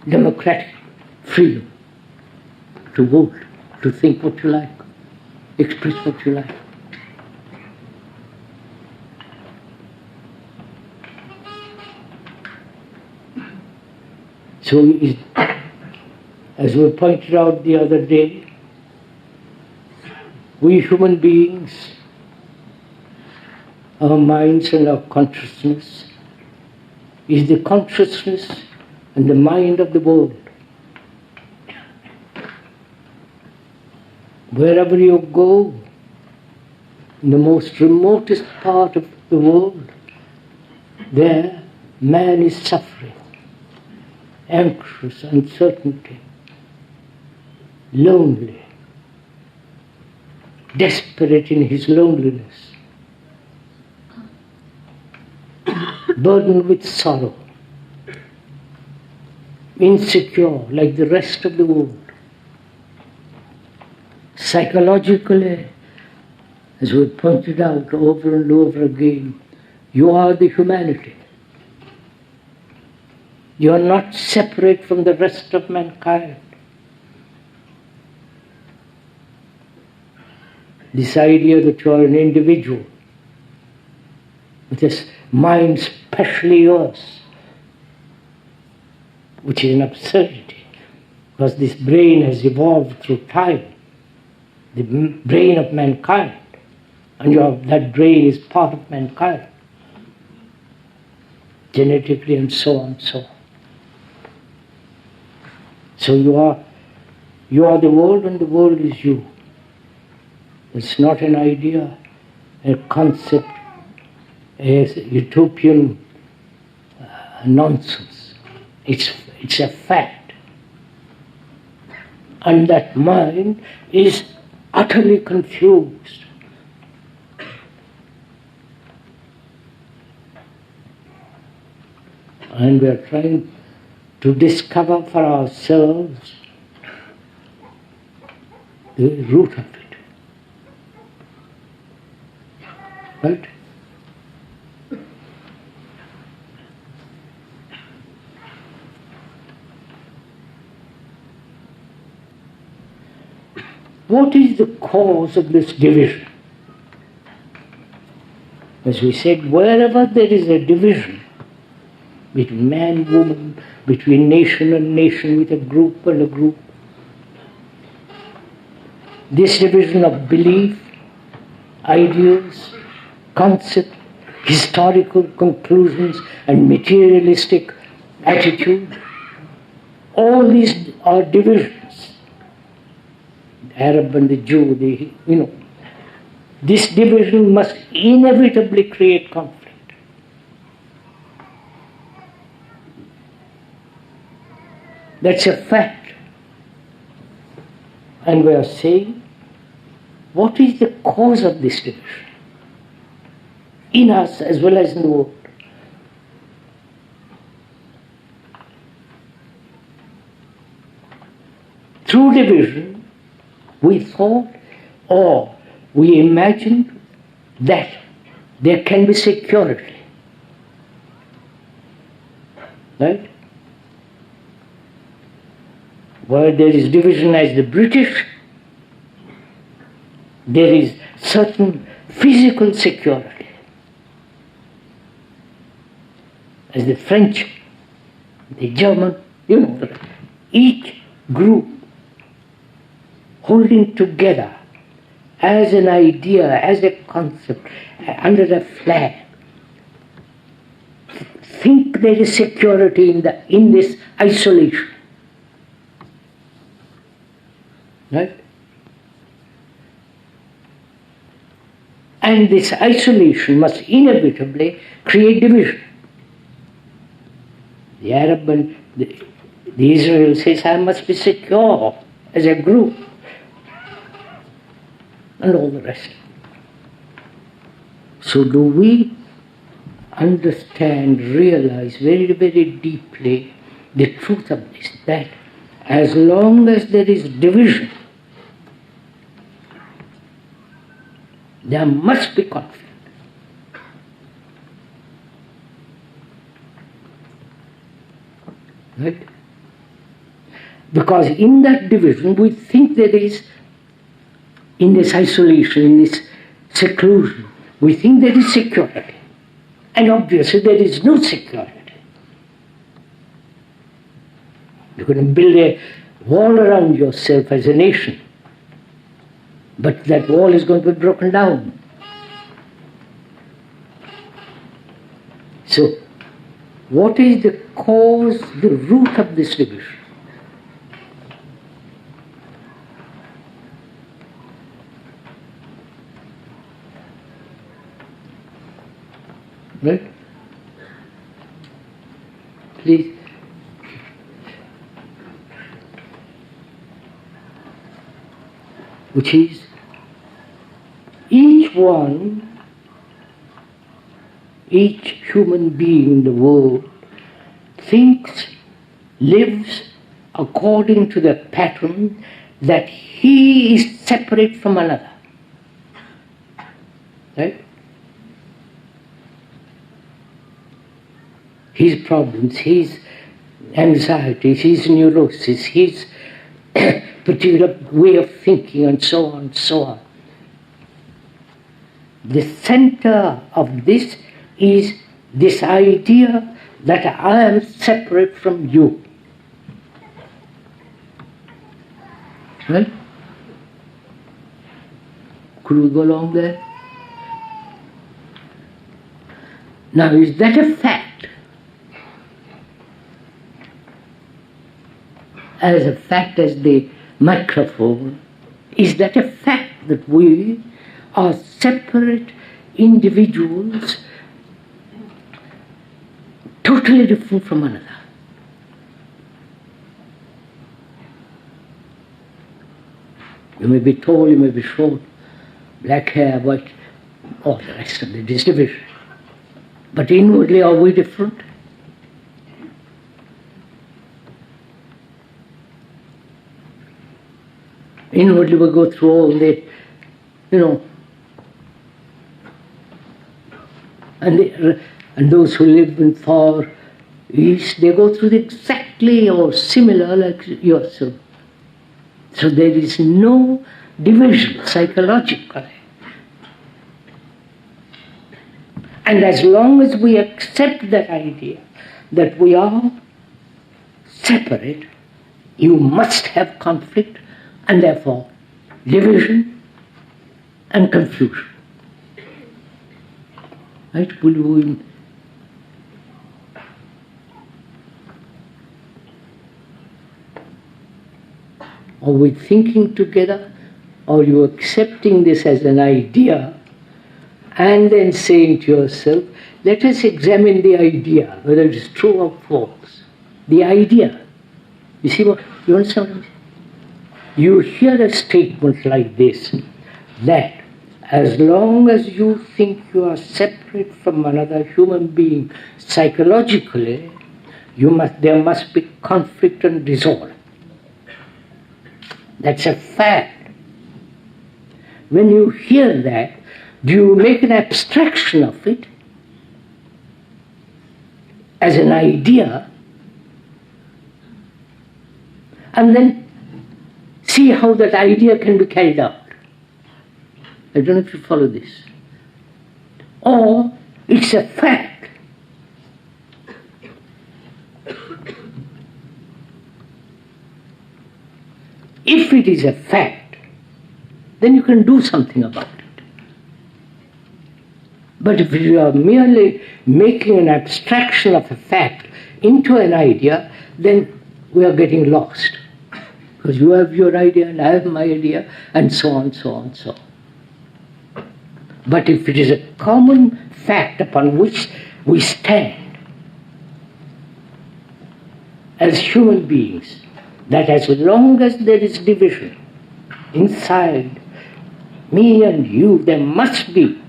democratic freedom to vote, to think what you like, express what you like. So, as we pointed out the other day, we human beings, our minds and our consciousness is the consciousness and the mind of the world. Wherever you go, in the most remotest part of the world, there man is suffering, anxious, uncertainty, lonely, desperate in his loneliness, burdened with sorrow, insecure like the rest of the world. Psychologically, as we pointed out over and over again, you are the humanity. You are not separate from the rest of mankind. This idea that you are an individual with a mind specially yours, which is an absurdity, because this brain has evolved through time, the brain of mankind, and that brain is part of mankind, genetically and so on and so on. So you are the world and the world is you. It's not an idea, a concept, a utopian nonsense. It's a fact. And that mind is utterly confused. And we are trying to discover for ourselves the root of it. Right? What is the cause of this division? As we said, wherever there is a division between man and woman, between nation and nation, with a group and a group, this division of belief, ideas, concept, historical conclusions and materialistic attitude, all these are divisions. The Arab and the Jew, this division must inevitably create conflict. That's a fact. And we are saying, what is the cause of this division? in us as well as in the world. Through division, we thought or we imagined that there can be security. Right? Where there is division as the British, there is certain physical security. As the French, the German, each group holding together as an idea, as a concept, under a flag. Think there is security in this isolation. Right? And this isolation must inevitably create division. The Arab and the Israel says, I must be secure as a group. And all the rest. So do we understand, realize very, very deeply the truth of this, that as long as there is division, there must be conflict. Right? Because in that division we think there is, in this isolation, in this seclusion, we think there is security. And obviously there is no security. You're going to build a wall around yourself as a nation, but that wall is going to be broken down. So, what is the cause, the root of this division? Right? Please. Which is, each human being in the world thinks, lives according to the pattern that he is separate from another. Right? His problems, his anxieties, his neurosis, his particular way of thinking, and so on and so on. The center of this is this idea that I am separate from you. Right? Could we go along there? Now, is that a fact? As a fact as the microphone, is that a fact that we are separate individuals, totally different from another? You may be tall, you may be short, black hair, white, all the rest of it is division. But inwardly, are we different? Inwardly we go through all the, and those who live in far east, they go through exactly or similar like yourself. So there is no division psychologically. And as long as we accept that idea that we are separate, you must have conflict, and therefore division and confusion. Right? Are we thinking together? Or are you accepting this as an idea and then saying to yourself, let us examine the idea, whether it is true or false. The idea. You see what? You understand what I'm saying? You hear a statement like this, that As long as you think you are separate from another human being psychologically, there must be conflict and disorder. That's a fact. When you hear that, do you make an abstraction of it as an idea and then see how that idea can be carried out? I don't know if you follow this. Or it's a fact. If it is a fact, then you can do something about it. But if you are merely making an abstraction of a fact into an idea, then we are getting lost. Because you have your idea and I have my idea, and so on, so on, so on. But if it is a common fact upon which we stand as human beings, that as long as there is division inside me and you, there must be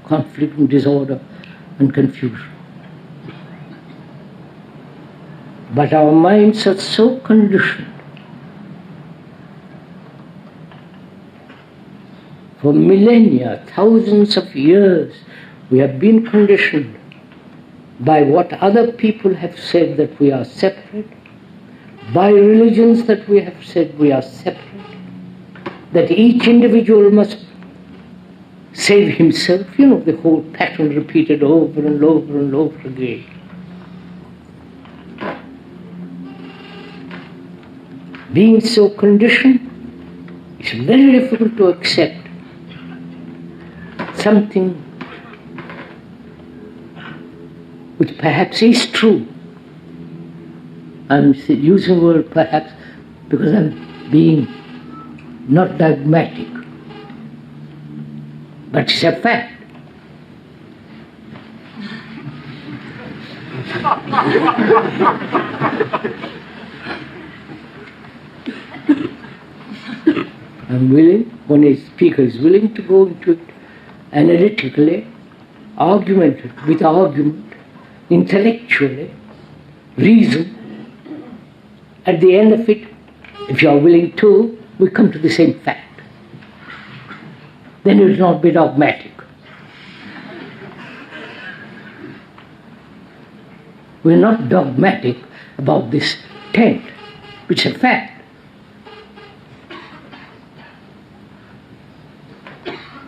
conflict and disorder and confusion. But our minds are so conditioned. For millennia, thousands of years, we have been conditioned by what other people have said that we are separate, by religions that we have said we are separate, that each individual must save himself, the whole pattern repeated over and over and over again. Being so conditioned, it's very difficult to accept something which perhaps is true. I'm using the word perhaps because I'm being not dogmatic, but it's a fact. I'm willing, when a speaker is willing to go into it analytically, with argument, intellectually, reason, at the end of it, if you are willing to, we come to the same fact. Then it will not be dogmatic. We're not dogmatic about this tent, which is a fact.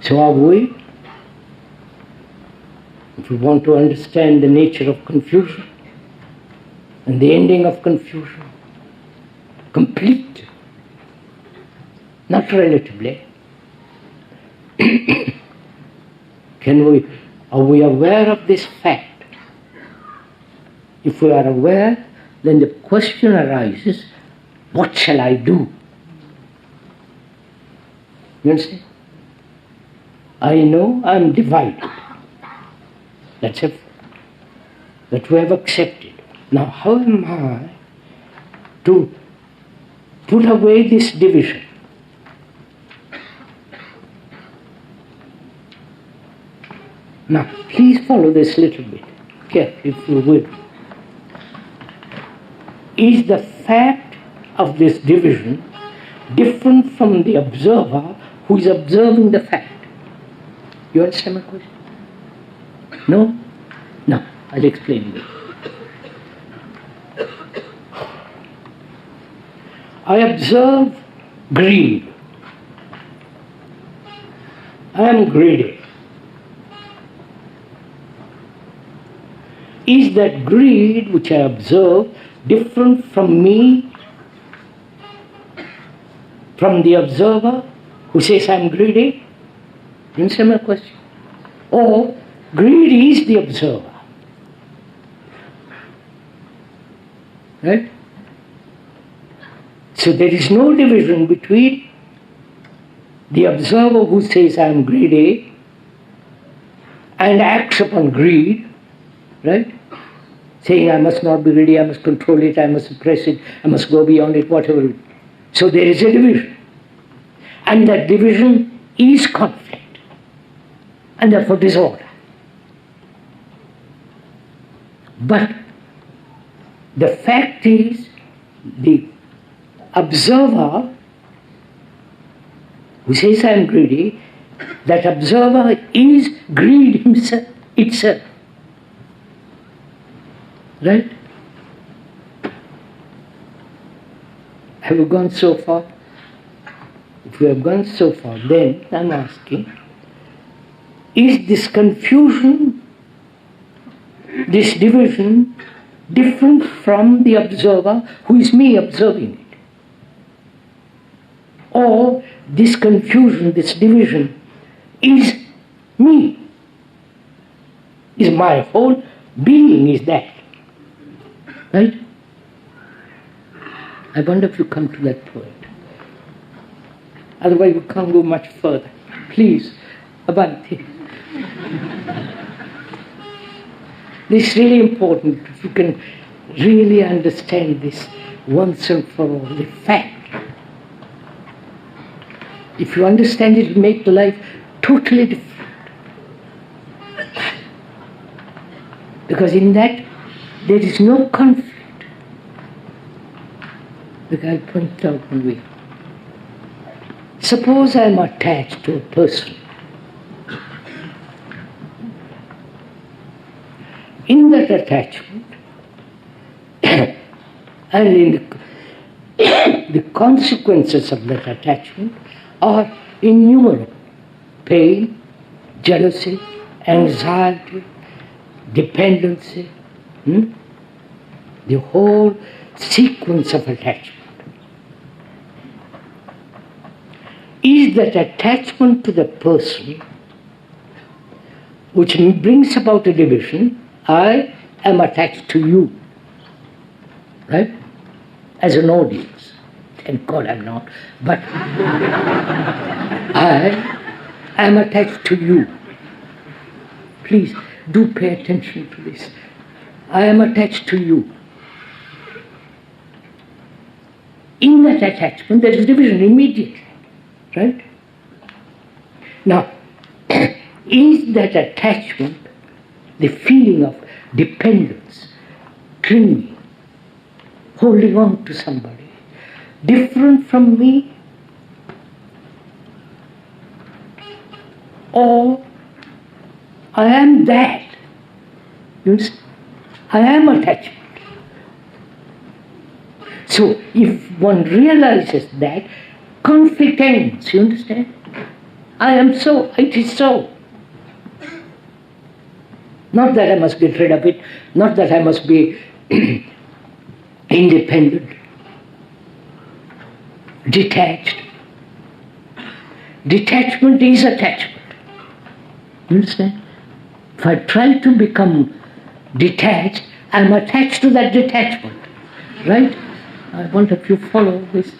So are we? If we want to understand the nature of confusion and the ending of confusion, complete, not relatively, are we aware of this fact? If we are aware, then the question arises, what shall I do? You understand? I know I'm divided. That's a fact that we have accepted. Now how am I to put away this division? Now please follow this little bit carefully, if you will. Is the fact of this division different from the observer who is observing the fact? You understand my question? No? No, I'll explain it. I observe greed. I am greedy. Is that greed which I observe different from me, from the observer who says I'm greedy? You understand my question? Or greed is the observer. Right? So there is no division between the observer who says I am greedy and acts upon greed, right? Saying I must not be greedy, I must control it, I must suppress it, I must go beyond it, whatever. So there is a division. And that division is conflict, and therefore disorder. But the fact is, the observer who says I am greedy, that observer is greed itself. Right? Have we gone so far? If we have gone so far, then I'm asking, is this confusion, this division, different from the observer who is me observing it? Or this confusion, this division is me, is my whole being, is that. Right? I wonder if you come to that point. Otherwise we can't go much further. Please, Abhanti. This is really important. If you can really understand this once and for all, the fact. If you understand it, it will make life totally different. Because in that, there is no conflict. Like I'll point out one way. Suppose I am attached to a person. In that attachment, and in the consequences of that attachment are innumerable. Pain, jealousy, anxiety, dependency, the whole sequence of attachment. Is that attachment to the person which brings about a division? I am attached to you, right? As an audience. Thank God I'm not. But I am attached to you. Please do pay attention to this. I am attached to you. In that attachment there is division immediately, right? Now, is that attachment, the feeling of dependence, clinging, holding on to somebody, different from me? Or I am that? You understand? I am attachment. So if one realizes that, conflict ends, you understand? I am so, it is so. Not that I must get rid of it, not that I must be independent, detached. Detachment is attachment. You understand? If I try to become detached, I am attached to that detachment. Right? I wonder if you follow this.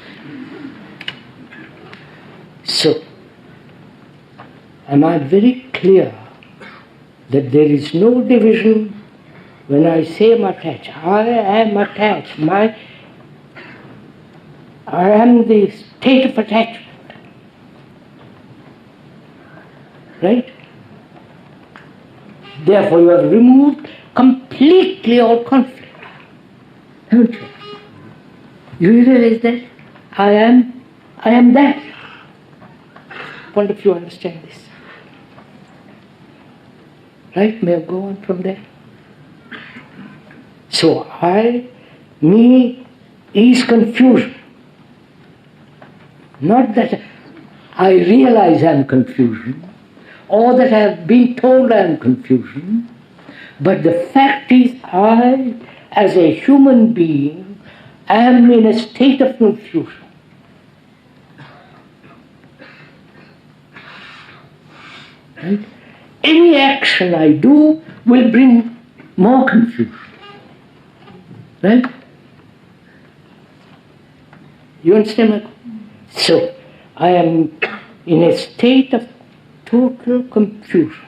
So, am I very clear that there is no division when I say I'm attached? I am attached. I am the state of attachment. Right? Therefore you have removed completely all conflict. Haven't you? You realize that? I am that. I wonder if you understand this. Right? May I go on from there? So me is confusion. Not that I realize I am confusion, or that I have been told I am confusion, but the fact is I, as a human being, am in a state of confusion. Right? Any action I do will bring more confusion. Right? You understand my point? So, I am in a state of total confusion.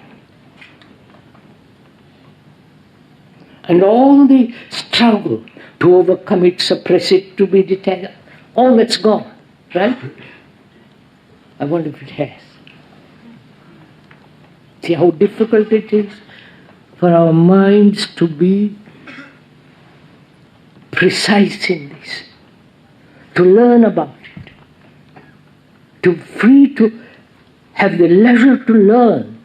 And all the struggle to overcome it, suppress it, to be detached, all that's gone. Right? I wonder if it has. See how difficult it is for our minds to be precise in this, to learn about it, to free to have the leisure to learn.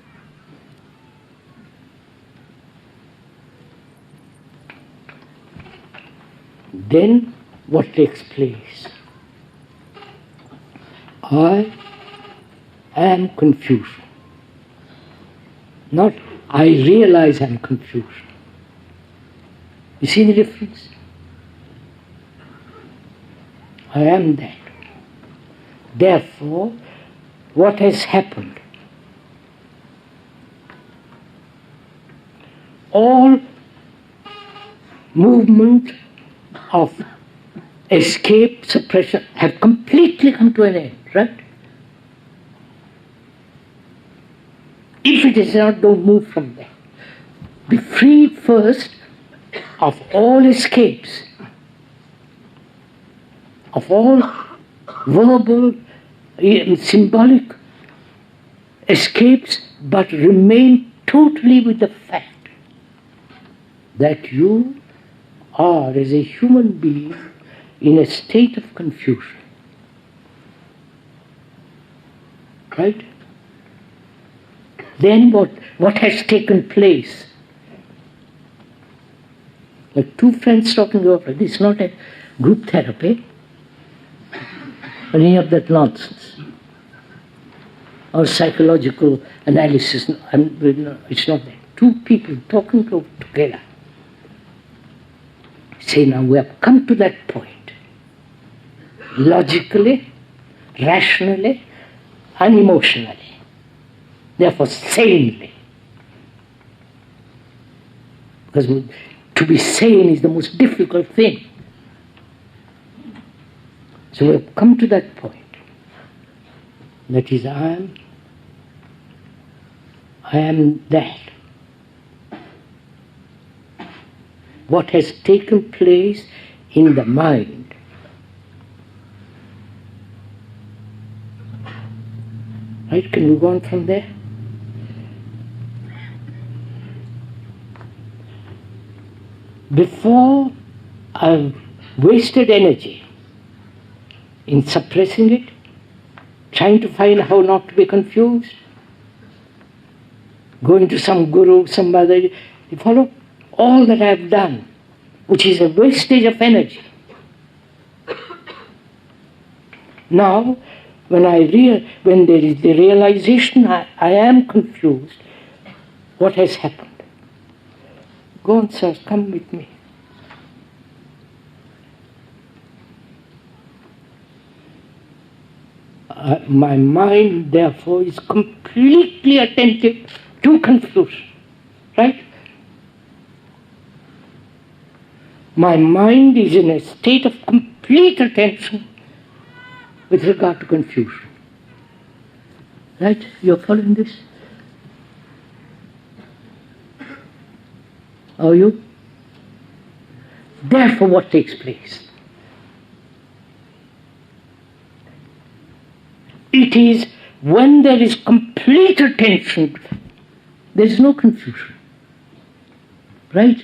Then what takes place? I am confusion. Not I realize I'm confusion. You see the difference? I am that. Therefore, what has happened? All movement of escape, suppression have completely come to an end, right? If it is not, don't move from there. Be freed first of all escapes, of all verbal, symbolic escapes, but remain totally with the fact that you are, as a human being, in a state of confusion. Right? Then what has taken place? Like two friends talking over, this is not a group therapy or any of that nonsense. Or psychological analysis, it's not that. Two people talking together. Say, now we have come to that point. Logically, rationally, and emotionally. Therefore, sanely. Because to be sane is the most difficult thing. So we have come to that point. That is, I am that. What has taken place in the mind. Right? Can we go on from there? Before I've wasted energy in suppressing it, trying to find how not to be confused, going to some guru, somebody, you follow all that I've done, which is a wastage of energy. Now, when there is the realization I am confused, what has happened? Go on, sir, come with me. My mind, therefore, is completely attentive to confusion. Right? My mind is in a state of complete attention with regard to confusion. Right? You're following this? Are you? Therefore, what takes place? It is when there is complete attention, there is no confusion. Right?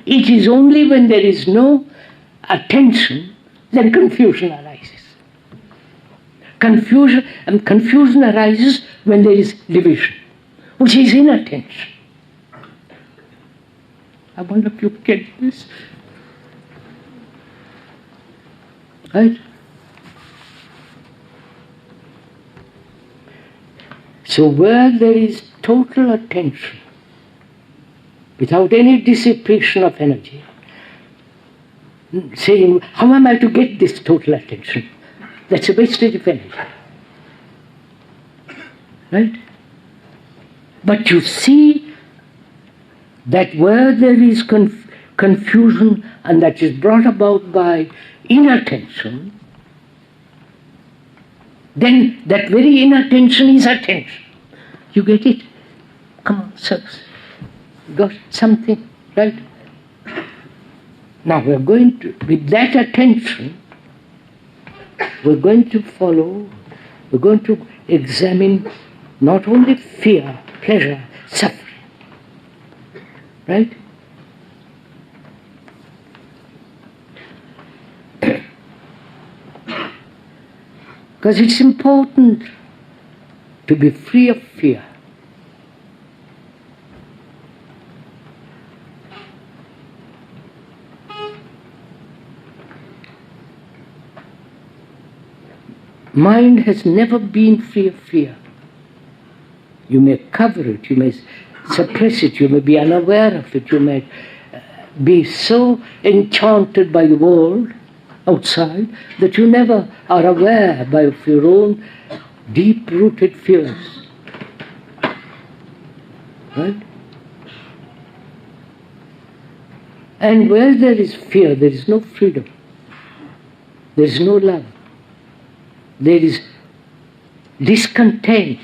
It is only when there is no attention that confusion arises. Confusion arises when there is division, which is inattention. I wonder if you get this. Right? So where there is total attention, without any dissipation of energy, saying, how am I to get this total attention? That's a wastage of energy. Right? But you see that where there is confusion and that is brought about by inattention, then that very inattention is attention. You get it? Come on, sirs. Got something, right? Now we're going to, with that attention, we're going to follow We're going to examine not only fear, pleasure, suffering. Right? Because it's important to be free of fear. Mind has never been free of fear. You may cover it, you may suppress it, you may be unaware of it, you may be so enchanted by the world outside that you never are aware of your own deep-rooted fears. Right? And where there is fear, there is no freedom. There is no love. There is discontent.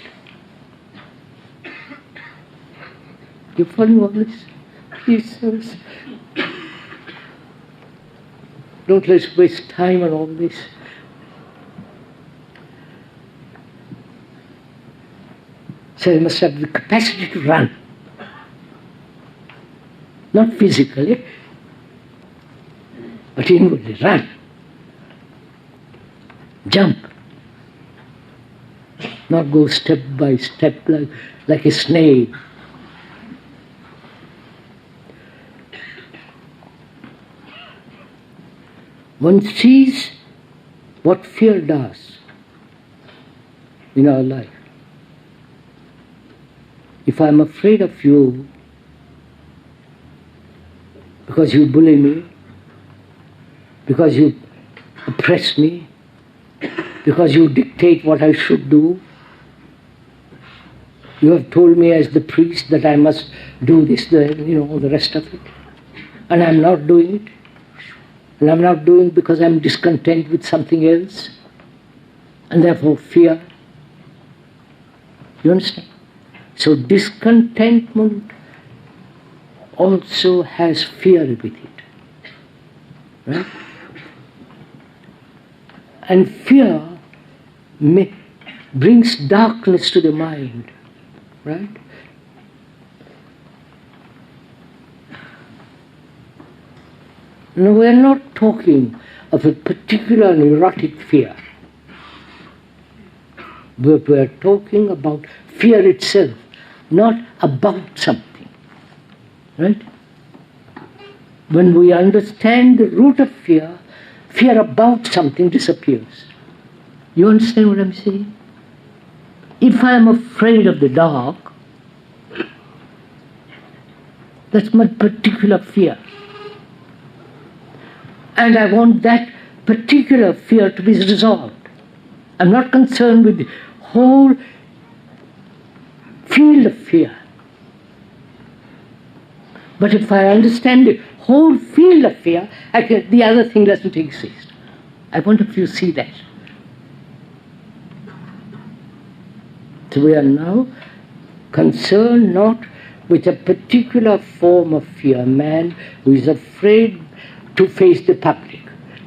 You follow all this? Please, sirs. Don't let's waste time on all this. So you must have the capacity to run. Not physically, but inwardly. Run. Jump. Not go step by step like a snail. One sees what fear does in our life. If I'm afraid of you because you bully me, because you oppress me, because you dictate what I should do, you have told me as the priest that I must do this, the rest of it, and I'm not doing it. And I'm not doing it because I'm discontent with something else, and therefore fear. You understand? So discontentment also has fear with it. Right? And fear brings darkness to the mind. Right? No, we are not talking of a particular neurotic fear. But we are talking about fear itself, not about something. Right? When we understand the root of fear, fear about something disappears. You understand what I'm saying? If I am afraid of the dark, that's my particular fear. And I want that particular fear to be resolved. I'm not concerned with the whole field of fear. But if I understand the whole field of fear, the other thing doesn't exist. I wonder if you see that. So we are now concerned not with a particular form of fear. A man who is afraid to face the public.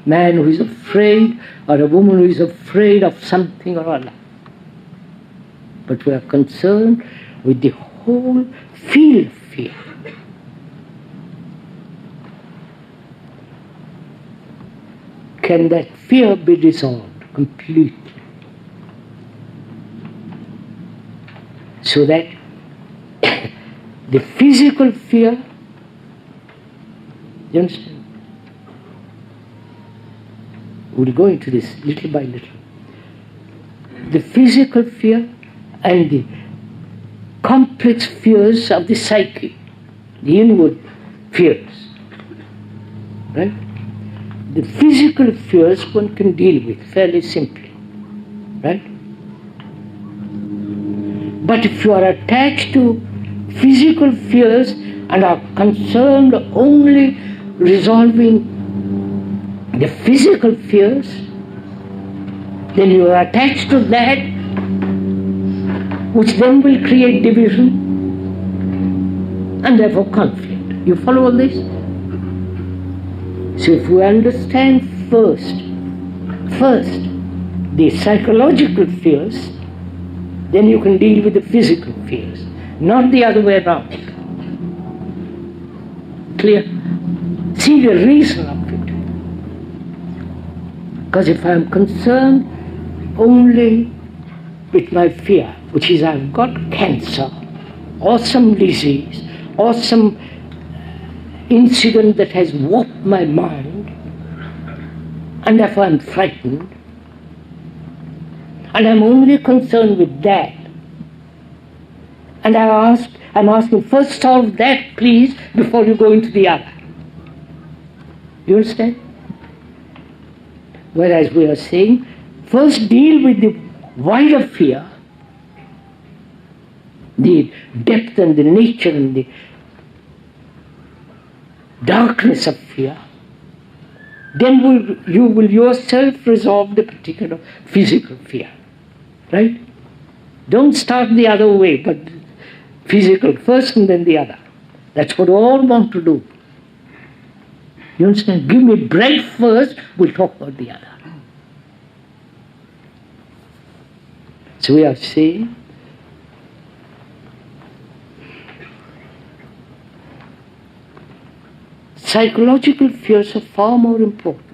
Man who is afraid, or a woman who is afraid of something or other. But we are concerned with the whole field of fear. Can that fear be dissolved completely? So that the physical fear, you understand? We'll go into this little by little. The physical fear and the complex fears of the psyche, the inward fears. Right? The physical fears one can deal with fairly simply. Right? But if you are attached to physical fears and are concerned only resolving the physical fears, then you are attached to that, which then will create division and therefore conflict. You follow all this? So if we understand first the psychological fears, then you can deal with the physical fears, not the other way around. Clear? See the reason of it. Because if I am concerned only with my fear, which is I've got cancer, or some disease, or some incident that has warped my mind, and therefore I'm frightened, and I'm only concerned with that, and I'm asking, first solve that please before you go into the other. You understand? Whereas we are saying, first deal with the wider fear, the depth and the nature and the darkness of fear, then you will yourself resolve the particular physical fear. Right? Don't start the other way, but physical first and then the other. That's what we all want to do. You understand? Give me bread first, we'll talk about the other. So we are saying, psychological fears are far more important.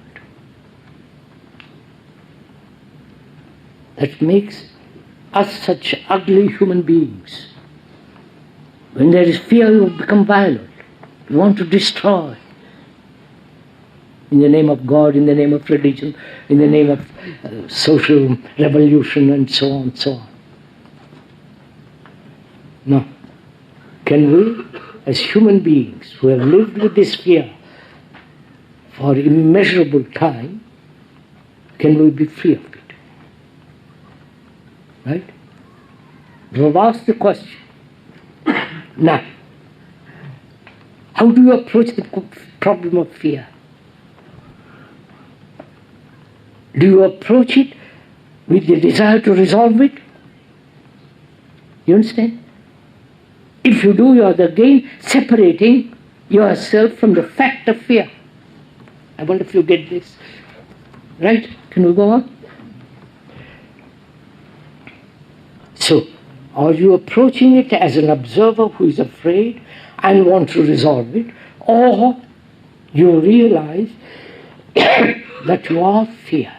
That makes us such ugly human beings. When there is fear, you become violent. You want to destroy. In the name of God, in the name of religion, in the name of social revolution, and so on and so on. No. Can we, as human beings who have lived with this fear for immeasurable time, can we be free of it? Right? You have asked the question. Now, how do you approach the problem of fear? Do you approach it with the desire to resolve it? You understand? If you do, you are again separating yourself from the fact of fear. I wonder if you get this. Right? Can we go on? So, are you approaching it as an observer who is afraid and wants to resolve it? Or you realize that you are fear?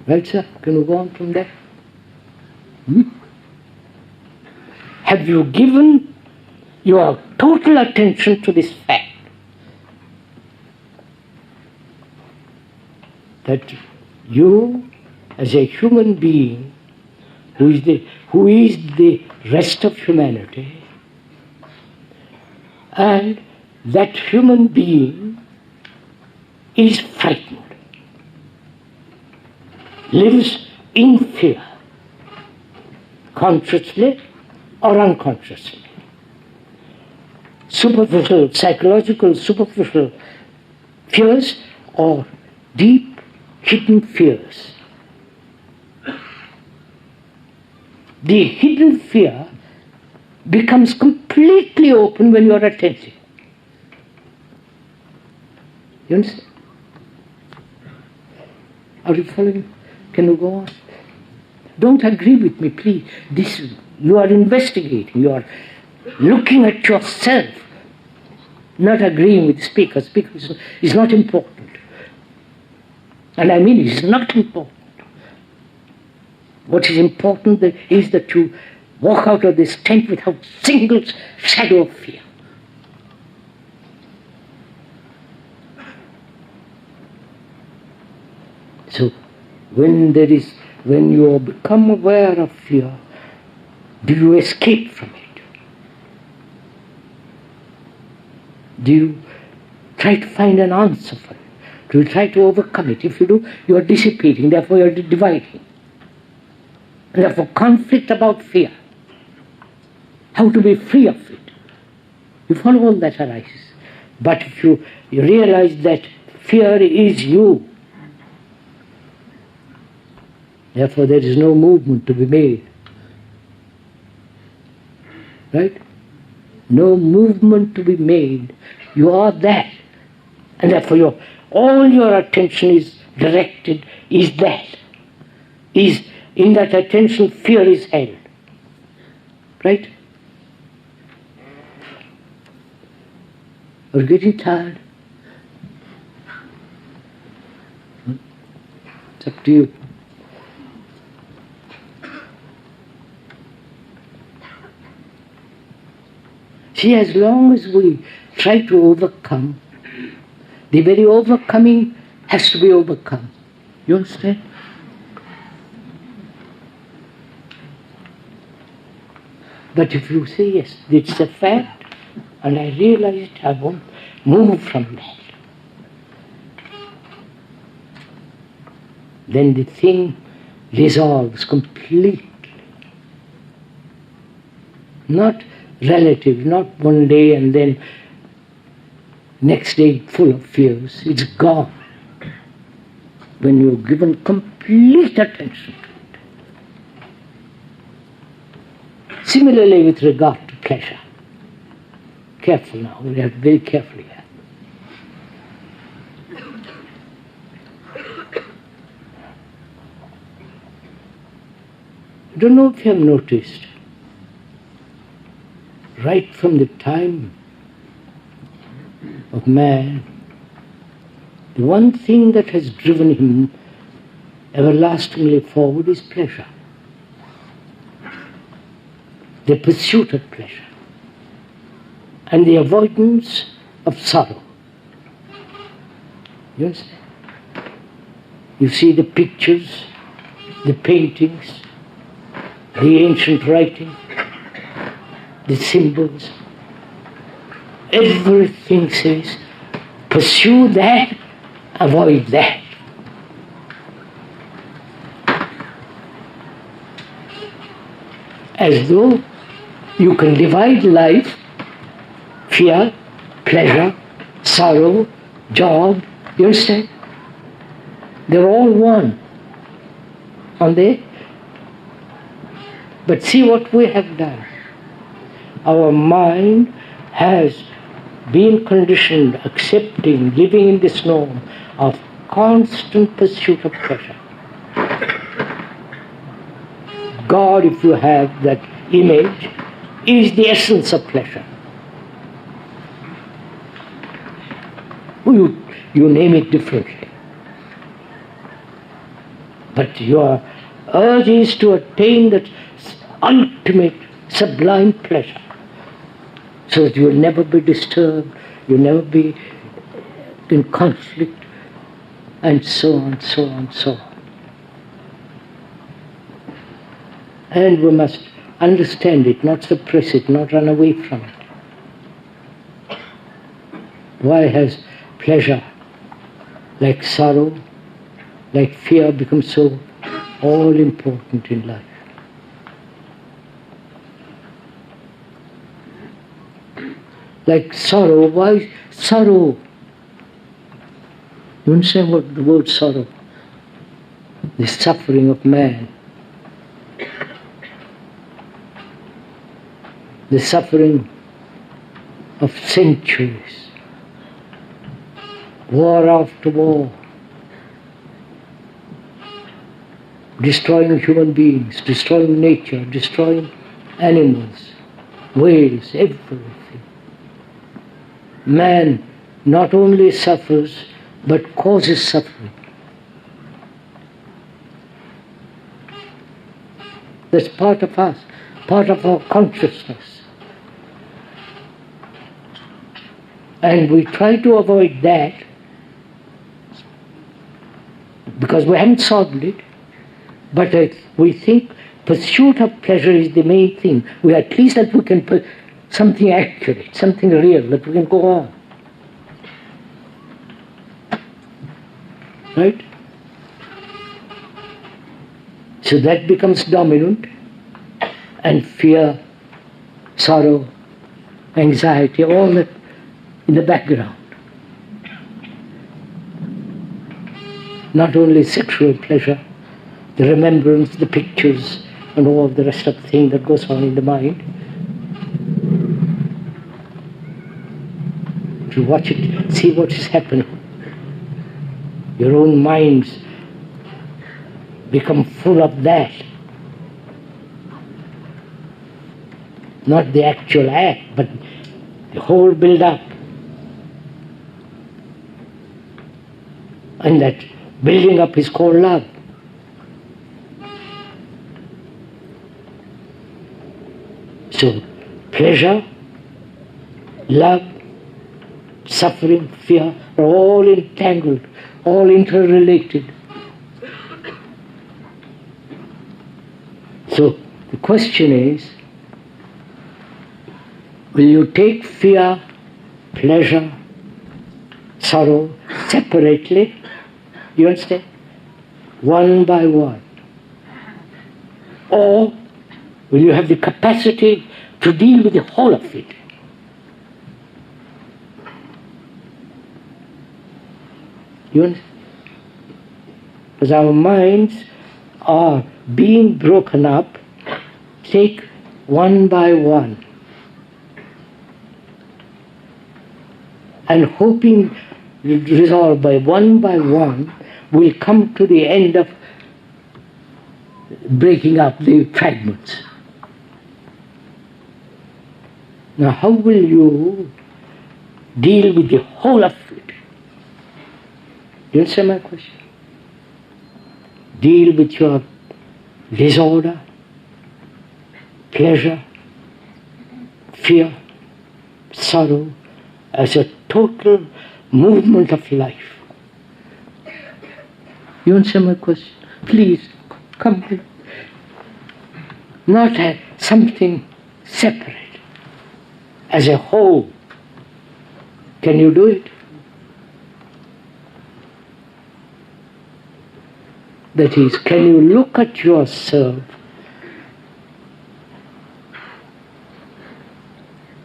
Well, sir, can we go on from there? Have you given your total attention to this fact that you, as a human being, who is the rest of humanity, and that human being is frightened, lives in fear, consciously or unconsciously. Superficial, psychological, superficial fears or deep, hidden fears. The hidden fear becomes completely open when you are attentive. You understand? Are you following? Can you go on? Don't agree with me, please. You are investigating. You are looking at yourself, not agreeing with the speaker. Speaker is not important. And I mean, it's not important. What is important is that you walk out of this tent without a single shadow of fear. So, when you become aware of fear, do you escape from it? Do you try to find an answer for it? Do you try to overcome it? If you do, you are dissipating, therefore you are dividing. And therefore conflict about fear. How to be free of it. You follow all that arises. But if you realize that fear is you, therefore there is no movement to be made. Right? No movement to be made You are that. And therefore all your attention is directed, is that. Is in that attention fear is held. Right? Are you getting tired? It's up to you. See, as long as we try to overcome, the very overcoming has to be overcome. You understand? But if you say, yes, it's a fact, and I realize it, I won't move from that, then the thing dissolves completely. Not relative, not one day and then next day full of fears. It's gone when you've given complete attention to it. Similarly with regard to pleasure. Careful now, we have to be very careful here. I don't know if you have noticed, right from the time of man, the one thing that has driven him everlastingly forward is pleasure. The pursuit of pleasure and the avoidance of sorrow. You understand? You see the pictures, the paintings, the ancient writing, the symbols. Everything says, pursue that, avoid that. As though you can divide life, fear, pleasure, sorrow, job, you understand? They're all one, aren't they? But see what we have done. Our mind has been conditioned, accepting, living in this norm of constant pursuit of pleasure. God, if you have that image, is the essence of pleasure. You name it differently. But your urge is to attain that ultimate sublime pleasure, so that you will never be disturbed, you will never be in conflict, and so on, so on, so on. And we must understand it, not suppress it, not run away from it. Why has pleasure, like sorrow, like fear, become so all important in life? Like sorrow, why sorrow? You understand what the word sorrow? The suffering of man. The suffering of centuries. War after war. Destroying human beings, destroying nature, destroying animals, whales, everything. Man not only suffers, but causes suffering. That's part of us, part of our consciousness. And we try to avoid that because we haven't solved it, but we think pursuit of pleasure is the main thing. We at least that we can something accurate, something real, that we can go on. Right? So that becomes dominant, and fear, sorrow, anxiety, all that in the background. Not only sexual pleasure, the remembrance, the pictures, and all the rest of the thing that goes on in the mind. to watch it, see what is happening. Your own minds become full of that. Not the actual act, but the whole build-up. And that building up is called love. So, pleasure, love, suffering, fear are all entangled, all interrelated. So, the question is, will you take fear, pleasure, sorrow separately? You understand? One by one. Or will you have the capacity to deal with the whole of it? You understand? Because our minds are being broken up, take one by one. And hoping resolve by one, will come to the end of breaking up the fragments. Now how will you deal with the whole of it? You understand my question? Deal with your disorder, pleasure, fear, sorrow as a total movement of life. You understand my question? Please, come here. Not as something separate, as a whole. Can you do it? That is, can you look at yourself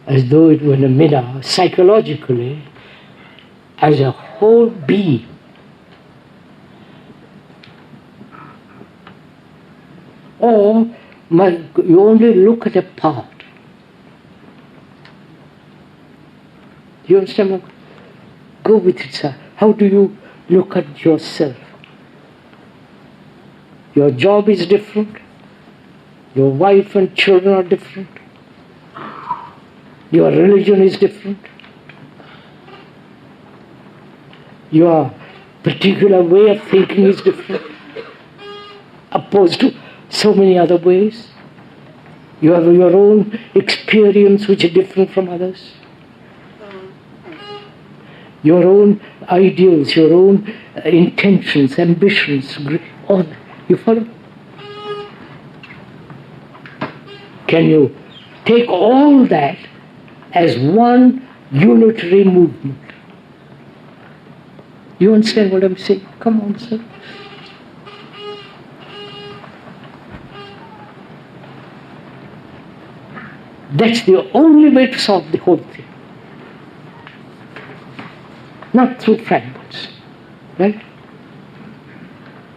as though it were a mirror, psychologically, as a whole being? Or you only look at a part? Do you understand? Go with it, sir. How do you look at yourself? Your job is different. Your wife and children are different. Your religion is different. Your particular way of thinking is different, opposed to so many other ways. You have your own experience which is different from others. Your own ideals, your own intentions, ambitions, all. You follow? Can you take all that as one unitary movement? You understand what I'm saying? Come on, sir. That's the only way to solve the whole thing. Not through fragments. Right?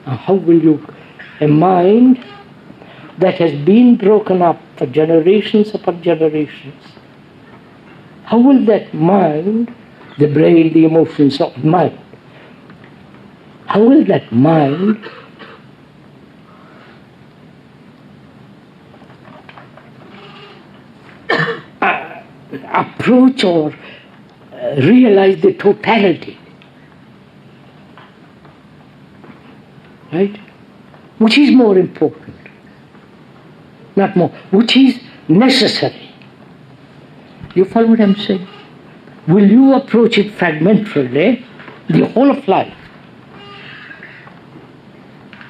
Now, how will you, a mind that has been broken up for generations upon generations, how will that mind, the brain, the emotions, not mind, how will that mind approach or realize the totality? Right? Which is more important? Not more. Which is necessary? You follow what I'm saying? Will you approach it fragmentarily, the whole of life?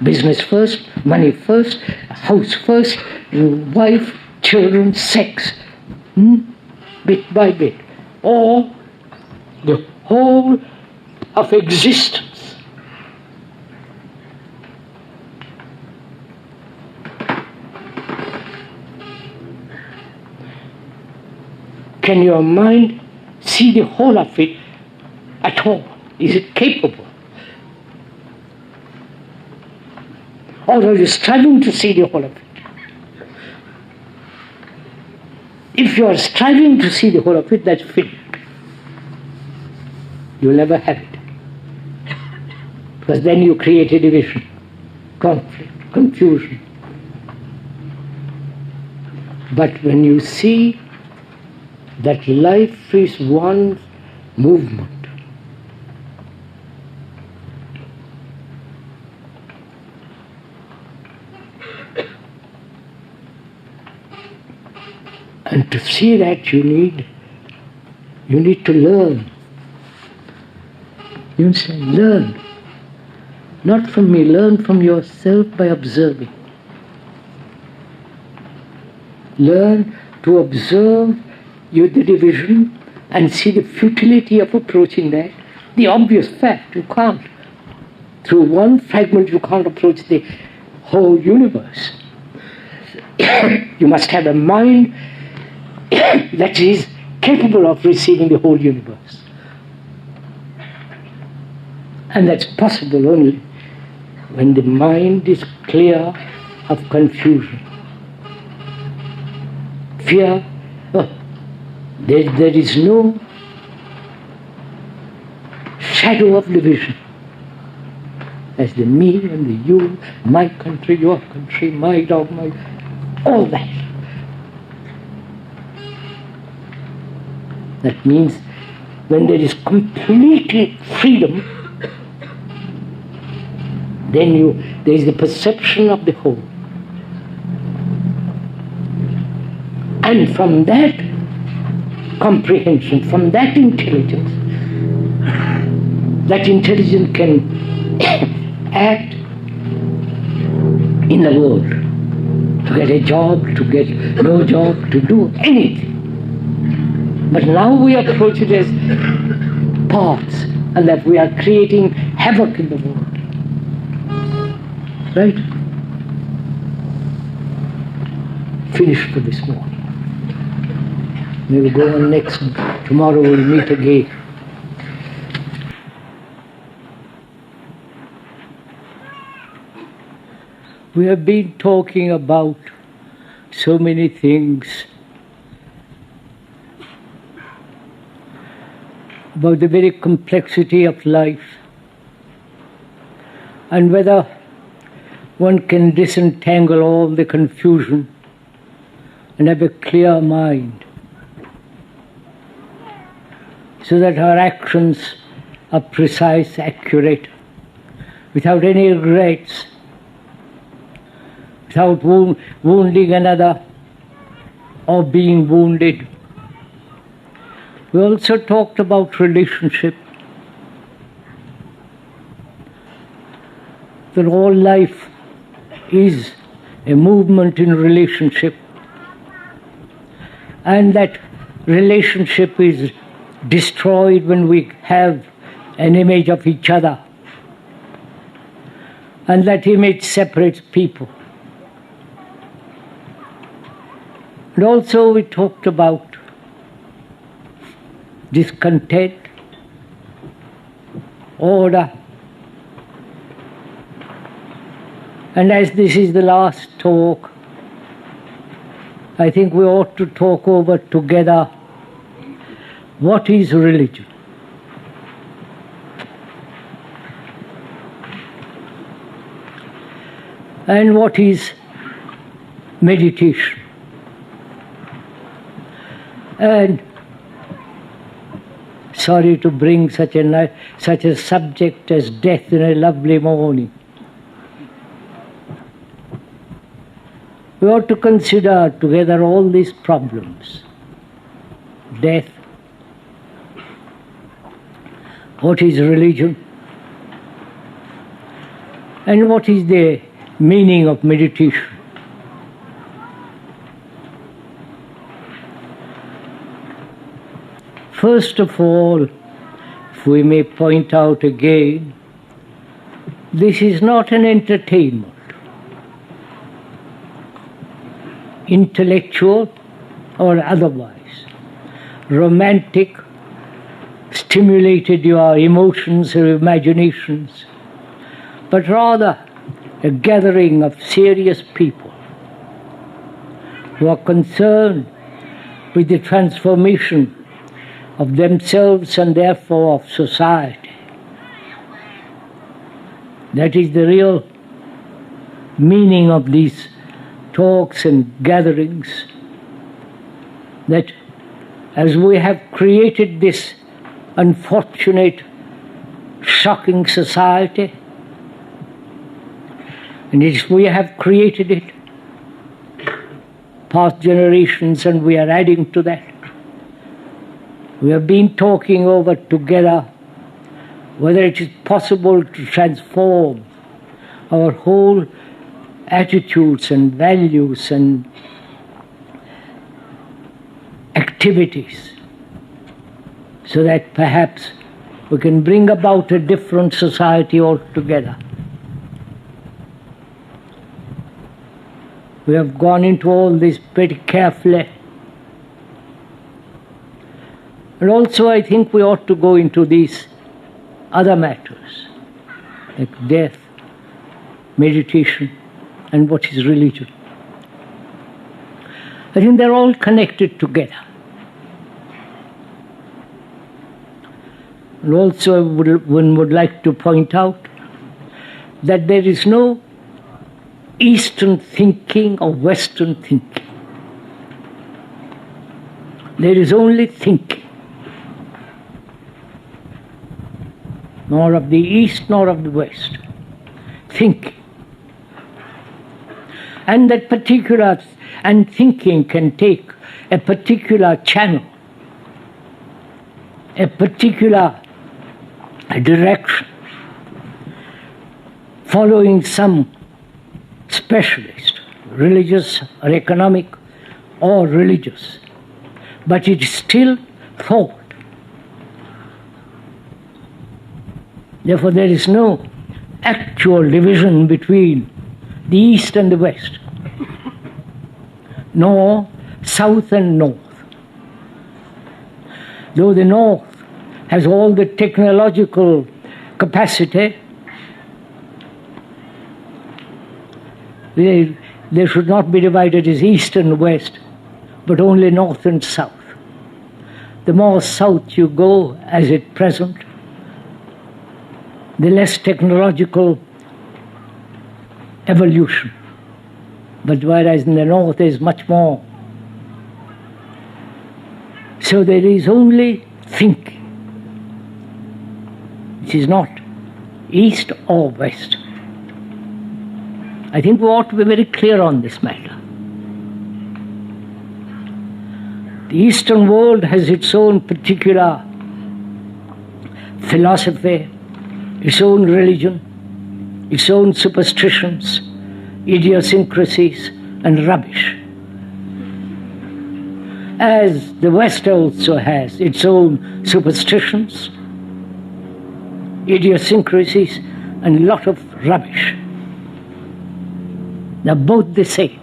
Business first, money first, house first, wife, children, sex, bit by bit. Or the whole of existence. Can your mind see the whole of it at all? Is it capable? Or are you striving to see the whole of it? If you are striving to see the whole of it, that's finished. you'll never have it. Because then you create a division, conflict, confusion. But when you see that life is one movement, and to see that you need to learn. You say, learn. Not from me, learn from yourself by observing. Learn to observe the division and see the futility of approaching that. The obvious fact, you can't. Through one fragment you can't approach the whole universe. You must have a mind that is capable of receiving the whole universe. And that's possible only when the mind is clear of confusion. Fear, there is no shadow of division. As the me and the you, my country, your country, my dog, all that. That means when there is complete freedom, then there is the perception of the whole. And from that comprehension, from that intelligence can act in the world, to get a job, to get no job, to do anything. But now we approach it as parts, and that we are creating havoc in the world. Right? Finished for this morning. We will go on next. Tomorrow we'll meet again. We have been talking about so many things, about the very complexity of life, and whether one can disentangle all the confusion and have a clear mind, so that our actions are precise, accurate, without any regrets, without wounding another or being wounded. We also talked about relationship, that all life is a movement in relationship, and that relationship is destroyed when we have an image of each other, and that image separates people. And also we talked about discontent, order, and as this is the last talk, I think we ought to talk over together what is religion. And what is meditation. And sorry to bring such a subject as death in a lovely morning. We ought to consider together all these problems. Death. What is religion? And what is the meaning of meditation? First of all, if we may point out again, this is not an entertainment. Intellectual or otherwise, romantic, stimulated your emotions or imaginations, but rather a gathering of serious people who are concerned with the transformation of themselves and therefore of society. That is the real meaning of these talks and gatherings, that as we have created this unfortunate, shocking society, and as we have created it, past generations, and we are adding to that, we have been talking over together whether it is possible to transform our whole attitudes and values and activities so that perhaps we can bring about a different society altogether. We have gone into all this pretty carefully. And also I think we ought to go into these other matters, like death, meditation, and what is religion. I think they're all connected together. And also one would like to point out that there is no Eastern thinking or Western thinking. There is only thinking. Nor of the East nor of the West. Thinking. And that particular, and thinking can take a particular channel, a particular direction, following some specialist, religious or economic or religious, but it is still thought. Therefore there is no actual division between the East and the West, nor South and North. Though the North has all the technological capacity, they should not be divided as East and West, but only North and South. The more south you go, as at present, the less technological evolution. But whereas in the North there is much more. So there is only thinking. It is not East or West. I think we ought to be very clear on this matter. The Eastern world has its own particular philosophy, its own religion, its own superstitions, idiosyncrasies, and rubbish. As the West also has its own superstitions, idiosyncrasies, and a lot of rubbish. They're both the same.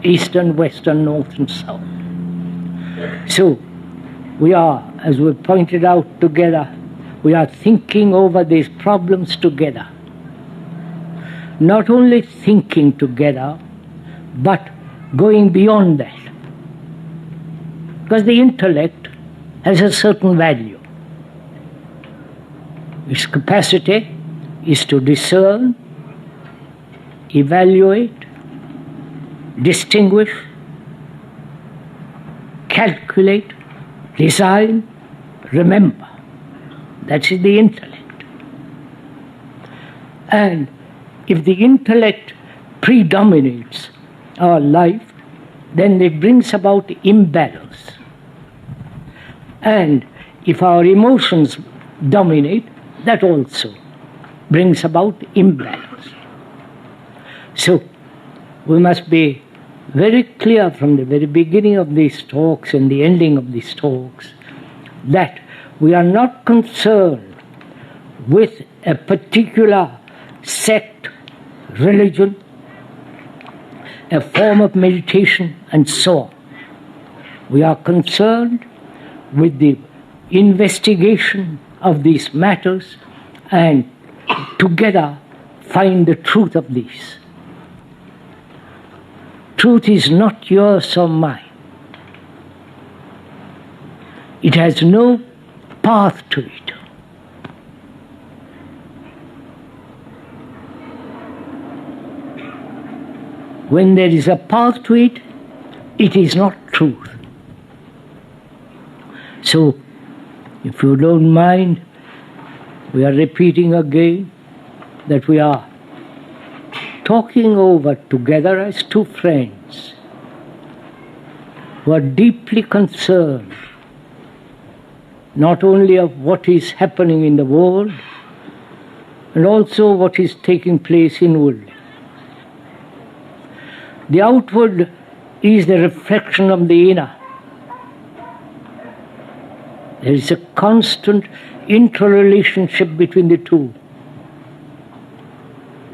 East and West and North and South. So we are, as we pointed out together, we are thinking over these problems together. Not only thinking together, but going beyond that. Because the intellect has a certain value. Its capacity is to discern, evaluate, distinguish, calculate, design, remember. That is the intellect. And if the intellect predominates our life, then it brings about imbalance. And if our emotions dominate, that also brings about imbalance. So we must be very clear from the very beginning of these talks and the ending of these talks that we are not concerned with a particular sect, religion, a form of meditation, and so on. We are concerned with the investigation of these matters and together find the truth of these. Truth is not yours or mine. It has no path to it. When there is a path to it, it is not truth. So, if you don't mind, we are repeating again that we are talking over together as two friends who are deeply concerned not only of what is happening in the world, and also what is taking place inwardly. The outward is the reflection of the inner. There is a constant interrelationship between the two.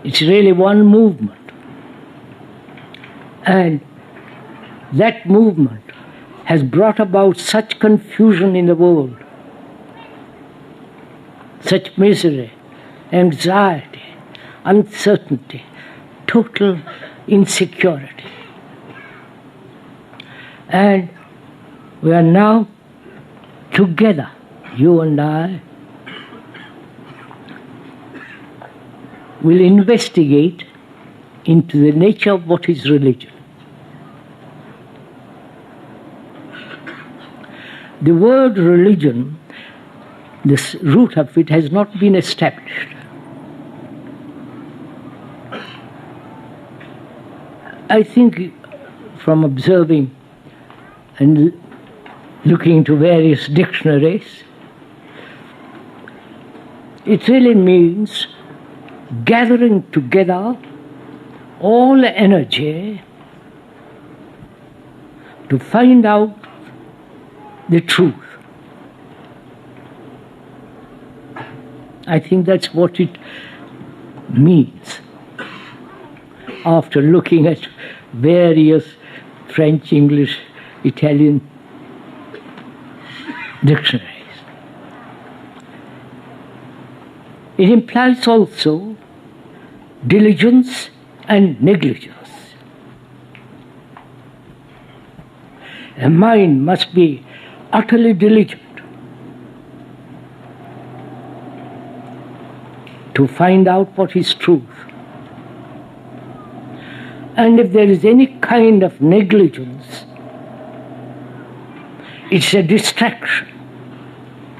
It's really one movement. And that movement has brought about such confusion in the world, such misery, anxiety, uncertainty, total insecurity. And we are now together, you and I, will investigate into the nature of what is religion. The word religion, the root of it has not been established. I think from observing and looking into various dictionaries, it really means gathering together all energy to find out the truth. I think that's what it means. After looking at various French, English, Italian dictionaries. It implies also diligence and negligence. A mind must be utterly diligent to find out what is truth. And if there is any kind of negligence, it's a distraction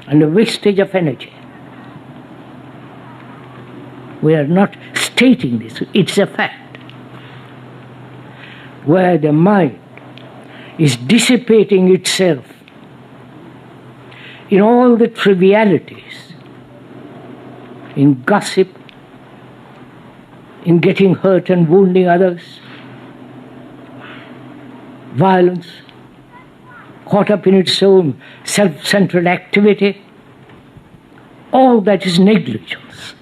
and a wastage of energy. We are not stating this, it's a fact. Where the mind is dissipating itself in all the trivialities, in gossip, in getting hurt and wounding others, violence, caught up in its own self-centered activity, all that is negligence.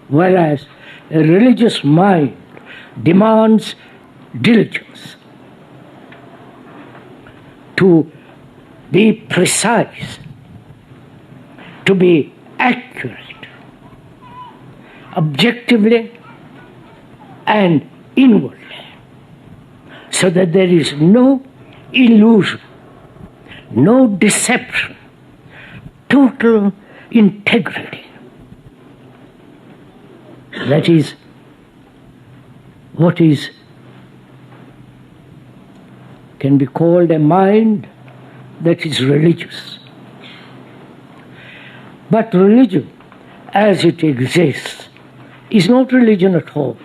Whereas a religious mind demands diligence to be precise, to be accurate, objectively and inwardly, so that there is no illusion, no deception, total integrity. That is what can be called a mind that is religious. But religion, as it exists, is not religion at all.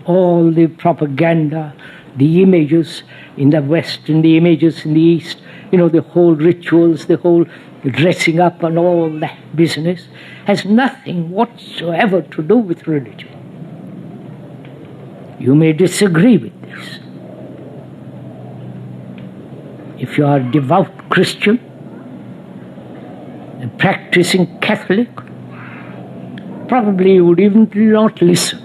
All the propaganda, the images in the West and the images in the East, the whole rituals, the whole dressing up and all that business has nothing whatsoever to do with religion. You may disagree with this. If you are a devout Christian, a practicing Catholic, probably you would even not listen.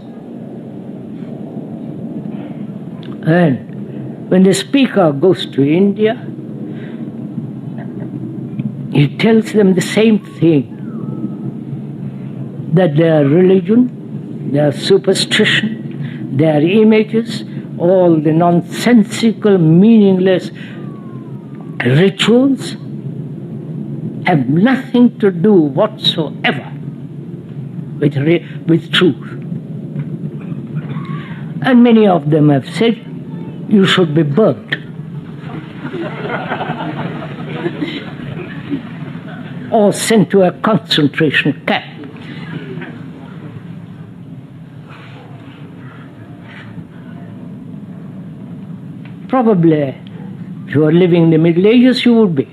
And when the speaker goes to India, he tells them the same thing, that their religion, their superstition, their images all the nonsensical, meaningless rituals have nothing to do whatsoever with truth. And many of them have said, you should be burnt. Or sent to a concentration camp. Probably, if you are living in the Middle Ages, you would be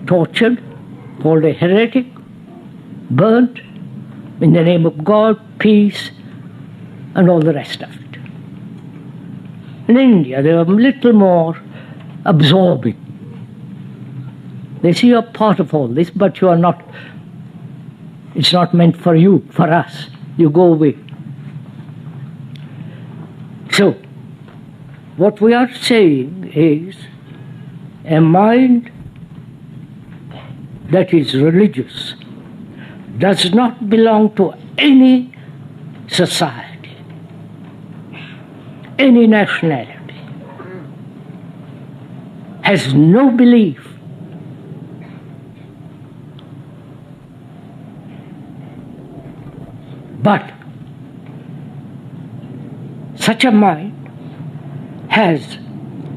tortured, called a heretic, burnt in the name of God, peace, and all the rest of it. In India, they are a little more absorbing. They see you're part of all this, but you are not. It's not meant for you, for us. You go away. So, what we are saying is a mind that is religious does not belong to any society, any nationality, has no belief. But such a mind has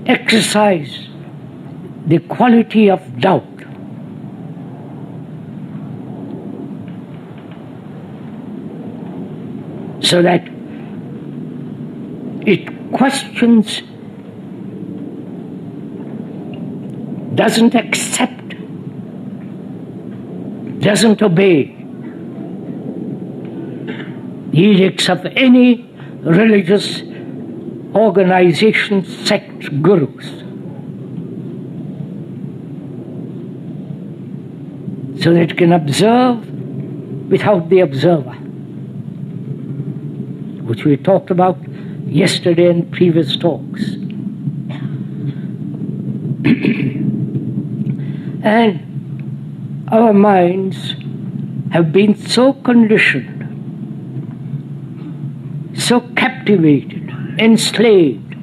exercised the quality of doubt. So that it questions, doesn't accept, doesn't obey the edicts of any religious organization, sect, gurus. So that it can observe without the observer, which we talked about yesterday in previous talks. And our minds have been so conditioned, so captivated, enslaved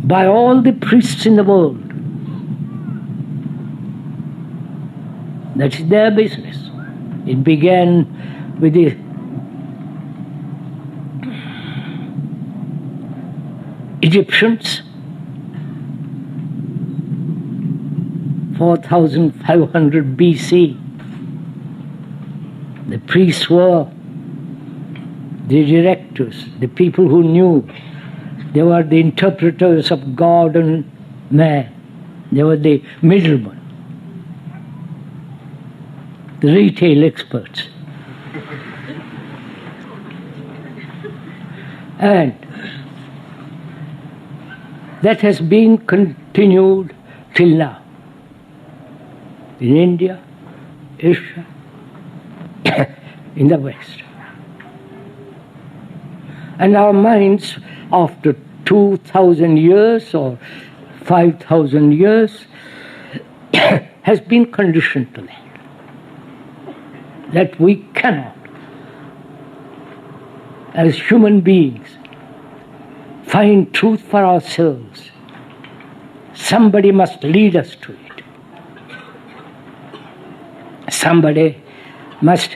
by all the priests in the world. That's their business. It began with the Egyptians, 4,500 BC. The priests were the directors, the people who knew. They were the interpreters of God and man. They were the middlemen, the retail experts. And that has been continued till now. In India, Asia, in the West. And our minds, after 2,000 years or 5,000 years, has been conditioned to that we cannot, as human beings, find truth for ourselves. Somebody must lead us to it. Somebody must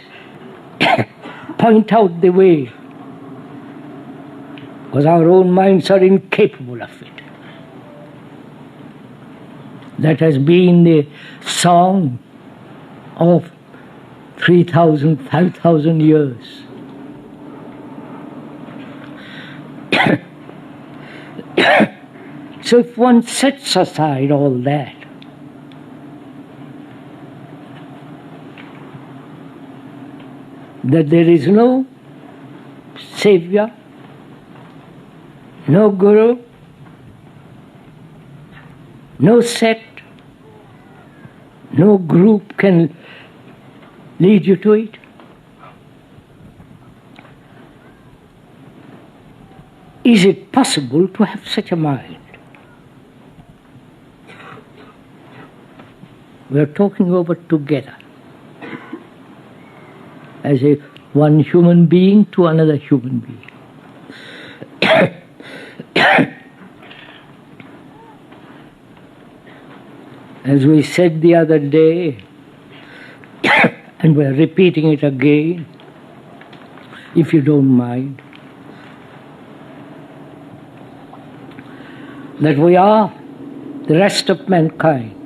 point out the way, because our own minds are incapable of it. That has been the song of 3,000, 5,000 years. So if one sets aside all that, that there is no savior, no guru, no sect, no group can lead you to it. Is it possible to have such a mind? We are talking over together as a one human being to another human being. As we said the other day, and we're repeating it again, if you don't mind, that we are the rest of mankind.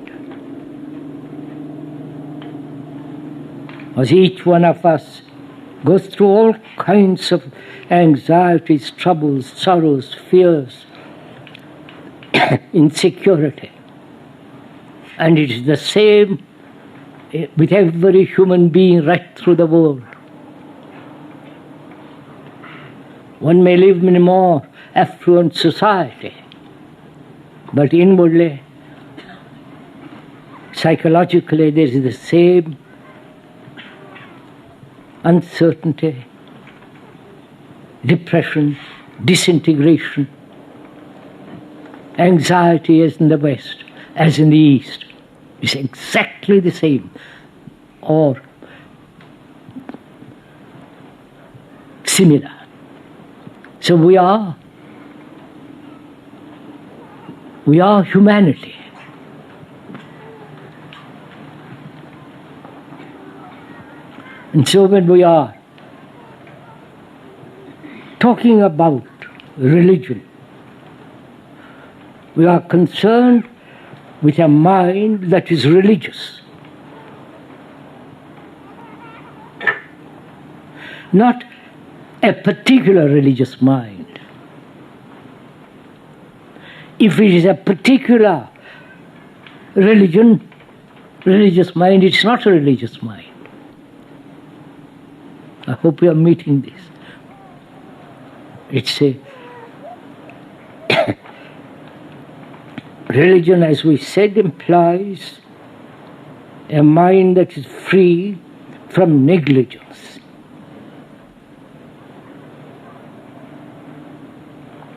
As each one of us goes through all kinds of anxieties, troubles, sorrows, fears, insecurity. And it is the same with every human being right through the world. One may live in a more affluent society, but inwardly, psychologically, there is the same uncertainty, depression, disintegration, anxiety as in the West, as in the East. It's exactly the same, or similar. So we are humanity. And so when we are talking about religion, we are concerned with a mind that is religious. Not a particular religious mind. If it is a particular religious mind, it's not a religious mind. I hope you are meeting this. It's a religion, as we said, implies a mind that is free from negligence.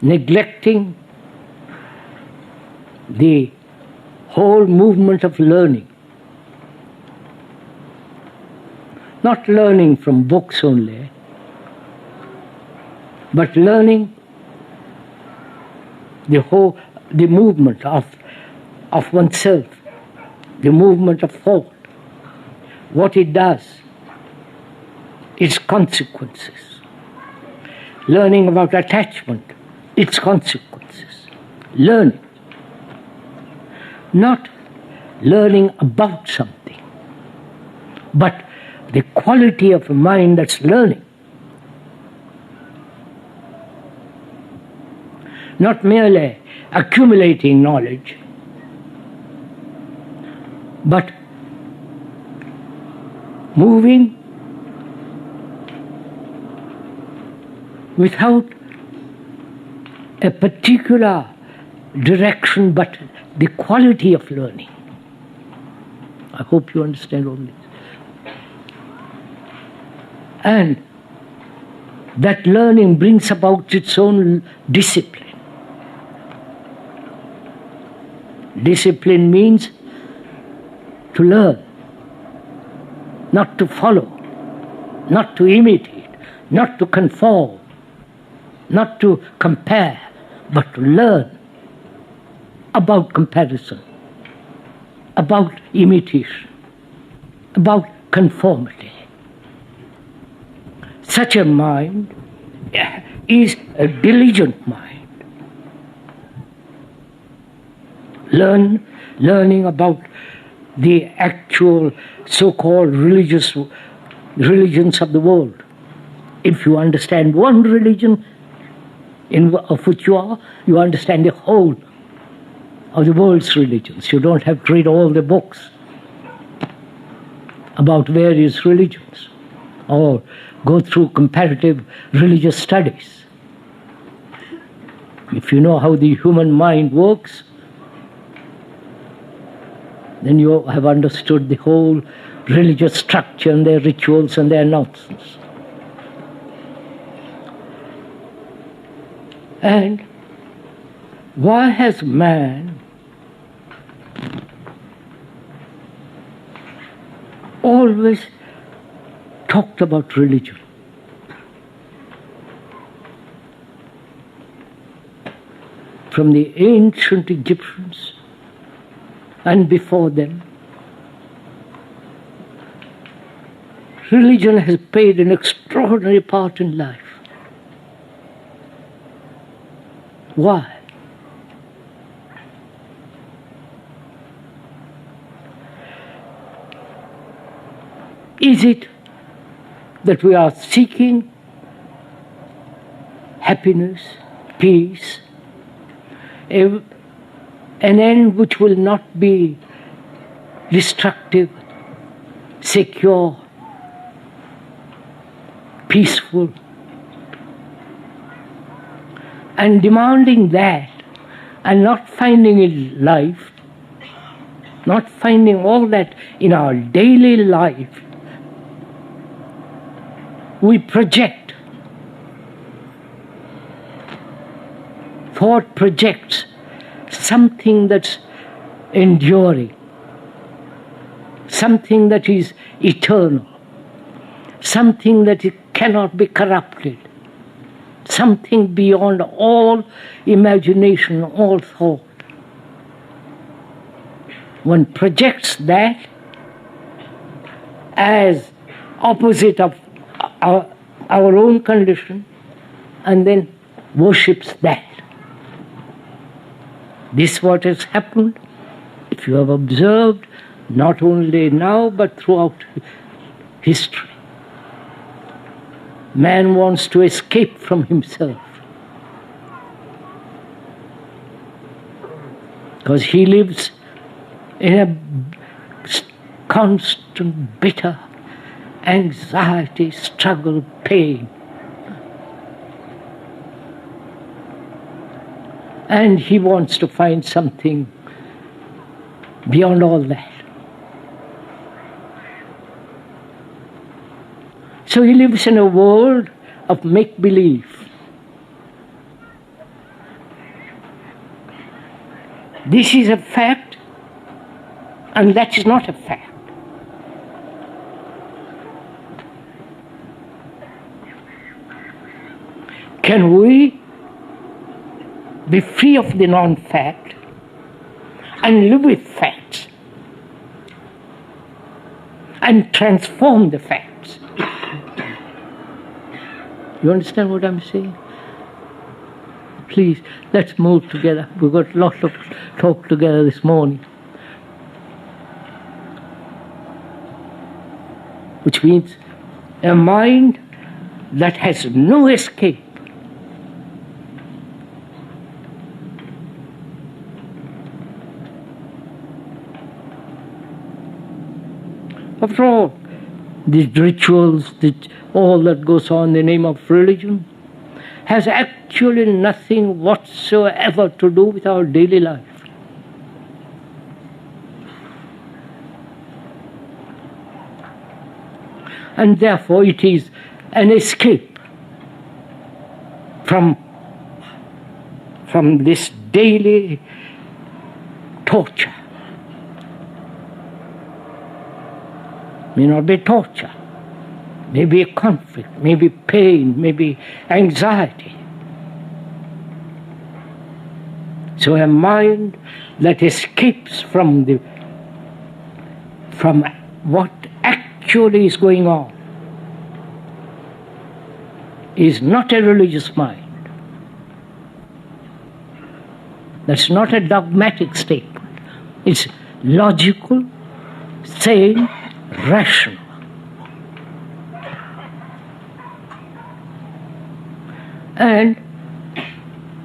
Neglecting the whole movement of learning. Not learning from books only, but learning the movement of oneself, the movement of thought, what it does, its consequences. Learning about attachment, its consequences. Learning. Not learning about something, but the quality of a mind that's learning. Not merely accumulating knowledge, but moving without a particular direction, but the quality of learning. I hope you understand all this. And that learning brings about its own discipline. Discipline means to learn, not to follow, not to imitate, not to conform, not to compare, but to learn about comparison, about imitation, about conformity. Such a mind is a diligent mind. Learning about the actual so-called religions of the world. If you understand one religion of which you understand the whole of the world's religions. You don't have to read all the books about various religions or go through comparative religious studies. If you know how the human mind works, then you have understood the whole religious structure and their rituals and their nonsense. And why has man always talked about religion? from the ancient Egyptians and before them. Religion has played an extraordinary part in life. Why? Is it that we are seeking happiness, peace, an end which will not be destructive, secure, peaceful, and demanding that and not finding in life, not finding all that in our daily life, we project. Thought projects something that's enduring, something that is eternal, something that cannot be corrupted, something beyond all imagination, all thought. One projects that as opposite of our own condition and then worships that. This is what has happened, if you have observed, not only now but throughout history. Man wants to escape from himself because he lives in a constant, bitter anxiety, struggle, pain. And he wants to find something beyond all that. So he lives in a world of make-believe. This is a fact, and that is not a fact. Can we be free of the non-fact and live with facts and transform the facts? You understand what I'm saying? Please, let's move together. We've got lots of talk together this morning. Which means a mind that has no escape. After all, these rituals, all that goes on in the name of religion, has actually nothing whatsoever to do with our daily life. And therefore it is an escape from this daily torture. May not be torture, maybe a conflict, maybe pain, maybe anxiety. So a mind that escapes from what actually is going on is not a religious mind. That's not a dogmatic statement. It's logical, sane, rational. And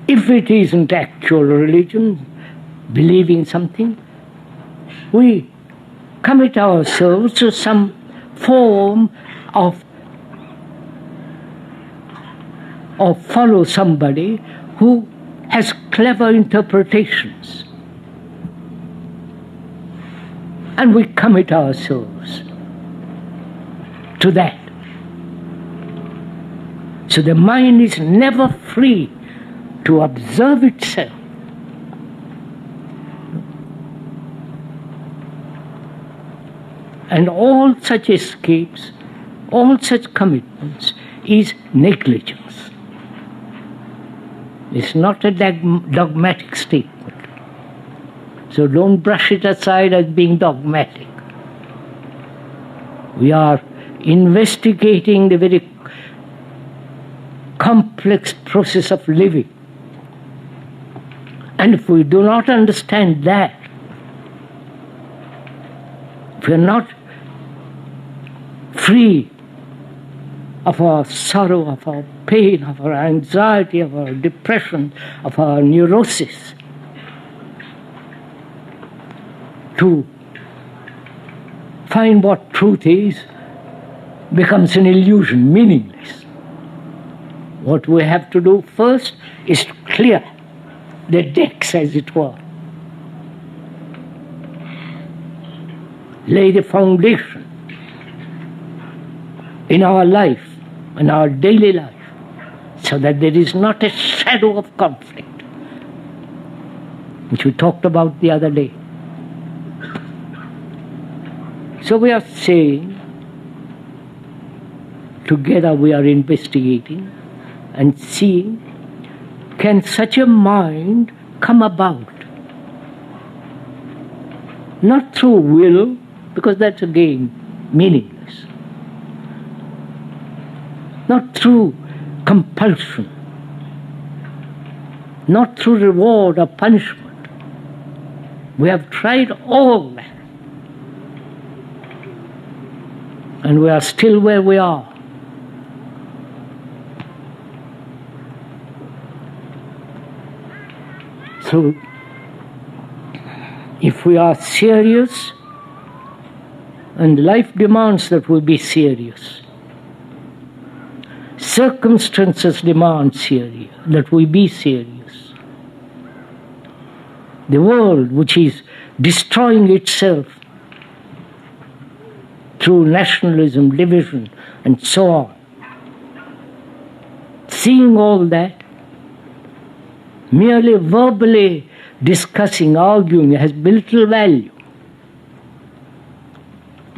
if it isn't actual religion, believing something, we commit ourselves to some form of or follow somebody who has clever interpretations. And we commit ourselves to that. So the mind is never free to observe itself. And all such escapes, all such commitments is negligence. It's not a dogmatic statement. So don't brush it aside as being dogmatic. We are investigating the very complex process of living. And if we do not understand that, if we are not free of our sorrow, of our pain, of our anxiety, of our depression, of our neurosis, to find what truth is becomes an illusion, meaningless. What we have to do first is to clear the decks, as it were. Lay the foundation in our life, in our daily life, so that there is not a shadow of conflict, which we talked about the other day. So we are saying, together we are investigating and seeing, can such a mind come about? Not through will, because that's again meaningless. Not through compulsion. Not through reward or punishment. We have tried all that. And we are still where we are. So, if we are serious, and life demands that we be serious, circumstances demand that we be serious. The world, which is destroying itself through nationalism, division, and so on, seeing all that, merely verbally discussing, arguing has little value.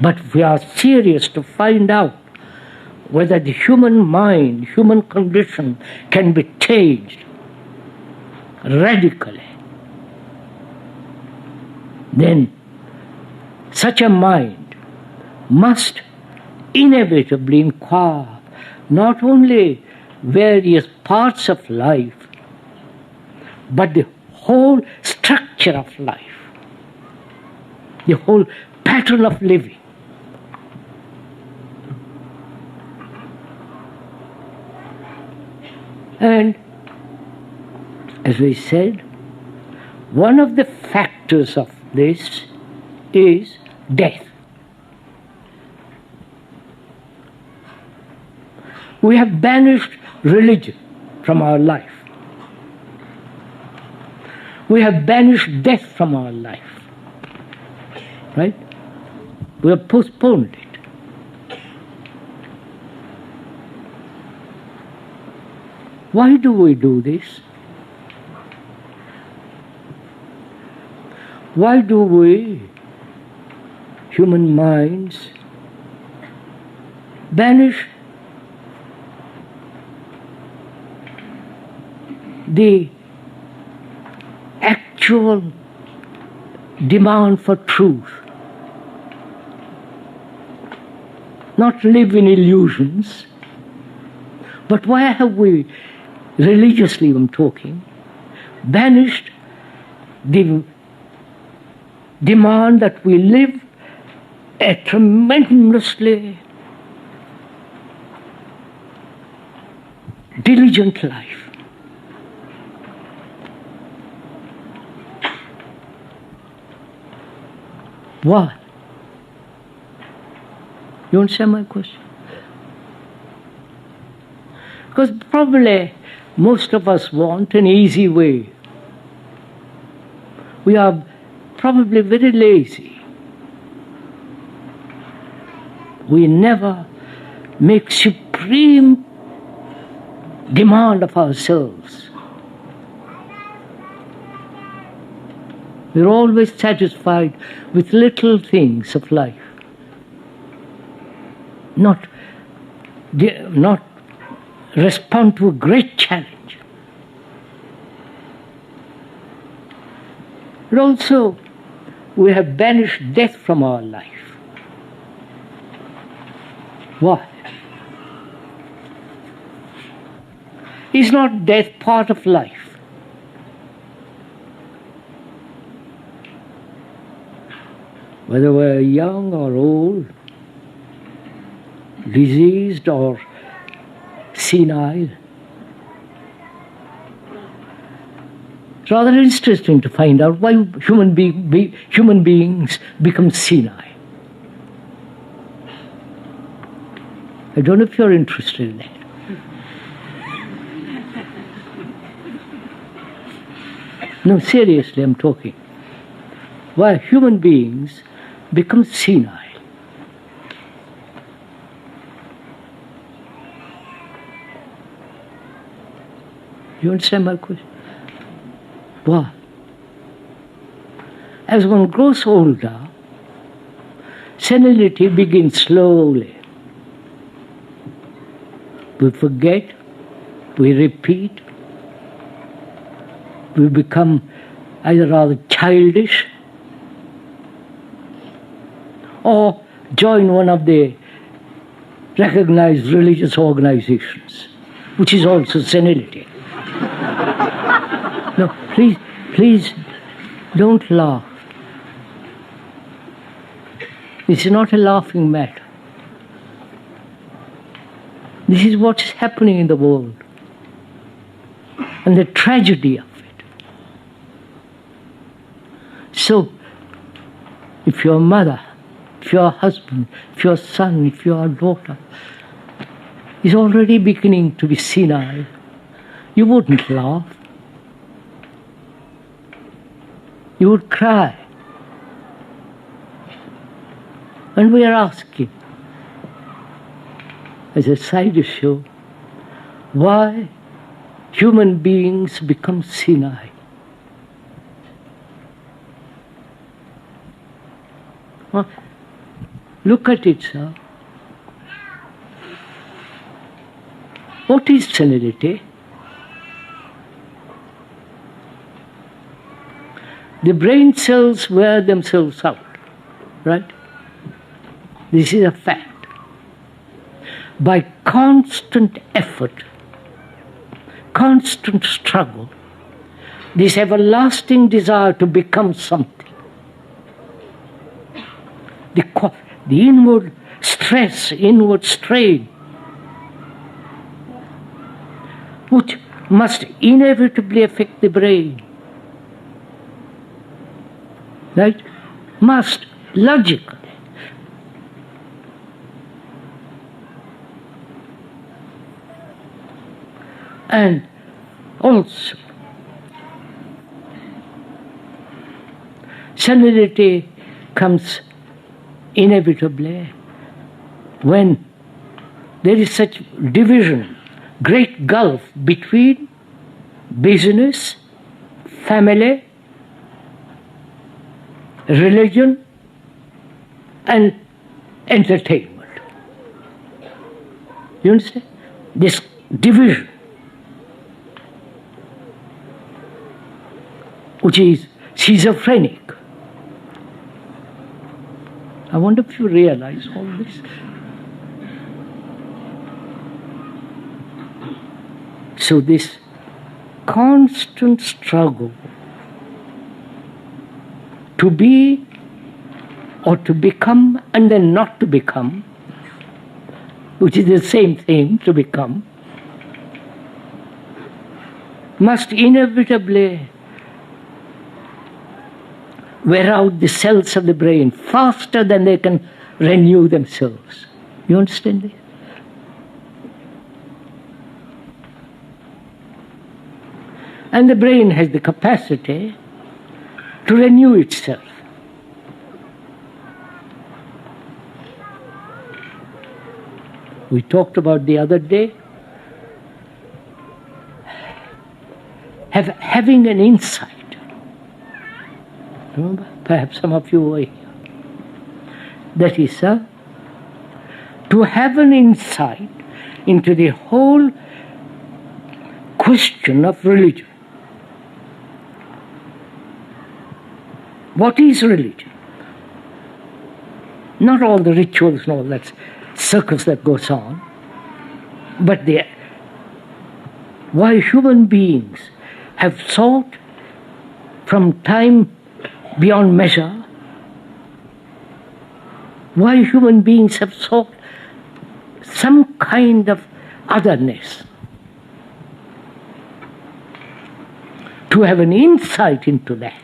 But if we are serious to find out whether the human mind, human condition can be changed radically, then such a mind must inevitably inquire not only various parts of life, but the whole structure of life, the whole pattern of living. And as we said, one of the factors of this is death. We have banished religion from our life. We have banished death from our life. Right? We have postponed it. Why do we do this? Why do we, human minds, banish the actual demand for truth? Not live in illusions, but why have we, religiously I'm talking, banished the demand that we live a tremendously diligent life? Why? You understand my question? Because probably most of us want an easy way. We are probably very lazy. We never make supreme demand of ourselves. We're always satisfied with little things of life. Not respond to a great challenge. And also, we have banished death from our life. Why? Is not death part of life? Whether we're young or old, diseased or senile. It's rather interesting to find out why human beings become senile. I don't know if you're interested in that. No, seriously, I'm talking. Why human beings become senile. You understand my question? Why? As one grows older, senility begins slowly. We forget, we repeat, we become either rather childish or join one of the recognized religious organizations, which is also senility. No, please don't laugh. This is not a laughing matter. This is what is happening in the world and the tragedy of it. So, if your mother, if your husband, if your son, if your daughter is already beginning to be senile, you wouldn't laugh. You would cry. And we are asking, as a side issue, why human beings become senile. Well, look at it, sir. What is senility? The brain cells wear themselves out, right? This is a fact. By constant effort, constant struggle, this everlasting desire to become something, the inward stress, inward strain, which must inevitably affect the brain, right? Must, logically. And also, senility comes inevitably when there is such division, great gulf between business, family, religion, and entertainment. You understand? This division, which is schizophrenic. I wonder if you realize all this. So this constant struggle to be or to become and then not to become, which is the same thing, to become, must inevitably wear out the cells of the brain faster than they can renew themselves. You understand this? And the brain has the capacity to renew itself. We talked about the other day having an insight. Remember? Perhaps some of you were here. That is, to have an insight into the whole question of religion. What is religion? Not all the rituals and all that circus that goes on, but why human beings have sought from time beyond measure, why human beings have sought some kind of otherness, to have an insight into that,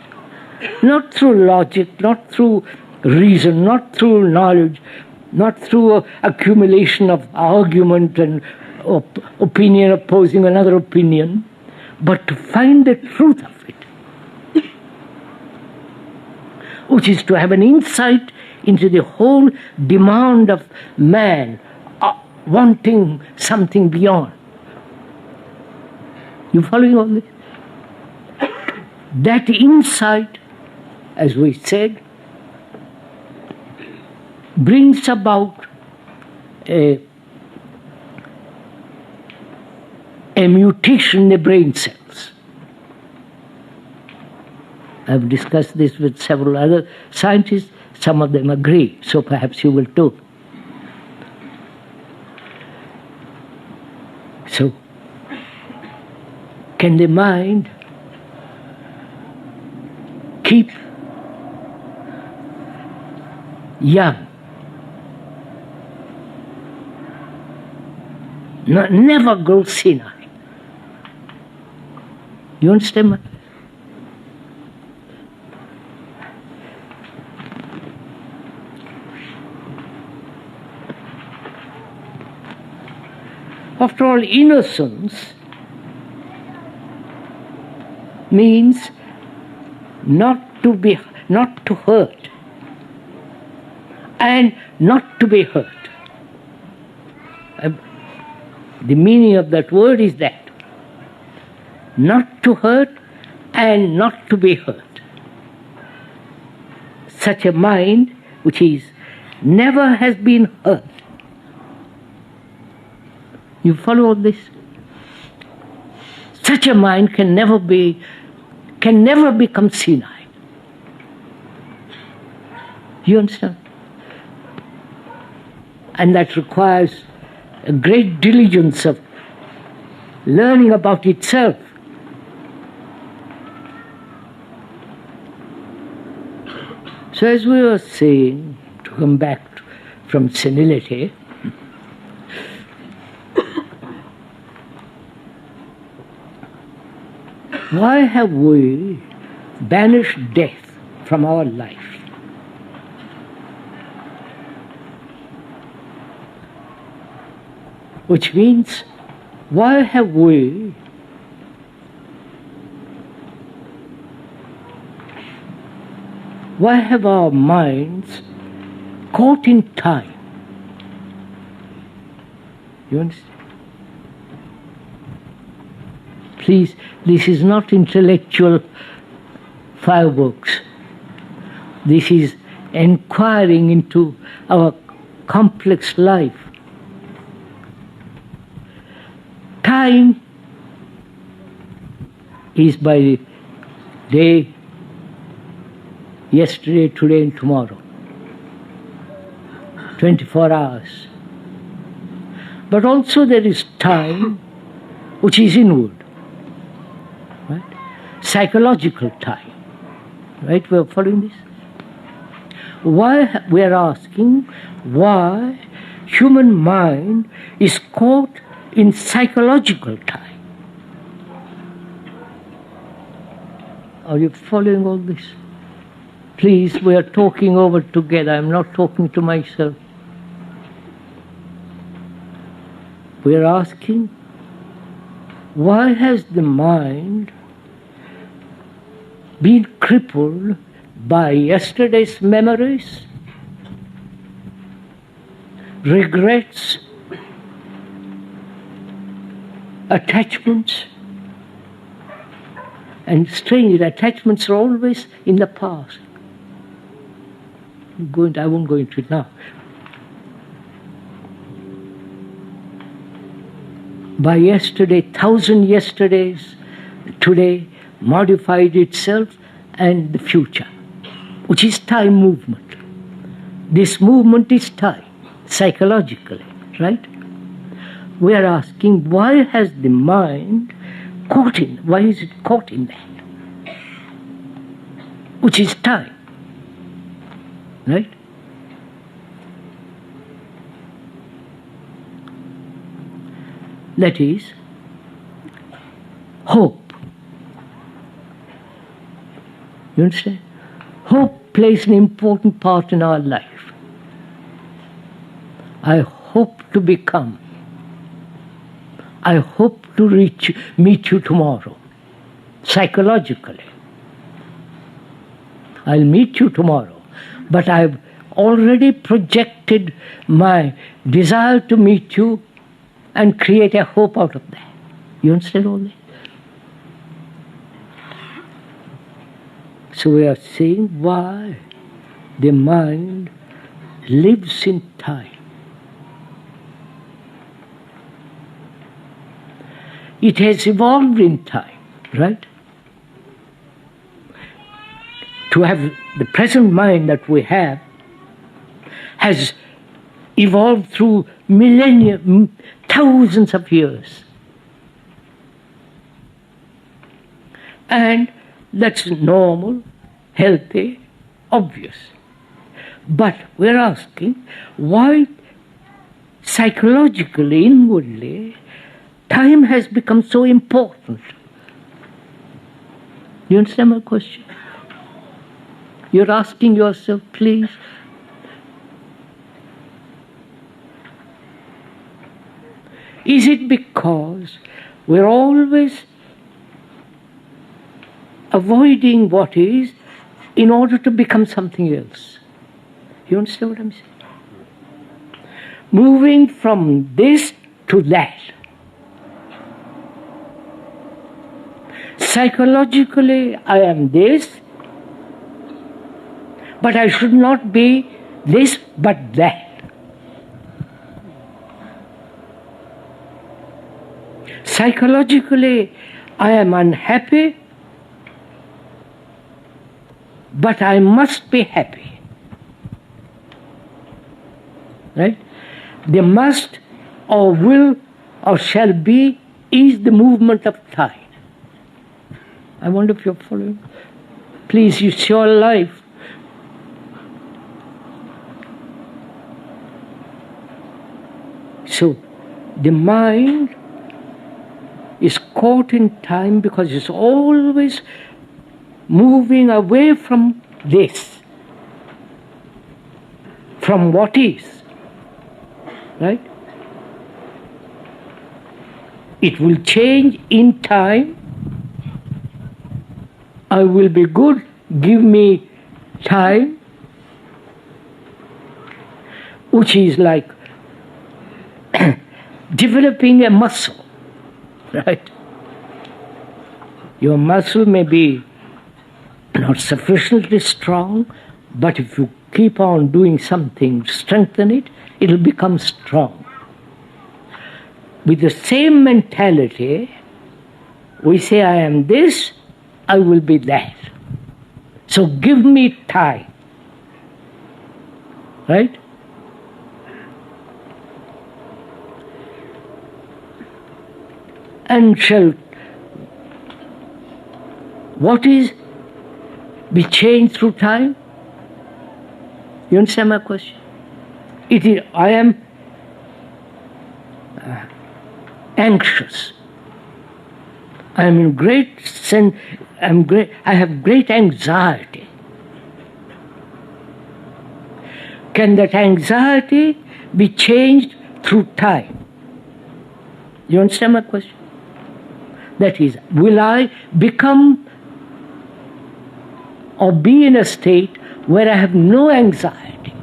not through logic, not through reason, not through knowledge, not through accumulation of argument and opinion opposing another opinion, but to find the truth of it, which is to have an insight into the whole demand of man wanting something beyond. You following all this? That insight, as we said, brings about a mutation in the brain cells. I've discussed this with several other scientists. Some of them agree, so perhaps you will too. So, can the mind keep young? Never grow senile. You understand? After all, innocence means not to hurt and not to be hurt. The meaning of that word is that. Not to hurt and not to be hurt. Such a mind which never has been hurt. You follow all this? Such a mind can never become senile. You understand? And that requires a great diligence of learning about itself. So as we were saying, to come back from senility, why have we banished death from our life? Which means, why have our minds caught in time? You understand? Please, this is not intellectual fireworks. This is inquiring into our complex life. Time is by day, yesterday, today, and tomorrow. 24 hours. But also there is time which is inward. Right? Psychological time. Right? We are following this? Why we are asking why human mind is caught in psychological time. Are you following all this? Please, we are talking over together. I'm not talking to myself. We are asking, why has the mind been crippled by yesterday's memories, regrets, attachments? And strange, attachments are always in the past. I won't go into it now. By yesterday, 1,000 yesterdays, today modified itself and the future. which is time movement. This movement is time, psychologically, right? We are asking, why has the mind why is it caught in that? Which is time, right? That is hope. You understand? Hope plays an important part in our life. I hope to become. I hope to meet you tomorrow, psychologically. I'll meet you tomorrow, but I've already projected my desire to meet you and create a hope out of that. You understand all that? So we are saying why the mind lives in time. It has evolved in time, right? To have the present mind that we have has evolved through millennia, thousands of years. And that's normal, healthy, obvious. But we're asking why psychologically, inwardly, time has become so important. You understand my question? You're asking yourself, please. Is it because we're always avoiding what is in order to become something else? You understand what I'm saying? Moving from this to that. Psychologically, I am this, but I should not be this but that. Psychologically, I am unhappy, but I must be happy. Right? The must or will or shall be is the movement of time. I wonder if you're following. Please, it's your life. So, the mind is caught in time because it's always moving away from this, from what is, right? It will change in time. I will be good, give me time, which is like developing a muscle, right? Your muscle may be not sufficiently strong, but if you keep on doing something, strengthen it, it'll become strong. With the same mentality, we say, I am this, I will be that. So give me time. Right? And shall what is be changed through time? You understand my question? It is, I am anxious. I am in great sense. I have great anxiety. Can that anxiety be changed through time? You understand my question? That is, will I become or be in a state where I have no anxiety?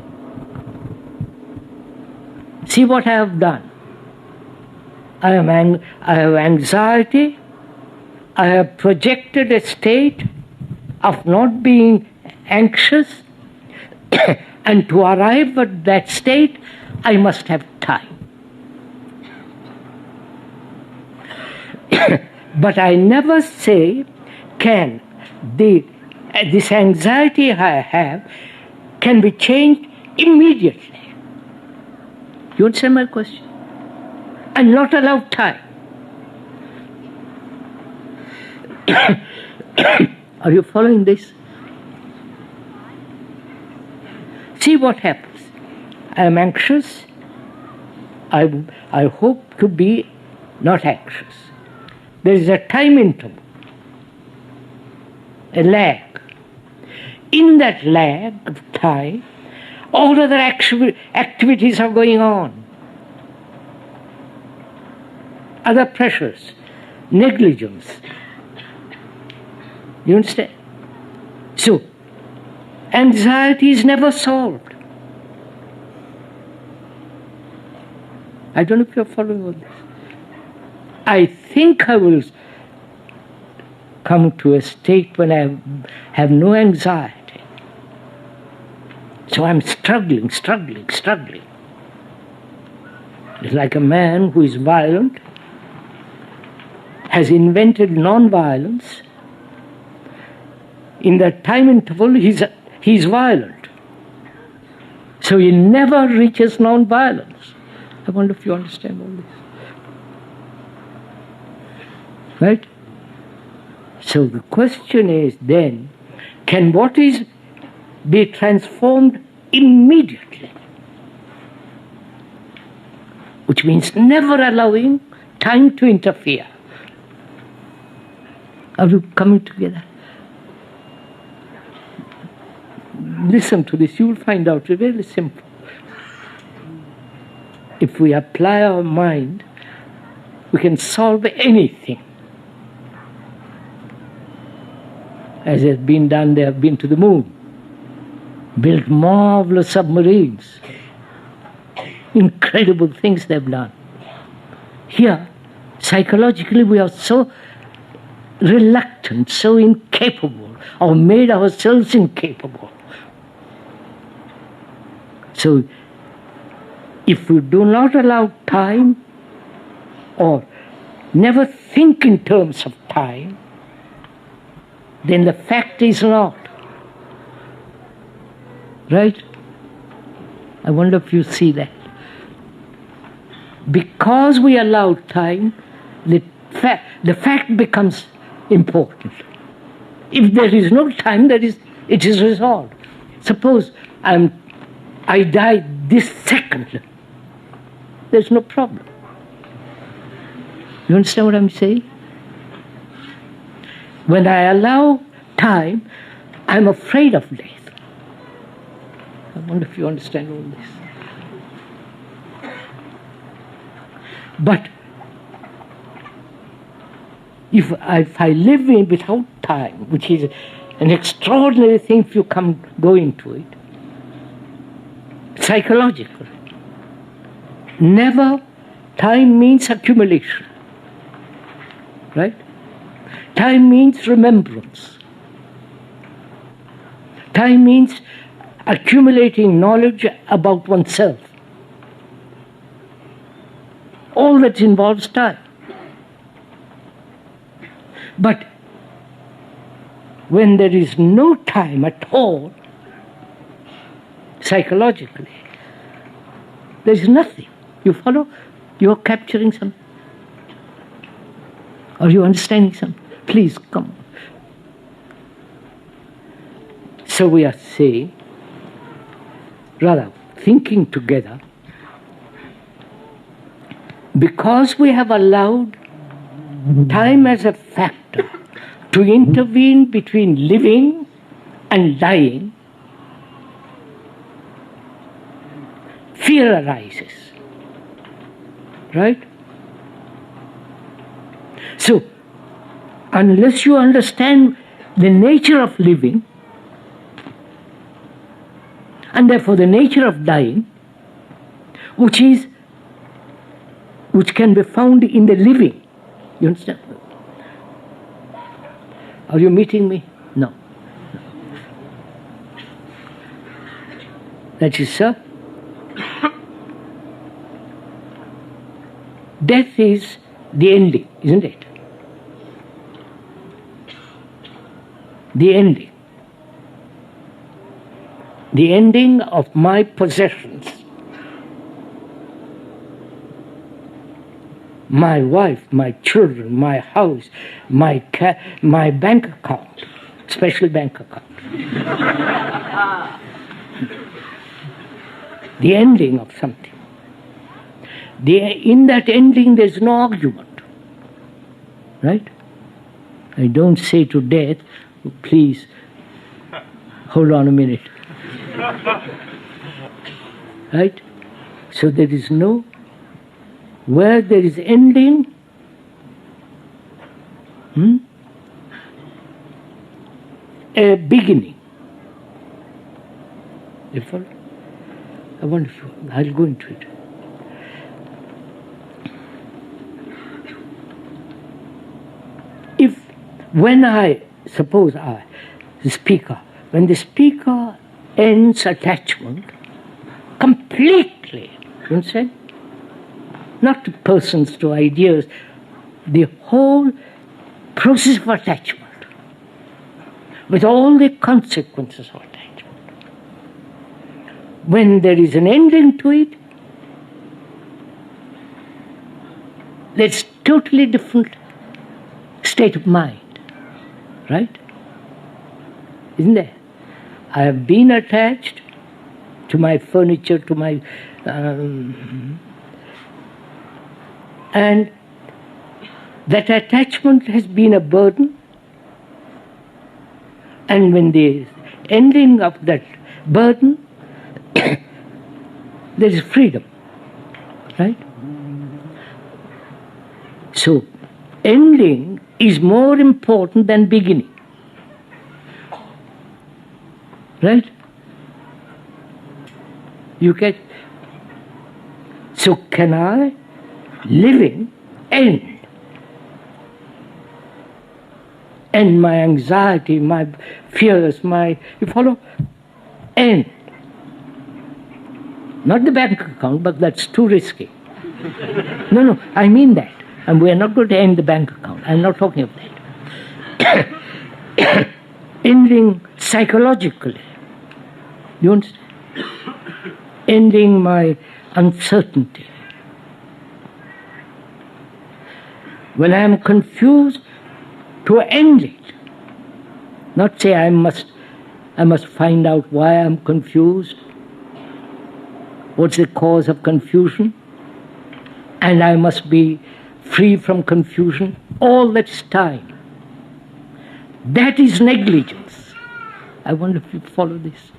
See what I have done. I have anxiety. I have projected a state of not being anxious, and to arrive at that state, I must have time. But I never say, can the this anxiety I have can be changed immediately. You understand my question? And not allow time. Are you following this? See what happens. I am anxious. I hope to be not anxious. There is a time interval, a lag. In that lag of time, all other activities are going on. Other pressures, negligence. You understand? So, anxiety is never solved. I don't know if you're following all this. I think I will come to a state when I have no anxiety. So I'm struggling. It's like a man who is violent, has invented non-violence. In that time interval, he's violent. So he never reaches non-violence. I wonder if you understand all this. Right? So the question is then, can what is be transformed immediately? Which means never allowing time to interfere. Are we coming together? Listen to this, you will find out it's very simple. If we apply our mind, we can solve anything. As has been done, they have been to the moon, built marvelous submarines. Incredible things they've done. Here, psychologically, we are so reluctant, so incapable, or made ourselves incapable. So, if we do not allow time, or never think in terms of time, then the fact is not. Right? I wonder if you see that. Because we allow time, the fact becomes important. If there is no time, it is resolved. Suppose I die this second, there's no problem. You understand what I'm saying? When I allow time, I'm afraid of death. I wonder if you understand all this. But if I live without time, which is an extraordinary thing if you go into it, psychologically, never time means accumulation. Right? Time means remembrance. Time means accumulating knowledge about oneself. All that involves time. But when there is no time at all, psychologically, there is nothing. You follow? You are capturing something. Are you understanding something? Please come. So we are saying, rather thinking together, because we have allowed time as a factor to intervene between living and dying, fear arises. Right? So, unless you understand the nature of living, and therefore the nature of dying, which can be found in the living, you understand? Are you meeting me? No. That is, sir. Death is the ending, isn't it? The ending. the ending of my possessions, my wife, my children, my house, my bank account, special bank account. The ending of something. In that ending there's no argument. Right? I don't say to death, please, hold on a minute. Right? So there is no, where there is ending, a beginning. You follow? I wonder if I'll go into it. When the speaker ends attachment completely, you understand? Not to persons, to ideas, the whole process of attachment, with all the consequences of attachment. When there is an ending to it, there's totally different state of mind. Right? Isn't there? I have been attached to my furniture, to my... and that attachment has been a burden. And when the ending of that burden, there is freedom. Right? So, ending is more important than beginning. Right? You get... So can I, living, end my anxiety, my fears, you follow? End. Not the bank account, but that's too risky. No, I mean that. And we are not going to end the bank account. I'm not talking of that. Ending psychologically. You understand? Ending my uncertainty. When I am confused, to end it. Not say I must find out why I'm confused. What's the cause of confusion? And I must be free from confusion. All that's time. That is negligence. I wonder if you follow this.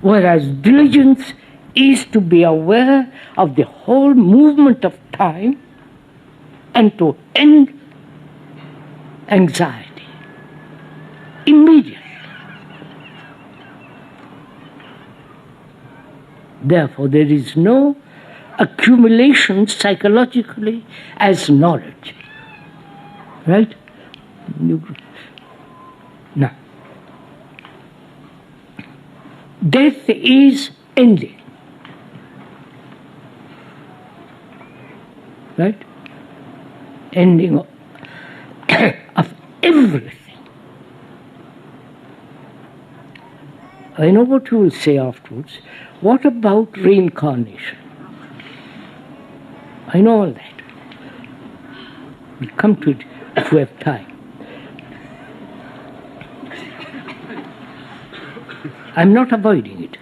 Whereas diligence is to be aware of the whole movement of time and to end anxiety immediately. Therefore, there is no accumulation psychologically as knowledge. Right? Now, death is ending. Right? Ending of everything. I know what you will say afterwards. What about reincarnation? I know all that. We'll come to it if we have time. I'm not avoiding it.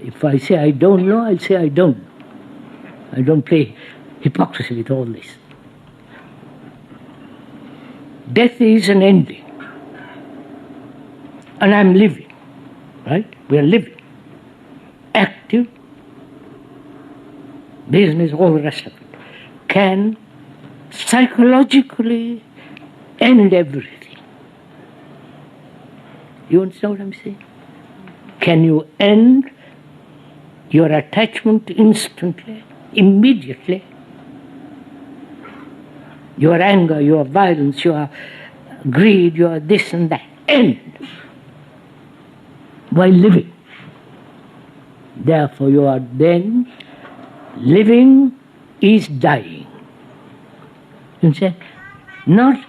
If I say I don't know, I'll say I don't know. I don't play hypocrisy with all this. Death is an ending. And I'm living. Right? We are living. Active. Business, all the rest of it. Can psychologically end everything. You understand what I'm saying? Can you end your attachment instantly, immediately? Your anger, your violence, your greed, your this and that. End. While living. Therefore you are then living is dying. You understand? Not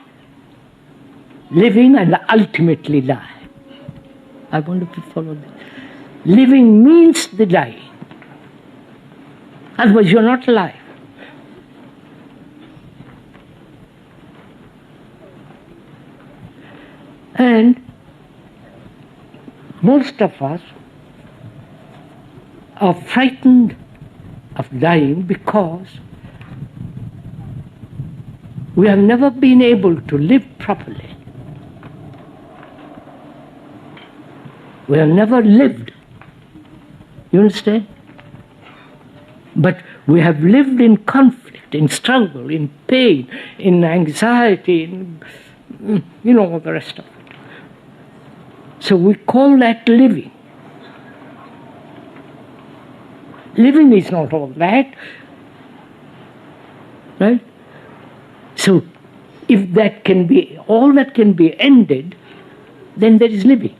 living and ultimately die. I want to follow this. Living means the dying. Otherwise you're not alive. And most of us are frightened of dying because we have never been able to live properly. We have never lived. You understand? But we have lived in conflict, in struggle, in pain, in anxiety, in, all the rest of it. So we call that living. Living is not all that. Right? So if that can be, all that can be ended, then there is living.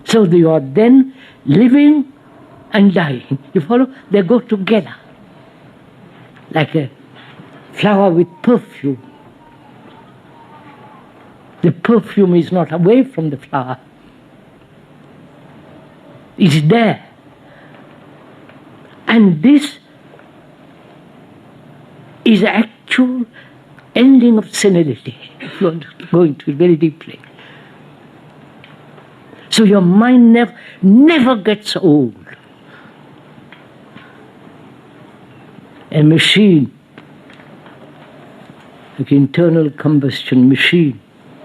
So you are then living and dying. You follow? They go together. Like a flower with perfume. The perfume is not away from the flower. It's there. And this is actual ending of senility, if you want to go into it very deeply. So your mind never gets old. A machine, like internal combustion machine,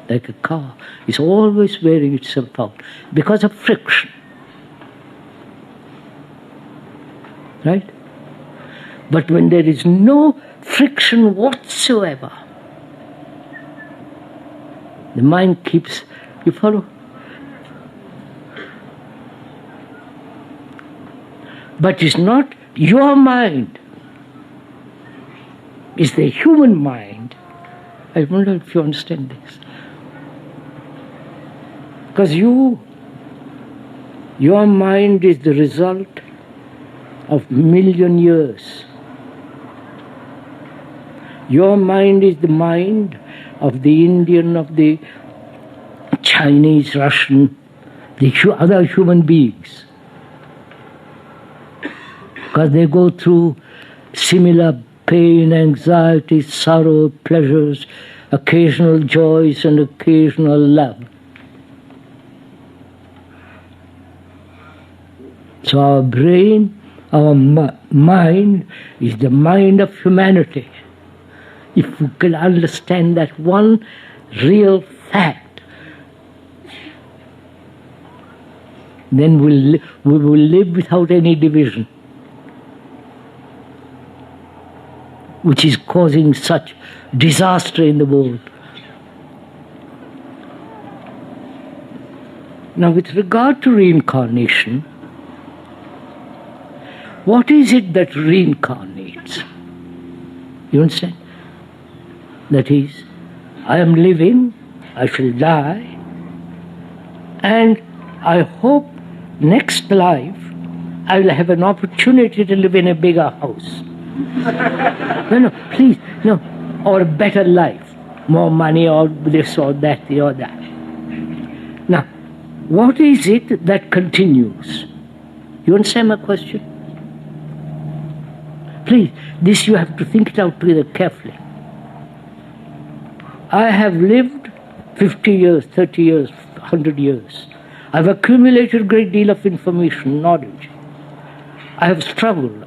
like a car, is always wearing itself out because of friction. Right? But when there is no friction whatsoever, the mind keeps, you follow? But it's not your mind. It's the human mind. I wonder if you understand this. Because your mind is the result of million years. Your mind is the mind of the Indian, of the Chinese, Russian, the other human beings. Because they go through similar pain, anxiety, sorrow, pleasures, occasional joys and occasional love. So our brain, our mind is the mind of humanity. If we can understand that one real fact, then we will live without any division, which is causing such disaster in the world. Now, with regard to reincarnation, what is it that reincarnates? You understand? That is, I am living, I shall die, and I hope next life I will have an opportunity to live in a bigger house. No, please, no. Or a better life. More money or this or that or that. Now, what is it that continues? You understand my question? Please, this you have to think it out together carefully. I have lived 50 years, 30 years, 100 years. I've accumulated a great deal of information, knowledge. I have struggled.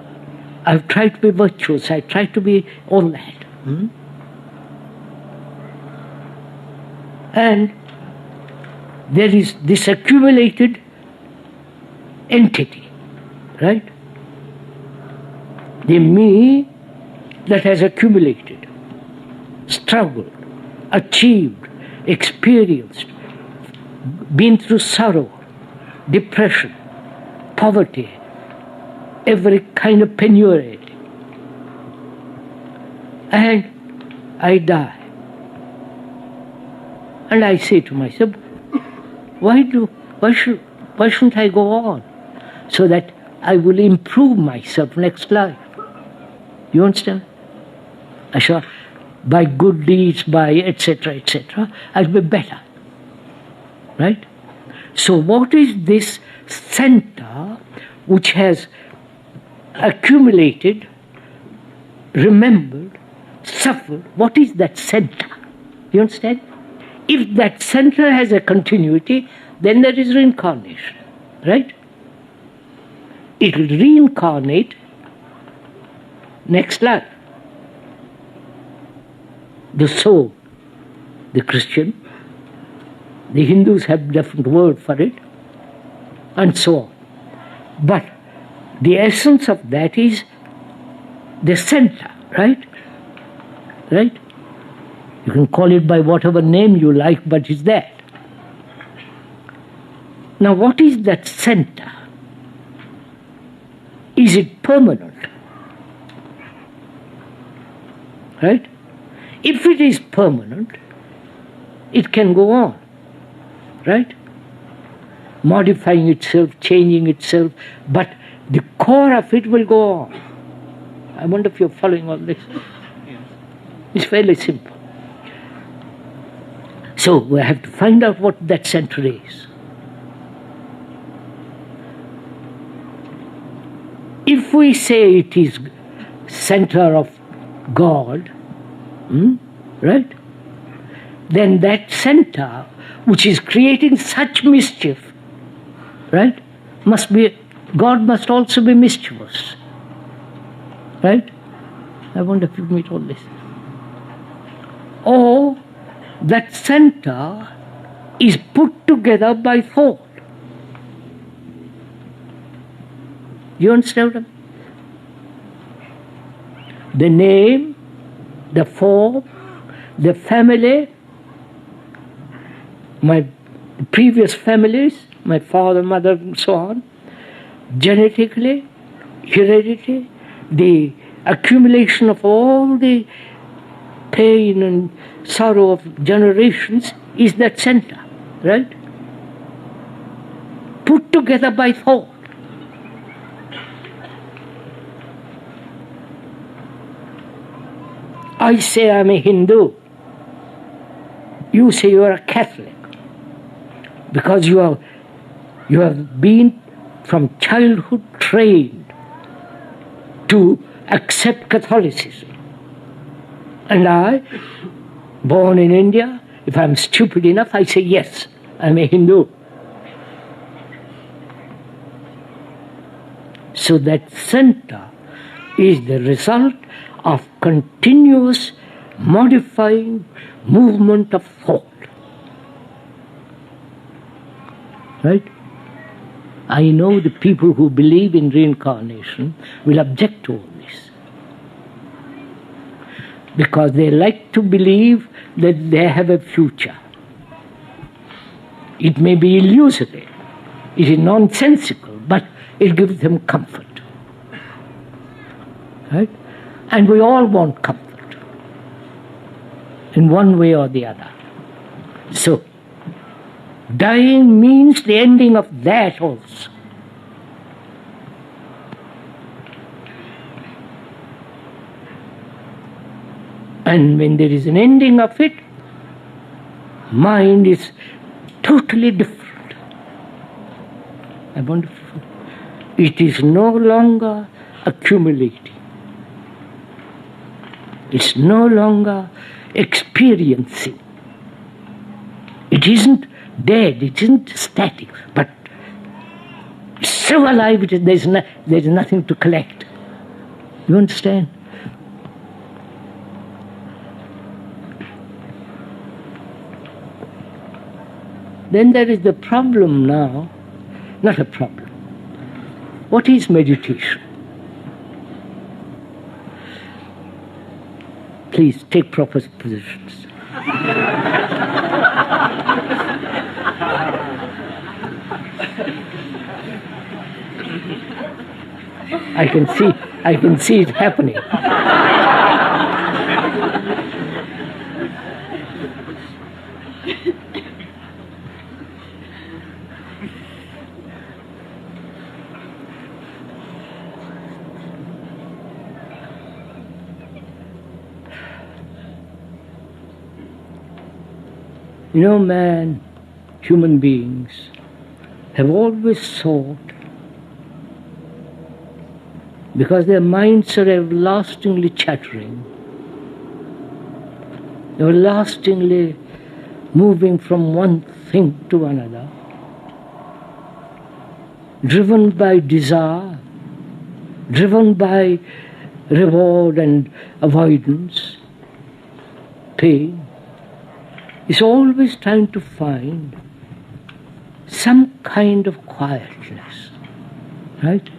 I've tried to be virtuous. I tried to be all that. And there is this accumulated entity, right? The me that has accumulated, struggled, achieved, experienced, been through sorrow, depression, poverty, every kind of penury. And I die. And I say to myself, why shouldn't I go on? So that I will improve myself next life. You understand? I shall, by good deeds, by etc., etc., I'll be better. Right? So what is this center which has accumulated, remembered, suffered? What is that center? You understand? If that center has a continuity, then there is reincarnation. Right? It will reincarnate next life. The soul, the Christian, the Hindus have different word for it, and so on. But the essence of that is the center, right? Right? You can call it by whatever name you like, but it's that. Now, what is that center? Is it permanent? Right? If it is permanent, it can go on. Right? Modifying itself, changing itself, but the core of it will go on. I wonder if you're following all this. It's fairly simple. So we have to find out what that center is. If we say it is center of God, right? Then that center, which is creating such mischief, right, God must also be mischievous. Right? I wonder if you meet all this. Or that center is put together by thought. You understand what I mean? The name, the form, the family, my previous families, my father, mother, and so on, genetically, heredity, the accumulation of all the pain and sorrow of generations is that center, right? Put together by thought. I say I'm a Hindu. You say you are a Catholic. Because you have been from childhood trained to accept Catholicism. And I, born in India, if I'm stupid enough, I say yes, I'm a Hindu. So that center is the result of continuous modifying movement of thought. Right? I know the people who believe in reincarnation will object to all this. Because they like to believe that they have a future. It may be illusory, it is nonsensical, but it gives them comfort. Right? And we all want comfort, in one way or the other. So, dying means the ending of that also. And when there is an ending of it, mind is totally different. I wonder if it is no longer accumulating. It's no longer experiencing. It isn't dead, it isn't static, but it's so alive, there's nothing to collect. You understand? Then there is the problem now, not a problem. What is meditation? Please take proper positions. I can see it happening. You know, man, human beings have always sought, because their minds are everlastingly chattering, everlastingly moving from one thing to another, driven by desire, driven by reward and avoidance, pain, is always trying to find some kind of quietness, right?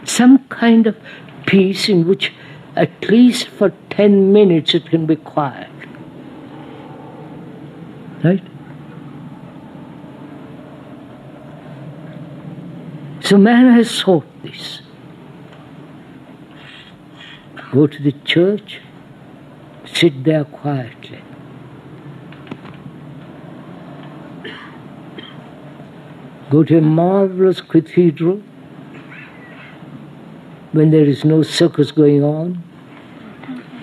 Some kind of peace in which at least for 10 minutes it can be quiet, right? So man has sought this. Go to the church, sit there quietly. Go to a marvelous cathedral when there is no circus going on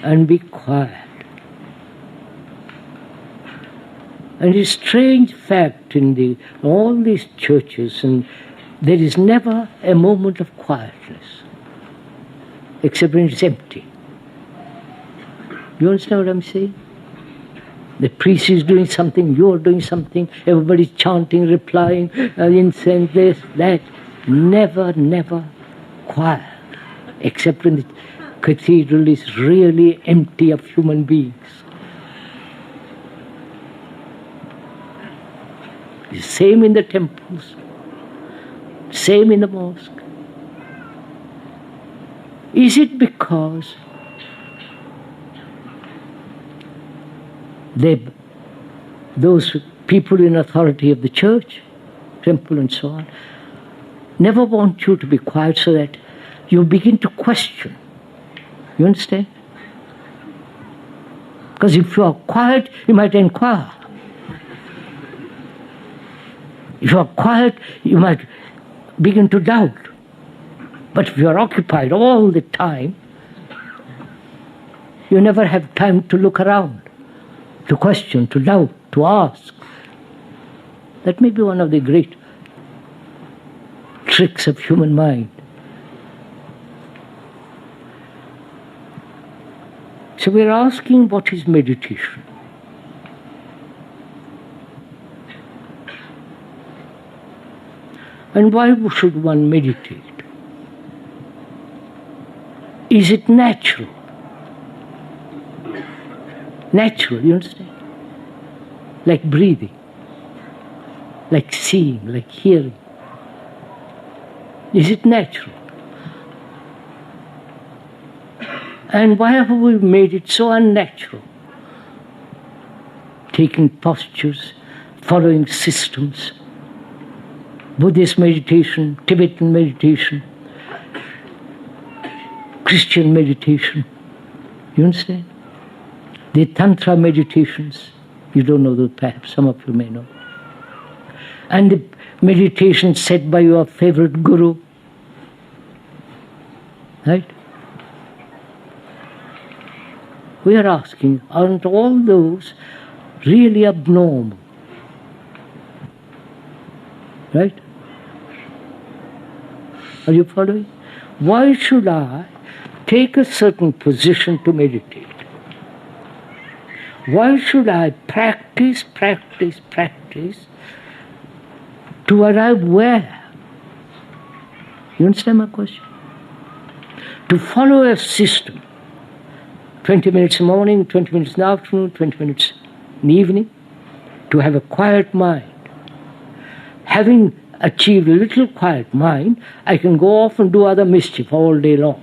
and be quiet. And it's a strange fact in all these churches, and there is never a moment of quietness, except when it's empty. You understand what I'm saying? The priest is doing something, you're doing something, everybody's chanting, replying, incense, this, that. Never, never quiet, except when the cathedral is really empty of human beings. The same in the temples, same in the mosque. Is it because those people in authority of the church, temple and so on, never want you to be quiet so that you begin to question? You understand? Because if you are quiet, you might inquire. If you are quiet, you might begin to doubt. But if you are occupied all the time, you never have time to look around, to question, to doubt, to ask. That may be one of the great tricks of human mind. So we're asking, what is meditation? And why should one meditate? Is it natural? Natural, you understand? Like breathing, like seeing, like hearing. Is it natural? And why have we made it so unnatural? Taking postures, following systems, Buddhist meditation, Tibetan meditation, Christian meditation. You understand? The Tantra meditations, you don't know those, perhaps some of you may know. And the meditations set by your favorite guru, right? We are asking, aren't all those really abnormal? Right? Are you following? Why should I take a certain position to meditate? Why should I practice to arrive where? You understand my question? To follow a system. 20 minutes in the morning, 20 minutes in the afternoon, 20 minutes in the evening, to have a quiet mind. Having achieved a little quiet mind, I can go off and do other mischief all day long.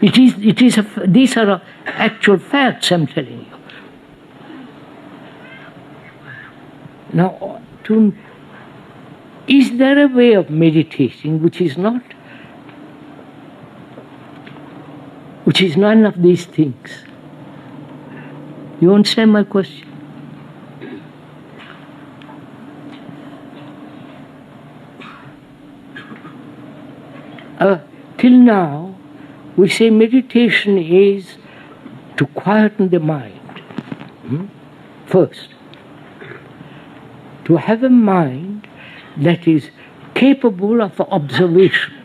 These are actual facts, I'm telling you. Now, is there a way of meditating which is none of these things? You understand my question? Till now, we say meditation is to quieten the mind, first. To have a mind that is capable of observation.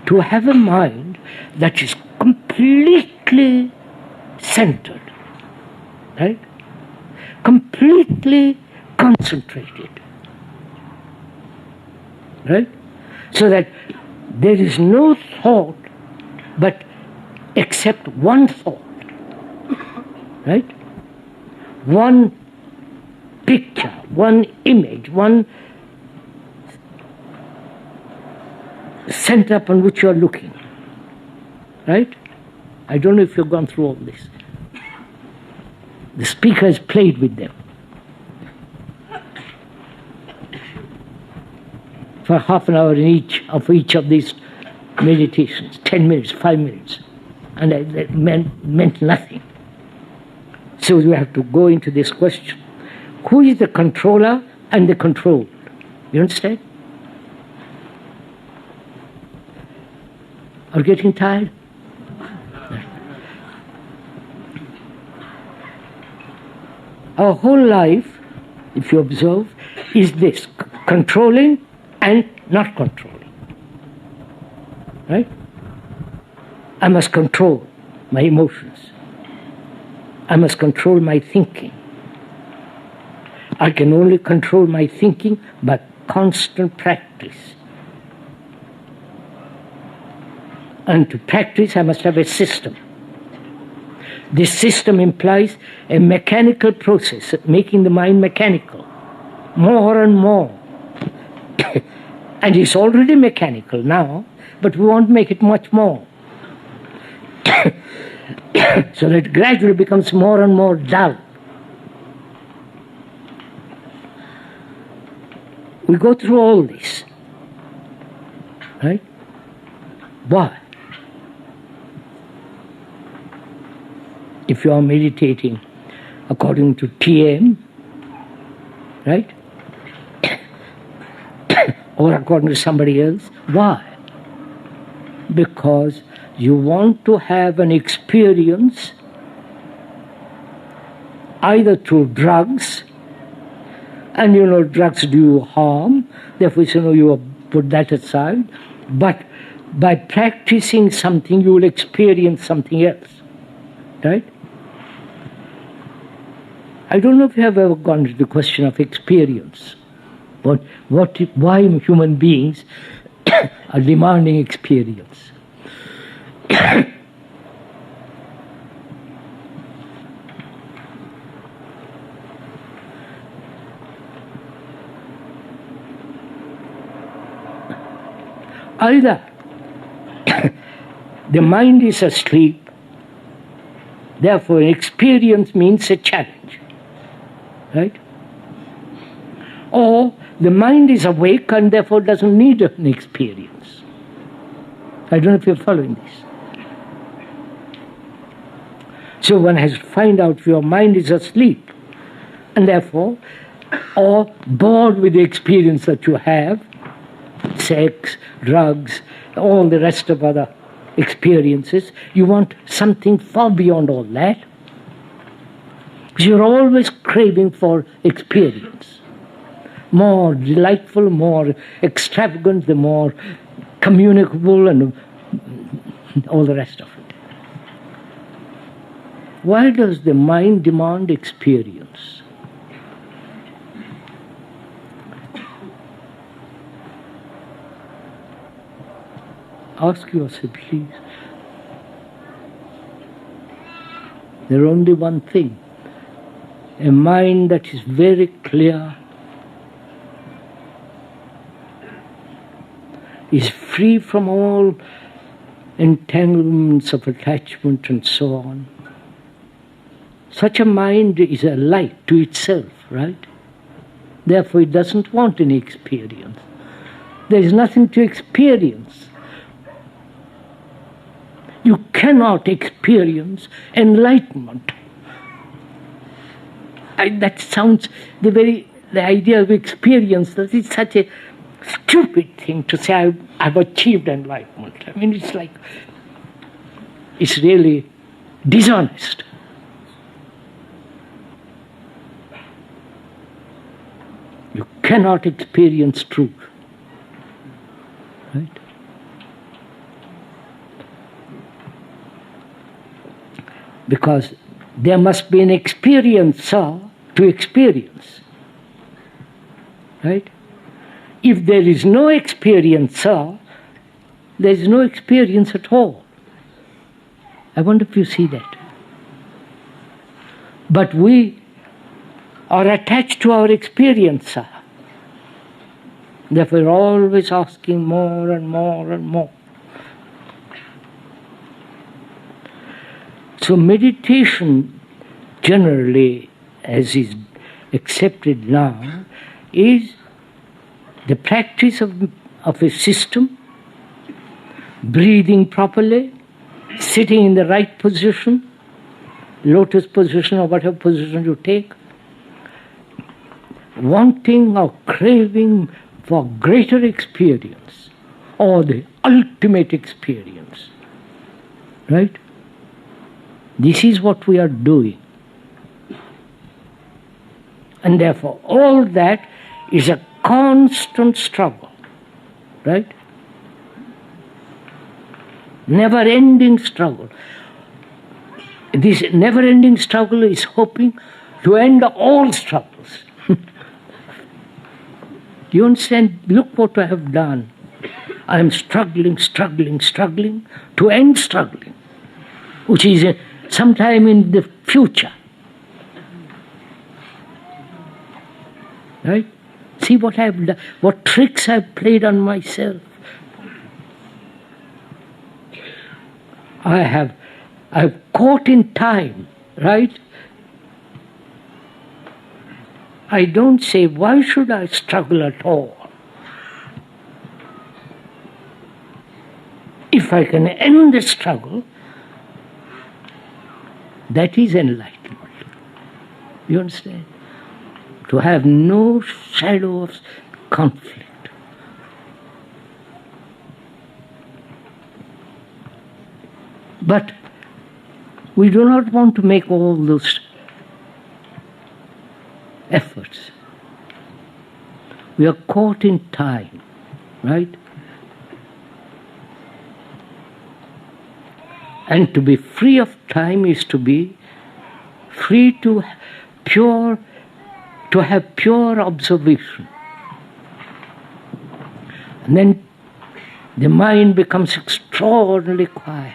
To have a mind that is completely centered, right? Completely concentrated, right? So that there is no thought but except one thought, right? One picture, one image, one center upon which you are looking, right? I don't know if you've gone through all this. The speaker has played with them for half an hour in each of these meditations, 10 minutes, 5 minutes, and that meant nothing. So you have to go into this question: who is the controller and the controlled? You understand? Are you getting tired? Our whole life, if you observe, is this: controlling and not controlling. Right? I must control my emotions. I must control my thinking. I can only control my thinking by constant practice. And to practice, I must have a system. This system implies a mechanical process, making the mind mechanical, more and more. And it's already mechanical now, but we want to make it much more. So that it gradually becomes more and more dull. We go through all this, right? Why? If you are meditating according to TM, right? Or according to somebody else, why? Because you want to have an experience either through drugs, and you know drugs do you harm, therefore you put that aside, but by practicing something you will experience something else, right? I don't know if you have ever gone to the question of experience, but why human beings are demanding experience. Either the mind is asleep, therefore experience means a challenge, right? Or the mind is awake and therefore doesn't need an experience. I don't know if you're following this. So one has to find out if your mind is asleep and therefore, or bored with the experience that you have, sex, drugs, all the rest of other experiences. You want something far beyond all that. You're always craving for experience. More delightful, more extravagant, the more communicable, and all the rest of it. Why does the mind demand experience? Ask yourself, please. There's only one thing. A mind that is very clear, is free from all entanglements of attachment and so on. Such a mind is a light to itself, right? Therefore it doesn't want any experience. There is nothing to experience. You cannot experience enlightenment. That sounds, the idea of experience, that is such a stupid thing to say, I've achieved enlightenment. I mean, it's really dishonest. cannot experience truth. Right? Because there must be an experiencer to experience. Right? If there is no experiencer, there is no experience at all. I wonder if you see that. But we are attached to our experiencer. Therefore, we're always asking more and more and more. So meditation generally, as is accepted now, is the practice of a system, breathing properly, sitting in the right position, lotus position or whatever position you take, wanting or craving for greater experience or the ultimate experience. Right? This is what we are doing. And therefore, all that is a constant struggle. Right? Never-ending struggle. This never-ending struggle is hoping to end all struggles. Do you understand? Look what I have done. I am struggling to end struggling, which is sometime in the future. Right? See what I have done, what tricks I have played on myself. I've caught in time, right? I don't say, why should I struggle at all? If I can end the struggle, that is enlightenment. You understand? To have no shadow of conflict. But we do not want to make all those efforts. We are caught in time, right? And to be free of time is to be free to have pure observation. And then the mind becomes extraordinarily quiet.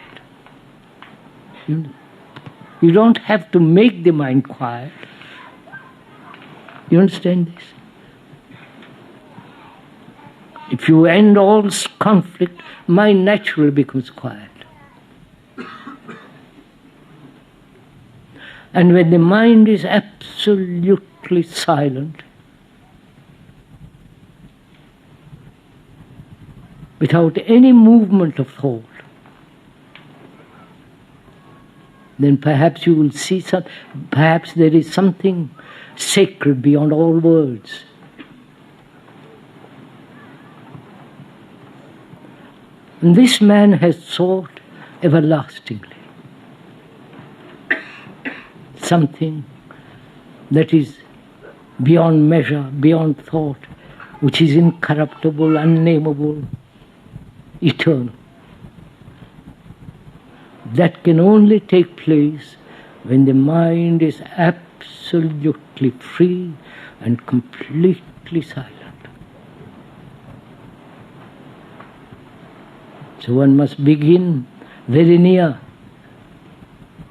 You don't have to make the mind quiet. You understand this? If you end all conflict, mind naturally becomes quiet. And when the mind is absolutely silent, without any movement of thought, then perhaps you will see perhaps there is something sacred beyond all words. And this man has sought everlastingly something that is beyond measure, beyond thought, which is incorruptible, unnameable, eternal. That can only take place when the mind is absolutely free and completely silent. So one must begin very near.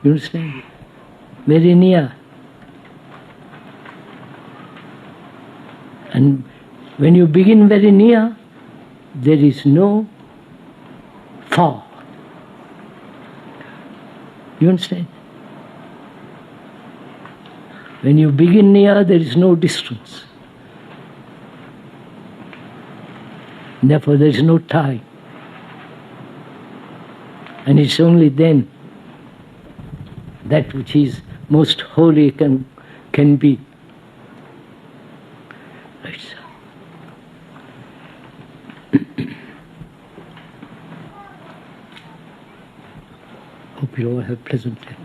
You understand? Very near. And when you begin very near, there is no far. You understand? When you begin near, there is no distance. Therefore, there is no time. And it's only then that which is most holy can be. Right, sir. Hope you all have pleasant day.